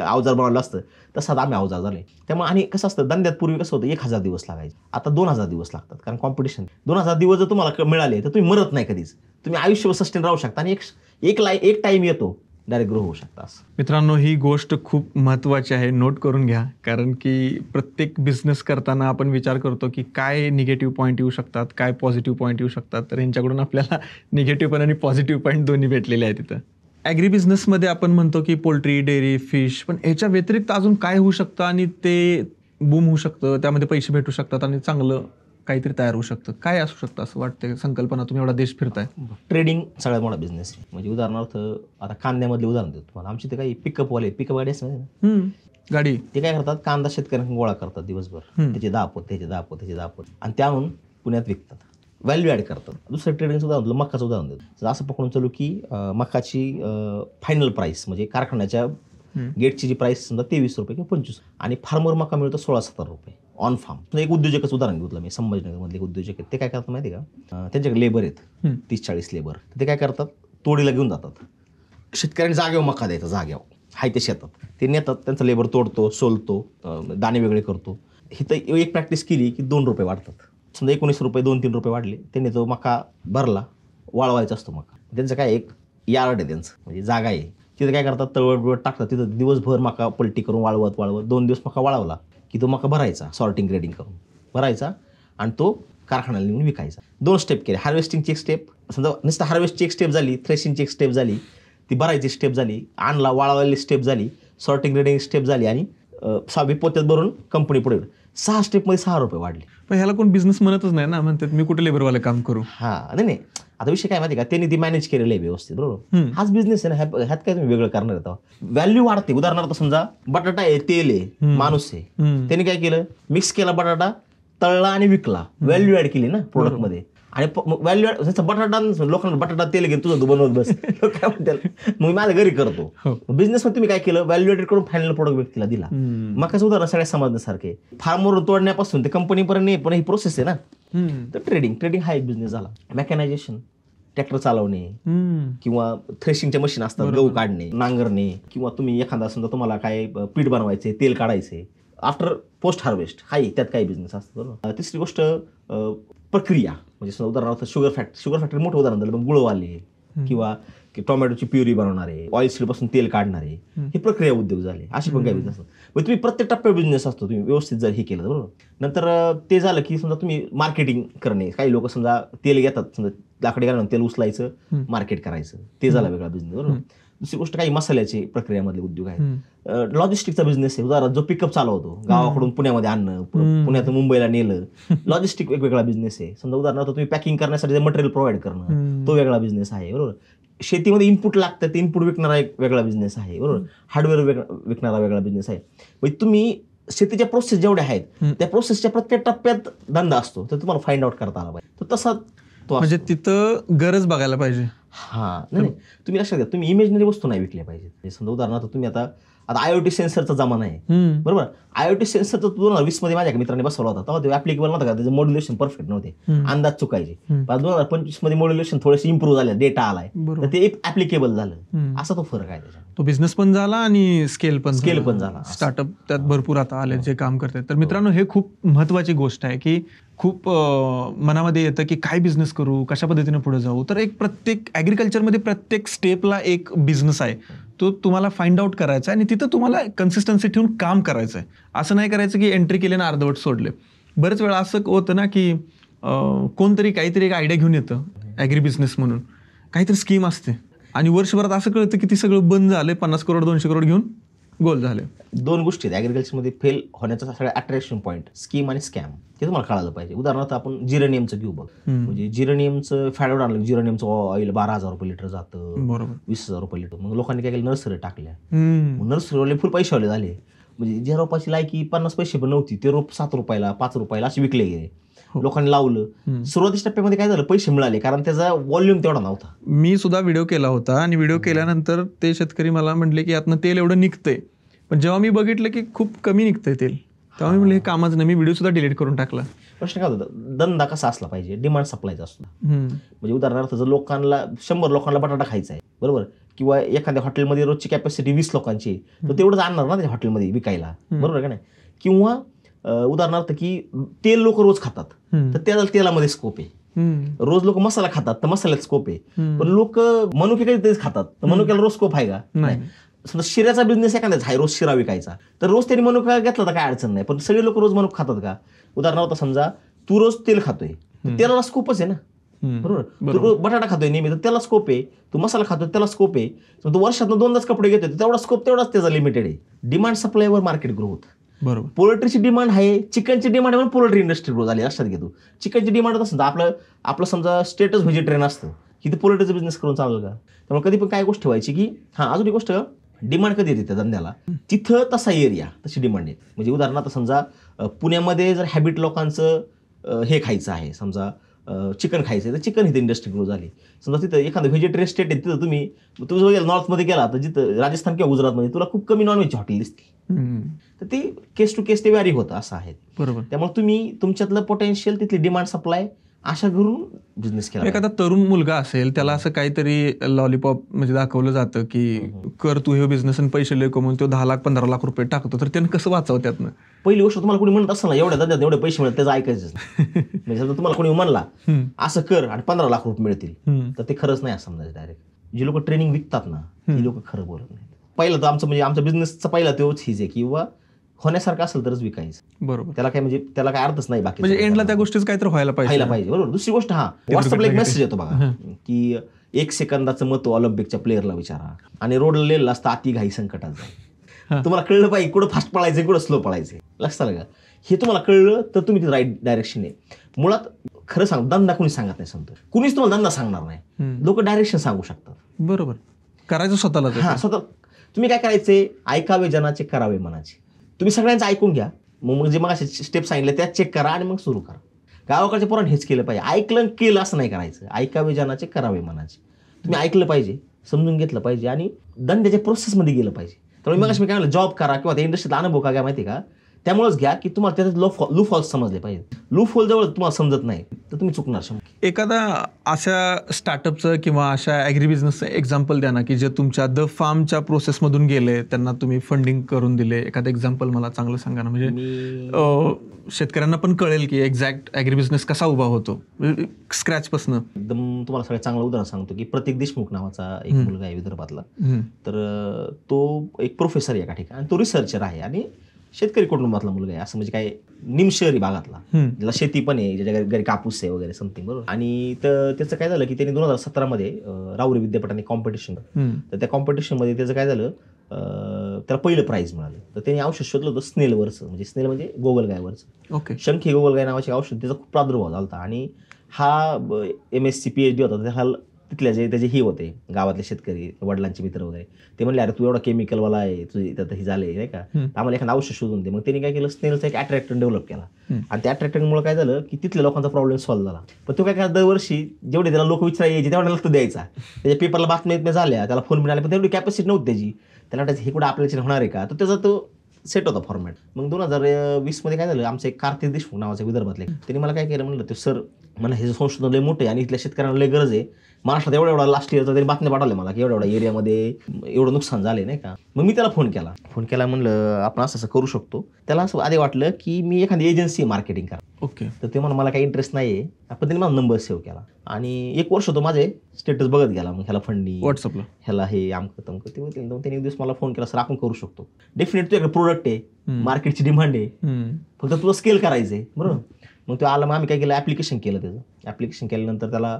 अवजार बनवलं असतं तसा आम्ही अवजार झाले. त्यामुळे आणि कसं असतं, धंद्यात पूर्वी कसं होतं 1000 दिवस लागायचे, आता 2000 दिवस लागतात. कारण कॉम्पिटिशन. 2000 दिवस जर तुम्हाला मिळाले तर तुम्ही मरत नाही कधीच, तुम्ही आयुष्यभर सस्टेन राहू शकता. आणि एक टाइम येतो डायरेक्ट ग्रो होऊ शकता. मित्रांनो, ही गोष्ट खूप महत्त्वाची आहे, नोट करून घ्या. कारण की प्रत्येक बिझनेस करताना आपण विचार करतो की काय निगेटिव्ह पॉईंट येऊ शकतात, काय पॉझिटिव्ह पॉईंट येऊ शकतात. तर यांच्याकडून आपल्याला निगेटिव्ह पण आणि पॉझिटिव्ह पॉईंट दोन्ही भेटलेले आहेत तिथं. ॲग्री बिझनेसमध्ये आपण म्हणतो की पोल्ट्री, डेअरी, फिश, पण ह्याच्या व्यतिरिक्त अजून काय होऊ शकतं आणि ते बूम होऊ शकतं, त्यामध्ये पैसे भेटू शकतात आणि चांगलं काहीतरी तयार होऊ शकतं. काय असू शकतं असं वाटतं संकल्पना? तुम्ही एवढा देश फिरताय. ट्रेडिंग सगळ्यात मोठा बिझनेस आहे. म्हणजे उदाहरणार्थ आता कांद्यामधले उदाहरण देतो तुम्हाला. आमची ते काही पिकअप गाडी असते ना, गाडी, ते काय करतात, कांदा शेतकऱ्यांना गोळा करतात दिवसभर, त्याचे 10 पोत आणि त्या आणून पुण्यात विकतात, व्हॅल्यू ॲड करतात. दुसरं ट्रेडिंगचं उदाहरण, मक्काचं उदाहरण देतो. असं पकडून चालू की मक्काची फायनल प्राईस म्हणजे कारखान्याच्या गेटची जी प्राईस समजा 23 रुपये किंवा 25, आणि फार्मर मका मिळतो 16-17 रुपये ऑन फार्म. एक उद्योजकच उदाहरण घेतलं मी, संभाजीनगरमधले एक उद्योजक आहेत. ते काय करतात माहिती का, त्यांच्याकडे लेबर आहेत 30-40 लेबर. ते काय करतात, तोडीला घेऊन जातात, शेतकऱ्यांनी जागेवर मका द्यायचा, जागेवर हाय ते शेतात ते नेतात, त्यांचा लेबर तोडतो, सोलतो, दाणे वेगळे करतो. ही तर एक प्रॅक्टिस केली की 2 रुपये वाढतात. समजा 19 रुपये 2-3 रुपये वाढले, त्यांनी तो मका भरला, वाळवायचा असतो मका. त्यांचं काय एक यार्ड आहे त्यांचं, म्हणजे जागा आहे. तिथे काय करतात, तळवट टाकतात, तिथं दिवसभर मका पलटी करून वाळवत 2 दिवस मका वाळवला की तो मका भरायचा, सॉर्टिंग ग्रेडिंग करून भरायचा आणि तो कारखान्याला नेऊन विकायचा. 2 स्टेप केले. हार्वेस्टिंगची एक स्टेप, समजा नुसतं हार्वेस्टची एक स्टेप झाली, थ्रेशिंगची एक स्टेप झाली, ती भरायची स्टेप झाली, आणला वाळवायला स्टेप झाली, सॉर्टिंग ग्रेडिंग स्टेप झाली आणि 6 पोत्यात भरून कंपनी पुढे. 6 स्टेपमध्ये 6 रुपये वाढले. पण ह्याला कोण बिझनेस म्हणतच नाही ना, म्हणतात मी कुठे लेबरवाले काम करू. नाही आता विषय काय माहिती का, त्यांनी ती मॅनेज केलेलं आहे व्यवस्थित, बरोबर. हाच बिझनेस आहे ना, ह्यात काय तुम्ही वेगळं करणार आहे. व्हॅल्यू वाढते. उदाहरणार्थ समजा बटाटा आहे, तेल आहे, माणूस आहे, त्यांनी काय केलं, मिक्स केला बटाटा, तळला आणि विकला, व्हॅल्यू ऍड केली ना प्रोडक्टमध्ये. आणि व्हॅल्यू ऍड बटाटा, लोकांना बटाटा तेल घेऊन तुझं तू बनवत बस, काय म्हणतात, मग माझ्या घरी करतो. बिझनेसमध्ये तुम्ही काय केलं, व्हॅल्यू ऍडेड करून फायनल प्रोडक्ट व्यक्तीला दिला. मकाचं उदाहरण सगळ्या समजण्यासारखे. फार्मवरून तोडण्यापासून ते कंपनीपर्यंत नाही, पण ही प्रोसेस आहे ना. तर ट्रेडिंग हा एक बिझनेस झाला. मेकॅनायझेशन, ट्रॅक्टर चालवणे किंवा थ्रेशिंगचे मशीन असतात, गहू काढणे, नांगरणे, किंवा तुम्ही एखादा समजा तुम्हाला काय पीठ बनवायचे, तेल काढायचे आफ्टर पोस्ट हार्वेस्ट, हाही त्यात काही बिझनेस असतो, बरोबर. तिसरी गोष्ट प्रक्रिया, म्हणजे उदाहरणार्थ शुगर फॅक्टरी मोठं उदाहरण झालं, पण गुळवाले किंवा टोमॅटोची प्युरी बनवणारे, ऑइल सीडपासून तेल काढणारे, हे प्रक्रिया उद्योग झाले. असे पण काही बिझनेस असतात. म्हणजे तुम्ही प्रत्येक टप्प्यावर बिझनेस असतो, तुम्ही व्यवस्थित जर हे केलं, बरोबर. नंतर ते झालं की समजा तुम्ही मार्केटिंग करणे. काही लोक समजा तेल घेतात, समजा लाकडे घालून तेल उचलायचं, मार्केट करायचं, ते झालं वेगळा बिझनेस, बरोबर. दुसरी गोष्ट काही मसाल्याचे प्रक्रियामधले उद्योग आहेत. लॉजिस्टिकचा बिझनेस आहे. उदाहरण जो पिकअप चालवतो, गावाकडून पुण्यामध्ये आणणं, पुण्यातून मुंबईला नेलं, लॉजिस्टिक एक वेगळा बिझनेस आहे. समजा उदाहरणार्थ तुम्ही पॅकिंग करण्यासाठी मटेरियल प्रोव्हाइड करणं, तो वेगळा बिझनेस आहे, बरोबर. शेतीमध्ये इनपुट लागतं, ते इनपुट विकणारा एक वेगळा बिझनेस आहे, बरोबर. हार्डवेअर विकणारा वेगळा बिझनेस आहे. म्हणजे तुम्ही शेतीच्या प्रोसेस जेवढ्या आहेत, त्या प्रोसेसच्या प्रत्येक टप्प्यात धंदा असतो, तर तुम्हाला फाइंड आउट करता आला पाहिजे. तर तसा तो म्हणजे तिथं गरज बघायला पाहिजे. नाही तुम्ही लक्षात घ्या, तुम्ही इमेजनरी वस्तू नाही विकल्या पाहिजे. समजा उदाहरणार्थ तुम्ही आता IoT सेन्सरचा जमाना आहे, बरोबर. IoT सेन्सरचा 2020 मध्ये माझ्या मित्रांनी बसवला होता, तेव्हा ते ऍप्लिकेबल नव्हता का, त्याचे मॉड्युलेशन परफेक्ट नव्हते, अंदाज चुकायचे. 2025 मध्ये मॉड्युलेशन थोडेसे इम्प्रूव्ह झाले, डेटा आलाय, तर ते ऍप्लिकेबल झालं. असा तो फरक आहे त्याच्यात. तो बिझनेस पण झाला आणि स्केल पण झाला. स्टार्टअप त्यात भरपूर आता आले जे काम करतात. तर मित्रांनो, हे खूप महत्वाची गोष्ट आहे की खूप मनामध्ये येतं की काय बिझनेस करू, कशा पद्धतीने पुढे जाऊ. तर एक प्रत्येक ॲग्रिकल्चरमध्ये प्रत्येक स्टेपला एक बिझनेस आहे, तो तुम्हाला फाइंड आउट करायचा आहे आणि तिथं तुम्हाला कन्सिस्टन्सी ठेवून काम करायचं आहे. असं नाही करायचं की एंट्री केले ना अर्धवट सोडले. बरेच वेळा असं होतं ना की कोणतरी काहीतरी एक आयडिया घेऊन येतं ॲग्री बिझनेस म्हणून, काहीतरी स्कीम असते आणि वर्षभरात असं कळतं की ती सगळं बंद झालं, 50 करोड 200 करोड घेऊन गोल झाले. 2 गोष्टी आहेत ॲग्रिकल्चरमध्ये फेल होण्याचा सगळ्या अट्रॅक्शन पॉईंट, स्कीम आणि स्कॅम, हे तुम्हाला कळालं पाहिजे. उदाहरणार्थ आपण जिरेनियमचं घेऊ बघ, म्हणजे जिरेनियमचं फॅडवर आणलं, जिरेनियमचं ऑइल 12,000 रुपये लिटर जातं, बरोबर, 20,000 रुपये लिटर. मग लोकांनी काय केलं, नर्सरी टाकल्या, नर्सरीवाले फुल पैशावाले झाले. म्हणजे ज्या रोपाची लायकी 50 पैसे पण नव्हती, ते रोप 7 रुपयाला 5 रुपयाला असे विकले गेले. लोकांनी लावलं. सुरुवातीच्या टप्प्यामध्ये काय झालं, पैसे मिळाले कारण त्याचा व्हॉल्यूम तेवढा नव्हता. मी सुद्धा व्हिडिओ केला होता आणि व्हिडिओ केल्यानंतर ते शेतकरी मला म्हटले की यातनं तेल एवढं निघतंय, पण जेव्हा मी बघितलं की खूप कमी निघतंय तेल, तेव्हा मी म्हणलं हे कामच नाही, मी व्हिडिओ सुद्धा डिलीट करून टाकला. प्रश्न काय होता, धंदा कसा असला पाहिजे, डिमांड सप्लायचा असतो. म्हणजे उदाहरणार्थ जर लोकांना 100 लोकांना बटाटा खायचा आहे, बरोबर, किंवा एखाद्या हॉटेलमध्ये रोजची कॅपॅसिटी 20 लोकांची, तर तेवढंच आणणार ना त्या हॉटेलमध्ये विकायला, बरोबर का नाही. किंवा उदाहरणार्थ की तेल लोक रोज खातात, तर त्याला तेलामध्ये स्कोप आहे. रोज लोक मसाला खातात, तर मसाल्यात स्कोप आहे. पण लोक मनुके कधीतरीच खातात, तर मनुक्याला रोज स्कोप आहे का? नाही. समजा शिऱ्याचा बिझनेस एखाद्याचा आहे, रोज शिरा विकायचा, तर रोज त्यांनी मनुका घेतला तर काय अडचण नाही. पण सगळे लोक रोज मनुका खातात का? उदाहरणार्थ समजा तू रोज तेल खातोय, तेलाला स्कोपच आहे ना, बरोबर. तू रोज बटाटा खातोय नेहमी, तर त्याला स्कोप आहे. तू मसाला खातोय, त्याला स्कोप आहे. तू वर्षातून 2दाच कपडे घेतोय, तेवढा स्कोप तेवढाच त्याचा लिमिटेड आहे. डिमांड सप्लायवर मार्केट ग्रो होतं. बरोबर. पोल्ट्रीची डिमांड आहे, चिकनची डिमांड आहे, म्हणून पोल्ट्री इंडस्ट्री ग्रो झाली. लक्षात घेतो, चिकनची डिमांड असेल तर आपलं समजा स्टेटस व्हेजिटेरियन असतं, की ते पोल्ट्रीचा बिझनेस करून चालेल का? त्यामुळे कधी पण काय गोष्ट व्हायची की अजून एक गोष्ट, डिमांड कधी येते त्या धंद्याला, तिथं तसा एरिया, तशी डिमांड येते. म्हणजे उदाहरणार्थ समजा पुण्यामध्ये जर हॅबिट लोकांचं हे खायचं आहे, समजा चिकन खायचं आहे, तर चिकन ही इंडस्ट्री ग्रो झाली. समजा तिथं एखादं व्हेजिटेरियन स्टेट आहे, तिथं तुम्ही नॉर्थमध्ये गेला तर जिथं राजस्थान किंवा गुजरातमध्ये तुला खूप कमी नॉनव्हेजची हॉटेल दिसतील. तर ते केस टू केस ते व्हॅरी होतं, असं आहे. बरोबर. त्यामुळे तुम्ही तुमच्यातलं पोटेन्शियल, तिथली डिमांड सप्लाय अशा घरून बिझनेस केला. एखादा तरुण मुलगा असेल त्याला असं काहीतरी लॉलीपॉप म्हणजे दाखवलं जातं की कर तू हे बिझनेस आणि पैसे लय कमवून तो 10 लाख 15 लाख रुपये टाकतो, तर त्यानं कसं वाचावं त्यातनं? पहिली गोष्ट तुम्हाला कोणी म्हणत असतं ना एवढ्या धंद्यात एवढे पैसे मिळतात त्याचं ऐकायचंच नाही. म्हणजे समजा तुम्हाला कोणी म्हणला असं कर आणि 15 लाख रुपये मिळतील, तर ते खरंच नाही असं समजायचं. डायरेक्ट जी लोक ट्रेनिंग विकतात ना ती लोक खरं बोलत नाही. पहिलं तर आमचं म्हणजे आमच्या बिझनेसचा पहिला तोच हीच आहे की किंवा होण्यासारखं असेल तरच विकायचं. बरोबर. त्याला काय अर्थच नाही बाकी. म्हणजे एंडला त्या गोष्टीच काहीतरी व्हायला पाहिजे. बरोबर. दुसरी गोष्ट व्हॉट्सअपला एक मेसेज येतो बघा की 1 सेकंदाचं मत ऑलिम्पिकच्या प्लेअरला विचारा आणि रोडला लिहिलेलं असतं अति घाई संकटात जाईल. तुम्हाला कळलं पाहिजे कुठं फास्ट पळायचं कुठं स्लो पळायचं. लक्षात आलं का? हे तुम्हाला कळलं तर तुम्ही राईट डायरेक्शन आहे. मुळात खरं सांग धंदा कोणी सांगत नाही. सांगतो कुणीच तुम्हाला धंदा सांगणार नाही. लोक डायरेक्शन सांगू शकतात. बरोबर. करायचं स्वतःला. स्वतः तुम्ही काय करायचे, ऐकावे जनाचे करावे मनाचे. तुम्ही सगळ्यांचं ऐकून घ्या, मग जे मग असे स्टेप सांगितले त्यात चेक करा आणि मग सुरू करा. गावाकडच्या पोरांनी हेच केलं पाहिजे. ऐकलं केलं असं नाही करायचं. ऐकावे जनाचे करावे मनाचे. तुम्ही ऐकलं पाहिजे, समजून घेतलं पाहिजे आणि धंद्याच्या प्रोसेसमध्ये गेलं पाहिजे. त्यामुळे मग मी काय म्हणलं जॉब करा किंवा त्या इंडस्ट्रीत अनुभव का घ्या माहिती का, त्यामुळेच घ्या की तुम्हाला त्याच्यात लूप हॉल्स समजले पाहिजे. लूप होल जवळ तुम्हाला समजत नाही तर तुम्ही चुकणार. एखादा अशा स्टार्टअपचं किंवा अशा ॲग्री बिझनेसचं एक्झाम्पल द्या ना की जे तुमच्या द फार्मच्या प्रोसेसमधून गेले, त्यांना तुम्ही फंडिंग करून दिले. एखादं एक्झाम्पल मला चांगलं सांगा ना, म्हणजे शेतकऱ्यांना पण कळेल की एक्झॅक्ट ॲग्री बिझनेस कसा उभा होतो स्क्रॅचपासून. एकदम तुम्हाला सगळ्यात चांगलं उदाहरण सांगतो की प्रतीक देशमुख नावाचा एक मुलगा आहे विदर्भातला. तर तो एक प्रोफेसर आहे एका ठिकाणी आणि तो रिसर्चर आहे आणि शेतकरी कुटुंबातला मुलगा आहे. असं म्हणजे काय निमशहरी भागातला, ज्याला शेती पण आहे, ज्याच्या घरी कापूस आहे वगैरे समथिंग. बरोबर. आणि त्याचं काय झालं की त्यांनी 2017 मध्ये राहुरी विद्यापीठाने कॉम्पिटिशन, तर त्या कॉम्पिटिशनमध्ये त्याचं काय झालं, त्याला पहिलं प्राईज मिळालं. तर त्यांनी औषध शोधलं होतं स्नेलवरचं, म्हणजे स्नेल म्हणजे गोगलगायवरचं. ओके. शंखी गोगलगाय नावाचे औषध, त्याचा खूप प्रादुर्भाव झाला होता आणि हा MSc PhD होता. हा तिथल्या जे त्याचे हे होते गावातले शेतकरी, वडिलांचे मित्र वगैरे, ते म्हणले अरे तू एवढा केमिकलवाला आहे, तुझी हे झाले नाही का, आम्हाला एखादं औषध शोधून दे. मग त्यांनी काय केलं, स्नेलचा एक अट्रॅक्टन डेव्हलप केला आणि त्या अट्रॅक्टनमुळे काय झालं की तिथल्या लोकांचा प्रॉब्लेम सॉल्व्ह झाला. पण तो काय करा, दरवर्षी जेवढे त्याला लोक विचारायचे तेवढा लक्ष द्यायचा. त्याच्या पेपरला बातम्या झाल्या, त्याला फोन मिळाले, पण तेवढी कॅपॅसिटी नव्हती त्याची. त्याला वाटायचं हे कुठं आपल्याला होणार आहे का, तर त्याचा तो सेट होता फॉर्मॅट. मग 2020 मध्ये काय झालं, आमचं एक कार्तिक देशमुख नावाचा विदर्भातले, त्यांनी मला काय केलं, म्हणलं ते सर मला हे संशोधन लय मोठे आणि इथल्या शेतकऱ्यांना लय गरज आहे. महाराष्ट्रात एवढा लास्ट इयरचा त्यांनी बातम्या पाठवल्या मला की एवढा एरियामध्ये एवढं नुकसान झाले नाही का. मग मी त्याला फोन केला म्हणलं आपण असं करू शकतो. त्याला असं आधी वाटलं की मी एखादी एजन्सी मार्केटिंग करा. ओके. तर ते मला काही इंटरेस्ट नाही आहे. आपण त्यांनी माझा नंबर सेव्ह केला आणि 1 वर्ष तो माझे स्टेटस बघत गेला. मग ह्याला फंडिंग, व्हॉट्सअपला ह्याला हे आमकं तमकं ते होते. त्यांनी एक दिवस मला फोन केला, सर आपण करू शकतो. डेफिनेट तुझ्याकडे प्रोडक्ट आहे, मार्केटची डिमांड आहे, फक्त तुला स्केल करायचं आहे. बरोबर. मग तो आला, मग आम्ही काय केलं, ऍप्लिकेशन केलं. त्याचं ऍप्लिकेशन केल्यानंतर त्याला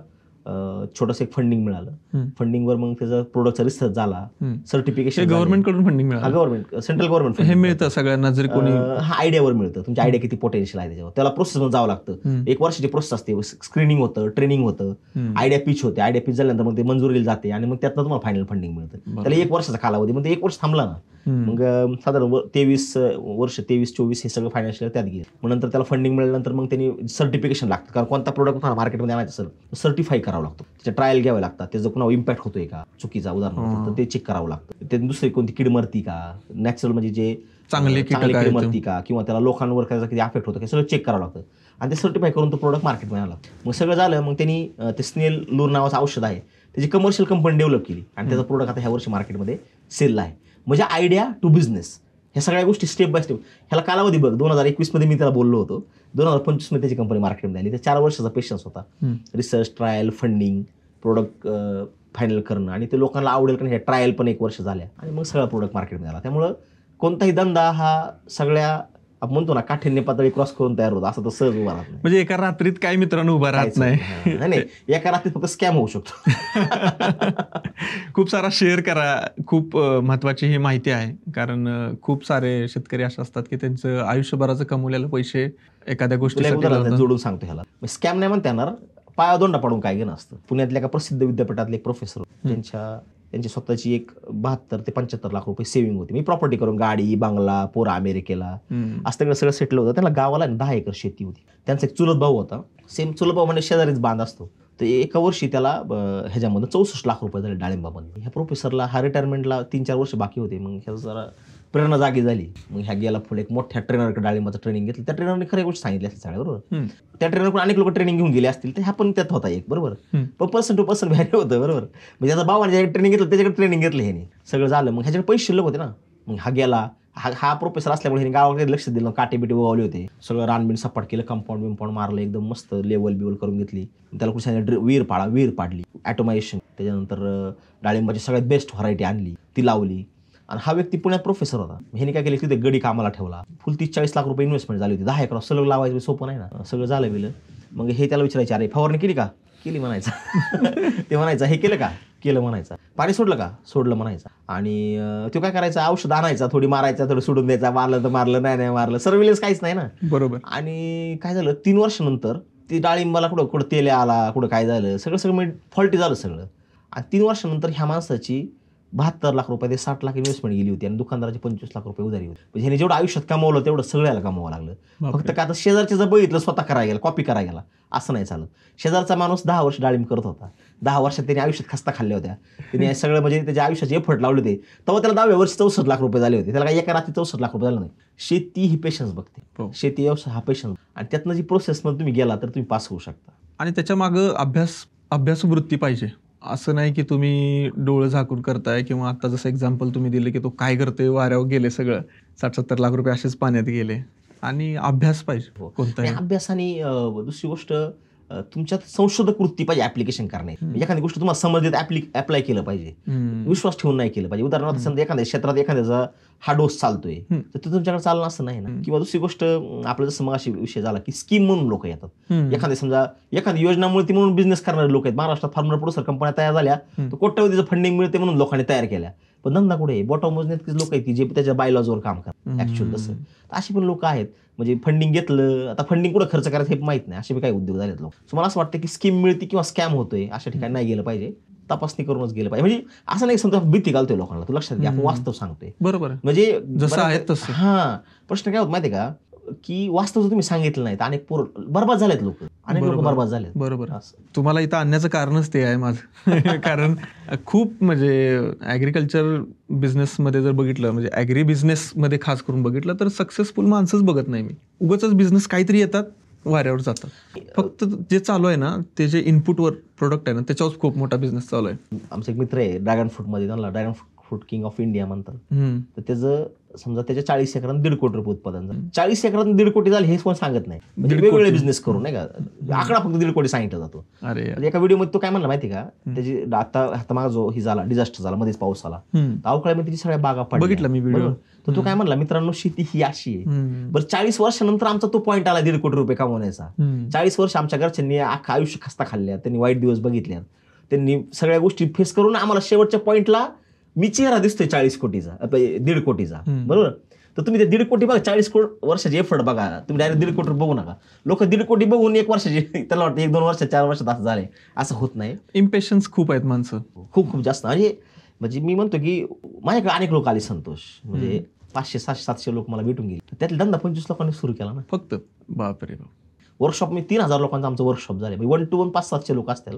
छोटंसं एक फंडिंग मिळालं. फंडिंगवर मग त्याचा प्रोडक्टचा रिसर्च झाला, सर्टिफिकेशन गव्हर्नमेंट कडून फंडिंग मिळालं. गव्हर्नमेंट, सेंट्रल गव्हर्नमेंट हे मिळतं सगळ्यांना जरी कोणी. हा आयडियावर मिळतं, तुमची आयडिया किती पोटेन्शियल आहे त्याच्यावर. त्याला प्रोसेसमध्ये जावं लागतं. 1 वर्षाची प्रोसेस असते. स्क्रीनिंग होतं, ट्रेनिंग होतं, आयडिया पिच होते. आयडिया पिच झाल्यानंतर मग ते मंजुरीला जाते आणि मग त्यातनं तुम्हाला फायनल फंडिंग मिळतं. त्याला 1 वर्षाचा कालावधी, मग ते 1 वर्ष थांबला ना, मग साधारण 23-24 हे सगळं फायनान्शियल त्यात गेलं. मग नंतर त्याला फंडिंग मिळाल्यानंतर मग त्यांनी सर्टिफिकेशन लागतं, कारण कोणता प्रोडक्ट तुम्हाला मार्केटमध्ये आणायचं असेल तर सर्टिफाय करावं लागतं. त्याच्या ट्रायल घ्यावे लागतात, त्याचं कुणा इम्पॅक्ट होतोय का चुकीचा उदाहरण तर ते चेक करावं लागतं. ते दुसरी कोणती कीड मरती का, नॅचरल म्हणजे जे चांगले कीड मरती का, किंवा त्याला लोकांवर त्याचा किती अफेक्ट होतं, हे सगळं चेक करावं लागतं आणि ते सर्टिफाय करून तो प्रोडक्ट मार्केटमध्ये आला. मग सगळं झालं, मग त्यांनी ते स्नेल लूर नावाचं औषध आहे त्याची कमर्शियल कंपनी डेव्हलप केली आणि त्याचा प्रोडक्ट आता ह्या वर्षी मार्केटमध्ये सेलला आहे. म्हणजे आयडिया टू बिझनेस, ह्या सगळ्या गोष्टी स्टेप बाय स्टेप. ह्याला कालावधी बघ, 2021 मध्ये मी त्याला बोललो होतो, 2025 मध्ये त्याची कंपनी मार्केटमध्ये आली. तर 4 वर्षाचा पेशन्स होता. Research, trial, funding, product final करणं आणि ते लोकांना आवडेल कारण ह्या ट्रायल पण 1 वर्ष झाल्या आणि मग सगळा प्रोडक्ट मार्केटमध्ये आला. त्यामुळं कोणताही धंदा हा सगळ्या आपण म्हणतो ना काठिण्य पातळी क्रॉस करून तयार होतो, असं तर सहज उभा राहत नाही. म्हणजे एका रात्रीत काही मित्रांनो उभा राहत नाही. एका रात्रीत फक्त स्कॅम होऊ शकतो. खूप सारा शेअर करा, खूप महत्वाची ही माहिती आहे. कारण खूप सारे शेतकरी असे असतात की त्यांचं आयुष्यभराचं कमवलेलं पैसे एखाद्या गोष्टीसाठी जोडून सांगतो. ह्याला स्कॅम नाही म्हणता येणार, पायादोंडा पाडून काय घेणं असतं. पुण्यातल्या एका प्रसिद्ध विद्यापीठातले एक प्रोफेसर, त्यांची स्वतःची एक 72 ते 75 लाख रुपये सेव्हिंग होती. मी प्रॉपर्टी करून गाडी, बंगला, पोरा अमेरिकेला असं सगळं सेटल होतं. त्यांना गावाला 10 एकर शेती होती. त्यांचा एक चुलत भाऊ होता. सेम चुलत भाऊ म्हणजे शेजारीच बांध असतो. तर एका वर्षी त्याला ह्याच्यामध्ये 64 लाख रुपये झाले डाळिंबामध्ये. ह्या प्रोफेसरला हा रिटायरमेंटला 3-4 वर्ष बाकी होते. मग ह्याचा जरा प्रेरणा जागी झाली. मग ह्या गेला पुढे एक मोठ्या ट्रेनरकडे डाळिंबाचं ट्रेनिंग घेतलं. त्या ट्रेनरने खऱ्या गोष्टी सांगितल्या असतील सगळ्या, बरोबर. त्या ट्रेनरकडून अनेक लोक ट्रेनिंग घेऊन गेले असतील, तर ह्या पण त्यात होता एक, बरोबर. पण पर्सन टू पर्सन व्हॅल्यू होतं, बरोबर. म्हणजे त्याचा भावाने ज्याच्याकडे ट्रेनिंग घेतलं त्याच्याकडे ट्रेनिंग घेतलं ह्याने, सगळं झालं. मग ह्याच्याकडे पैसे शिल्लक होते ना. मग हा गेला, हा प्रोफेसर असल्यामुळे ह्याने गावाकडे लक्ष दिलं, काटे बिटे उगवले होते, सगळं रानबीन सपाट केलं, कंपाऊंड बिंपाऊंड मारलं, एकदम मस्त लेवल बिवल करून घेतली. त्याला कुठे विहीर पाडली, ॲटोमायझेशन. त्याच्यानंतर डाळिंबाची सगळ्यात बेस्ट व्हरायटी आणली, ती लावली. आणि हा व्यक्ती पुण्यात प्रोफेसर होता. ह्याने काय केलं, तिथे गडी कामाला ठेवला. फुल 30-40 लाख रुपये इन्व्हेस्टमेंट झाली होती. 10 एकर सलग लावायचं सोपं नाही ना. सगळं झालं बिलं. मग हे त्याला विचारायचे, अरे फवारणी केली का? केली म्हणायचा. ते म्हणायचं, हे केलं का? केलं म्हणायचा. पाणी सोडलं का? सोडलं म्हणायचा. आणि तो काय करायचा, औषध आणायचा, थोडी मारायचा, थोडं सोडून द्यायचा, मारलं तर मारलं, नाही मारलं, सर्व्हिलन्स काहीच नाही ना. बरोबर. आणि काय झालं, 3 वर्षानंतर ती डाळिंबाला कुठं तेल आला, कुठं काय झालं, सगळं फॉल्टी झालं सगळं. आणि 3 वर्षानंतर ह्या माणसाची 72 लाख रुपये, 60 लाख इन्व्हेस्टमेंट गेली होती आणि दुकानदाराची 25 लाख रुपये उधारी होती. म्हणजे ह्याने जेवढं आयुष्यात कमावलं तेवढं सगळ्याला कमावं लागलं. फक्त काय आता शेजारचे जर बघितलं स्वतः करायला गेला, कॉपी करायला गेला, असं नाही चालत. शेजारचा माणूस 10 वर्ष डाळिंब करत होता, 10 वर्षात त्याने आयुष्यात खस्ता खाल्ल्या होत्या, त्याने सगळं म्हणजे त्याच्या आयुष्याचे एफर्ट लावले होते, तेव्हा त्याला 10व्या वर्षी 64 लाख रुपये झाले होते. त्याला काही एका रात्री 64 लाख रुपये झाले नाही. शेती ही पेशन्स बघते, शेती व्यवसाय हा पेशन्स, आणि त्यातनं जी प्रोसेसमध्ये तुम्ही गेला तर तुम्ही पास होऊ शकता. आणि त्याच्या मागं अभ्यास वृत्ती पाहिजे. असं नाही की तुम्ही डोळं झाकून करताय, किंवा आता जसं एक्झाम्पल तुम्ही दिले की तो काय करतोय, वाऱ्यावर गेले सगळं, 60-70 लाख रुपये असेच पाण्यात गेले. आणि अभ्यास पाहिजे कोणताही. अभ्यास. आणि दुसरी गोष्ट, तुमच्यात संशोधक वृत्ती पाहिजे ऍप्लिकेशन करण्याची. एखादी गोष्ट तुम्हाला समजली अप्लाय केलं पाहिजे, विश्वास ठेवून नाही केलं पाहिजे. उदाहरणार्थ समजा एखाद्या क्षेत्रात एखाद्याचा हा डोस चालतोय, तर ते तुमच्याकडे चालणं असं नाही ना. किंवा दुसरी गोष्ट, आपलं जसं मग अशी विषय झाला की स्कीम म्हणून लोक येतात. एखादी समजा एखादी योजनामुळे ती म्हणून बिझनेस करणारे लोक आहेत. महाराष्ट्रात फार्मर प्रोड्युसर कंपन्या तयार झाल्या, तर कोट्यवधीचं फंडिंग मिळते म्हणून लोकांनी तयार केल्या. पण धंदा कुठे आहे? बॉटम मोजण्यातलीच लोक आहेत की जे त्याच्या बायलॉजवर काम करतात ऍक्च्युअल. तसं अशी पण लोक आहेत. म्हणजे फंडिंग घेतलं, आता फंडिंग कुठं खर्च करायचं हे माहित नाही, असे काही उद्योग झालेत लोक. सो मला असं वाटतं की स्कीम मिळते किंवा स्कॅम होतोय अशा ठिकाणी नाही गेलं पाहिजे, तपासणी करूनच गेलं पाहिजे. म्हणजे असं नाही समजा भीती घालतोय लोकांना, तू लक्षात घ्या, आपण वास्तव सांगतोय. बरोबर. म्हणजे जसं आहे तसं. हा प्रश्न काय होत माहितीये का, की वास्तव जर तुम्ही सांगितलं नाही तर अनेक बर्बाद झालेत लोक, अनेक लोक बर्बाद झालेत. बरोबर. तुम्हाला इथं आणण्याचं कारणच ते आहे माझं. कारण खूप म्हणजे ॲग्रिकल्चर बिझनेसमध्ये जर बघितलं, म्हणजे ॲग्री बिझनेसमध्ये खास करून बघितलं, तर सक्सेसफुल माणसंच बघत नाही मी. उगाचच बिझनेस काहीतरी येतात, वाऱ्यावर जातात. फक्त जे चालू आहे ना, ते जे इनपुटवर प्रोडक्ट आहे ना, त्याच्यावर खूप मोठा बिझनेस चालू आहे. आमचा एक मित्र आहे ड्रॅगन फ्रूटमध्ये, त्यांना dragon fruit king of India म्हणतात. तर त्याचं समजा त्याच्या 40 एकरात 1.5 कोटी रुपये उत्पादन झालं. 40 एकरात 1.5 कोटी झाले हे कोण सांगत नाही. म्हणजे वेगवेगळे बिझनेस करून नाही का, आकडा फक्त 1.5 कोटी सांगितला जातो. अरे एका व्हिडिओमध्ये तो काय म्हणला माहिती का, त्याची आता माझा जो ही झाला डिझास्टर झाला, मध्येच पाऊस आला, अवकाळ्यामध्ये त्याची सगळ्या बागा पडल्या. बघितलं मी व्हिडिओ. तर तो काय म्हणला, मित्रांनो शेती ही अशी आहे. बरं 40 वर्षानंतर आमचा तो पॉईंट आला 1.5 कोटी रुपये कमवण्याचा. 40 वर्ष आमच्या घरच्यांनी अख्खं आयुष्य खस्ता खाल्ल्या, त्यांनी वाईट दिवस बघितल्यात, त्यांनी सगळ्या गोष्टी फेस करून आम्हाला शेवटच्या पॉईंटला मी चेहरा दिसतोय 40 कोटीचा, 1.5 कोटीचा, बरोबर. तर तुम्ही ते 1.5 कोटी बघा, 40 वर्षाचे एफर्ट बघा, तुम्ही डायरेक्ट 1.5 कोटी बघू नका. लोक 1.5 कोटी बघून 1 वर्षाचे त्याला वाटतं 1-2 वर्षात 4 वर्षात असं झालंय. असं होत नाही. इम्पेशन्स खूप आहेत माणसं, खूप जास्त. म्हणजे मी म्हणतो की माझ्याकडे अनेक लोक आले संतोष, म्हणजे 500, 700, 700 लोक मला भेटून गेले. त्यातले धंदा 25 लोकांनी सुरू केला ना फक्त. बापरे बाप. वर्कशॉप मी 3000 लोकांचं आमचं वर्कशॉप झाले. 1 to 1 500-700 लोक असतील.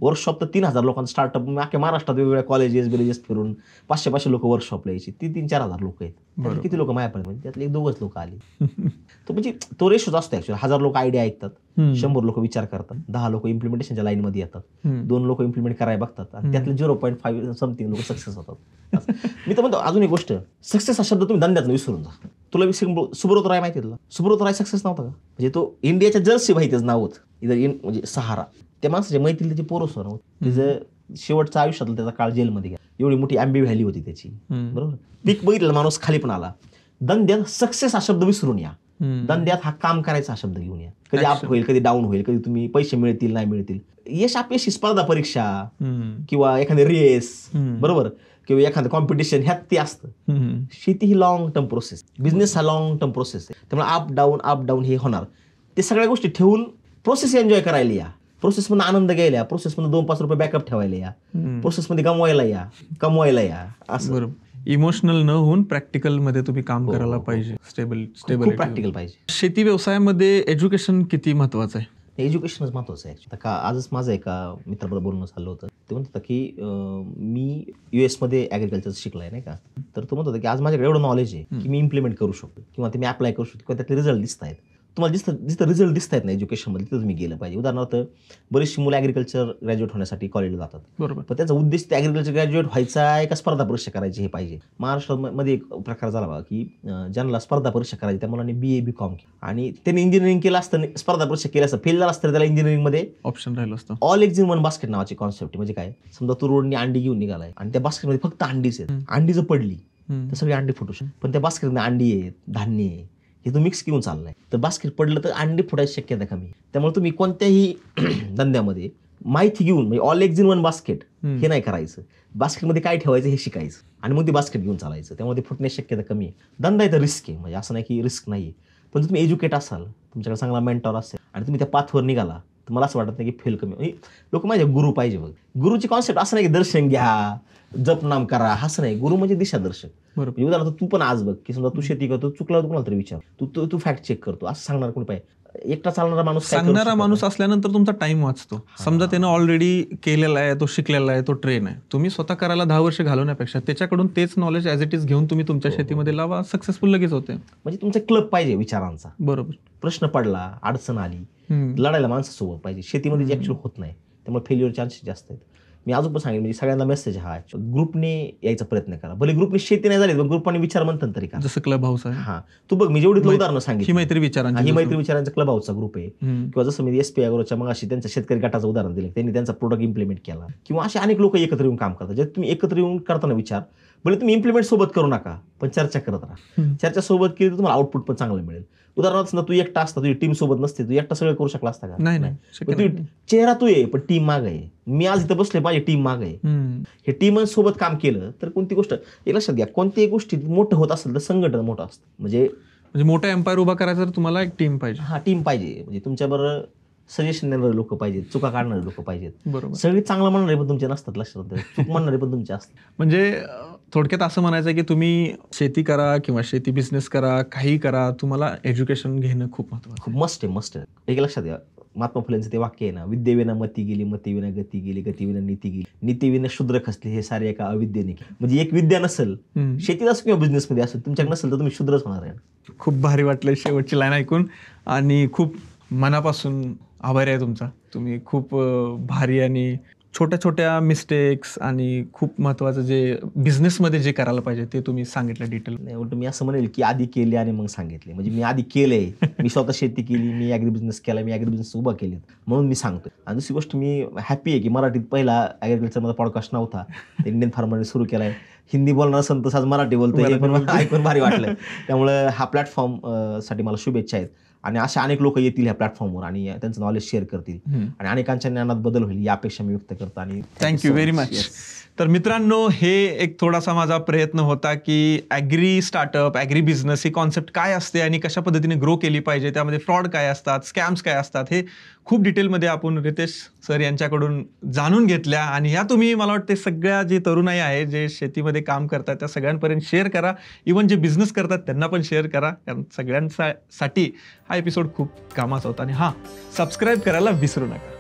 वर्कशॉप तर 3000 लोकांचं स्टार्टअप. अख्ख्या महाराष्ट्रात वेगवेगळ्या कॉलेजेस फिरून 500-500 लोक वर्कशॉपला यायची. 3,000-4,000 लोक आहेत. किती लोक माझ्यापर्यंत, म्हणजे त्यातले 1-2च लोक आली. तो म्हणजे तो रेशोच असतो ऍक्च्युअली. 1000 लोक आयडिया ऐकतात, 100 लोक विचार करतात, 10 लोक इम्प्लिमेंटेशनच्या लाईनमध्ये येतात, 2 लोक इम्प्लिमेंट करायला बघतात, आणि त्यातले 0.5 समथिंग लोक सक्सेस होतात. मी तर म्हणतो अजून एक गोष्ट, सक्सेस हा शब्द तुम्ही धंद्यात विसरून जा. तुला सुब्रत राय माहिती आहे तुला? सुब्रत राय सक्सेस नव्हता का? म्हणजे तो इंडियाच्या जर्सी भाई त्याचं नाव होतं, म्हणजे सहारा. त्या माणसाच्या मैत्रीला त्याची पोरस नव्हतं. त्याचं शेवटच्या आयुष्यातला त्याचा काळ जेलमध्ये गेला. एवढी मोठी आंबी व्हॅली होती त्याची, बरोबर. पीक बघितलं माणूस खाली पण आला. धंद्यात सक्सेस हा शब्द विसरून या. धंद्यात हा काम करायचा हा शब्द घेऊन या. कधी अप होईल, कधी डाऊन होईल, कधी तुम्ही पैसे मिळतील नाही मिळतील, यश अपयशी, स्पर्धा परीक्षा किंवा एखादी रेस, बरोबर, किंवा एखादं कॉम्पिटिशन, ह्यात ते असतं. शेती ही लॉंग टर्म प्रोसेस, बिझनेस हा लॉंग टर्म प्रोसेस आहे. त्यामुळे अप डाऊन हे होणार. ते सगळ्या गोष्टी ठेवून प्रोसेस एन्जॉय करायला या, प्रोसेसमध्ये आनंद घ्यायला, प्रोसेसमध्ये 2-5 रुपये बॅकअप ठेवायला या, प्रोसेसमध्ये कमवायला या. असं बरोबर. इमोशनल न होऊन प्रॅक्टिकल मध्ये तुम्ही काम करायला पाहिजे. स्टेबल प्रॅक्टिकल पाहिजे. शेती व्यवसायामध्ये एज्युकेशन किती महत्वाचं आहे? एज्युकेशनच महत्वाचं आहे. आजच माझं एका मित्राबरोबर बोलणं झालं होतं. ते म्हणत होता की मी US मध्ये ॲग्रिकल्चर शिकलाय नाही का, तर तो म्हणत होता की आज माझ्याकडे एवढं नॉलेज आहे की मी इम्प्लिमेंट करू शकतो किंवा ते मी अप्लाय करू शकतो किंवा त्यातले रिझल्ट दिसत आहेत. तुम्हाला जिथं रिझल्ट दिसत आहेत ना एज्युकेशनमध्ये तिथं तुम्ही गेलं पाहिजे. उदाहरणार्थ बरीचशी मुलं ॲग्रिकल्चर ग्रॅज्युएट होण्यासाठी कॉलेजला जातात, बरोबर. पण त्याचा उद्देश ते ॲग्रिकल्चर ग्रॅज्युएट व्हायचा आहे का स्पर्धा परीक्षा करायची हे पाहिजे. महाराष्ट्रामध्ये एक प्रकार झाला बघा की ज्यांना स्पर्धा परीक्षा करायची त्या मुलांनी BA BCom आणि त्यांनी इंजिनिअरिंग केलं असतं, स्पर्धा परीक्षा केली असतं, फेल झाला असतं, त्याला इंजिनिअरिंगमध्ये ऑप्शन राहिलं असतं. All eggs in one basket नावाची कॉन्सेप्ट. म्हणजे काय, समजा तू रोडनी अंडी घेऊन निघालाय आणि त्या बास्केटमध्ये फक्त अंडीच आहेत, अंडी जर पडली तर सगळी अंडी फुटू शकतात, पण त्या बास्केटमध्ये अंडी आहेत, धान्य आहे, हे तू मिक्स घेऊन चाललाय तर बास्केट पडलं तर अंडी फुटायची शक्यता कमी. त्यामुळे तुम्ही कोणत्याही धंद्यामध्ये माहिती घेऊन म्हणजे all eggs in one basket हे नाही करायचं. बास्केटमध्ये काय ठेवायचं हे शिकायचं आणि मग ते बास्केट घेऊन चालायचं. त्यामुळे ते फुटण्याची शक्यता कमी आहे. धंदा आहे तर रिस्क आहे, म्हणजे असं नाही की रिस्क नाही आहे, पण तुम्ही एज्युकेट असाल, तुमच्याकडे चांगला मेंटॉर असेल आणि तुम्ही त्या पाथवर निघाला तर मला असं वाटत नाही की फेल कमी. लोक माझे गुरु पाहिजे बघ. गुरुची कॉन्सेप्ट असं नाही की दर्शन घ्या, जपनाम करा, असं नाही. गुरु म्हणजे दिशादर्शक. बरोबर. उदाहरणार्थ तू पण आज बघ की समजा तू शेती करतो, चुकला तर कोणाला तरी विचार, तू फॅक्ट चेक करतो, असं सांगणार कोणी पाहिजे. एकटा चालणारा माणूस काय करू सांगणारा शकत माणूस असल्यानंतर तुमचा टाइम वाचतो. समजा त्यानं ऑलरेडी केलेला आहे, तो शिकलेला आहे, तो ट्रेन आहे, तुम्ही स्वतः करायला 10 वर्ष घालवण्यापेक्षा त्याच्याकडून तेच नॉलेज ॲज इट इज घेऊन तुम्ही तुमच्या शेतीमध्ये लावा, सक्सेसफुल लगेच होते. म्हणजे तुमचा क्लब पाहिजे विचारांचा. बरोबर. प्रश्न पडला, अडचण आली, लढायला माणसासोबत पाहिजे. शेतीमध्ये जे ॲक्च्युअली होत नाही, त्यामुळे फेल्युअर चान्सेस जास्त आहेत. मी अजून पण सांगेन, म्हणजे सगळ्यांना मेसेज हा, ग्रुपने यायचा प्रयत्न करा. भले ग्रुपने शेती नाही झाली पण ग्रुपने विचार मंथन तरी करा. जसं क्लब हाऊस आहे. हा, तू बघ मी जेवढी उदाहरणं सांगितली, ही मैत्री विचारांची, ही मैत्री विचारांचा क्लब हाऊसचा ग्रुप आहे. किंवा जसं मी SPI अग्रोच्या मग अशी त्यांच्या शेतकरी गटाचं उदाहरण दिलं, त्यांनी त्यांचा प्रोडक्ट इम्प्लिमेंट केला. किंवा असे अनेक लोक एकत्र येऊन काम करतात. जे तुम्ही एकत्र येऊन करताना विचार, भले तुम्ही इम्प्लिमेंट सोबत करू नका पण चर्चा करत राहा. चर्चा सोबत केली तर तुम्हाला आउटपुट पण चांगलं मिळेल. उदाहरणार्थ तू एकटा असता, तुझी टीम सोबत नसते, तू एकटा सगळं करू शकला असता का? नाही. चेहरा तू आहे पण टीम माग आहे. मी आज इथं बसले, माझी टीम माग आहे. हे टीम सोबत काम केलं तर कोणती गोष्ट एक लक्षात घ्या, कोणत्याही गोष्टी मोठं होत असेल तर संघटन मोठं असतं. म्हणजे मोठा एम्पायर उभा करायचा तर तुम्हाला एक टीम पाहिजे. हा, टीम पाहिजे. म्हणजे तुमच्याबरोबर सजेशन देणारे लोक पाहिजेत, चुका काढणारे लोक पाहिजेत. बरोबर. सगळी चांगलं म्हणणारे पण तुमचे नसतात, लक्षात द्या. चूक म्हणणारे पण तुमचे असतात. म्हणजे थोडक्यात असं म्हणायचं की तुम्ही शेती करा किंवा शेती बिझनेस करा, काही करा, तुम्हाला एज्युकेशन घेणं खूप महत्त्वाचं. खूप मस्ट आहे. एक लक्षात घ्या, महात्मा फुलेंचं ते वाक्य आहे ना, विद्येविना मती गेली, मतीविना गती गेली, गतीविना नीती गेली, नीतीविना शूद्र खचले, हे सारे एका अविद्येने. म्हणजे एक विद्या नसेल, शेतीत असो किंवा बिझनेसमध्ये असो, तुमच्याकडे नसेल तर तुम्ही शूद्रच होणार आहे. खूप भारी वाटलं शेवटची लाईन ऐकून आणि खूप मनापासून आभारी आहे तुमचा. तुम्ही खूप भारी आणि छोट्या छोट्या मिस्टेक्स आणि खूप महत्त्वाचं जे बिझनेसमध्ये जे करायला पाहिजे ते तुम्ही सांगितलं डिटेल. नाही, उलट मी असं म्हणेल की आधी केले आणि मग सांगितले. म्हणजे मी आधी केलंय, मी स्वतः शेती केली, मी ॲग्री बिझनेस केला, मी ॲग्री बिझनेस उभा केले म्हणून मी सांगतो. आणि दुसरी गोष्ट, मी हॅपी आहे की मराठीत पहिला ॲग्रिकल्चरमध्ये पॉडकास्ट नव्हता, इंडियन फार्मरने सुरू केलाय. हिंदी बोलणारा संतोष आज मराठी बोलतोय, हे पण ऐकून भारी वाटलं. त्यामुळे हा प्लॅटफॉर्म साठी मला शुभेच्छा आहेत. आणि अशा अनेक लोक येतील ह्या प्लॅटफॉर्मवर आणि त्यांचं नॉलेज शेअर करतील आणि अनेकांच्या ज्ञानात बदल होईल या अपेक्षा मी व्यक्त करतो. आणि थँक्यू व्हेरी मच. तर मित्रांनो, हे एक थोडासा माझा प्रयत्न होता की ॲग्री स्टार्टअप, ॲग्री बिझनेस ही कॉन्सेप्ट काय असते आणि कशा पद्धतीने ग्रो केली पाहिजे, त्यामध्ये फ्रॉड काय असतात, स्कॅम्स काय असतात, हे खूप डिटेलमध्ये आपण रितेश सर यांच्याकडून जाणून घेतल्या. आणि ह्या तुम्ही, मला वाटते सगळ्या जे तरुणाई आहे, जे शेतीमध्ये काम करतात, त्या सगळ्यांपर्यंत शेअर करा. इवन जे बिझनेस करतात त्यांना पण शेअर करा, कारण सगळ्यांसाठी हा एपिसोड खूप कामाचा होता. आणि हां, सबस्क्राईब करायला विसरू नका.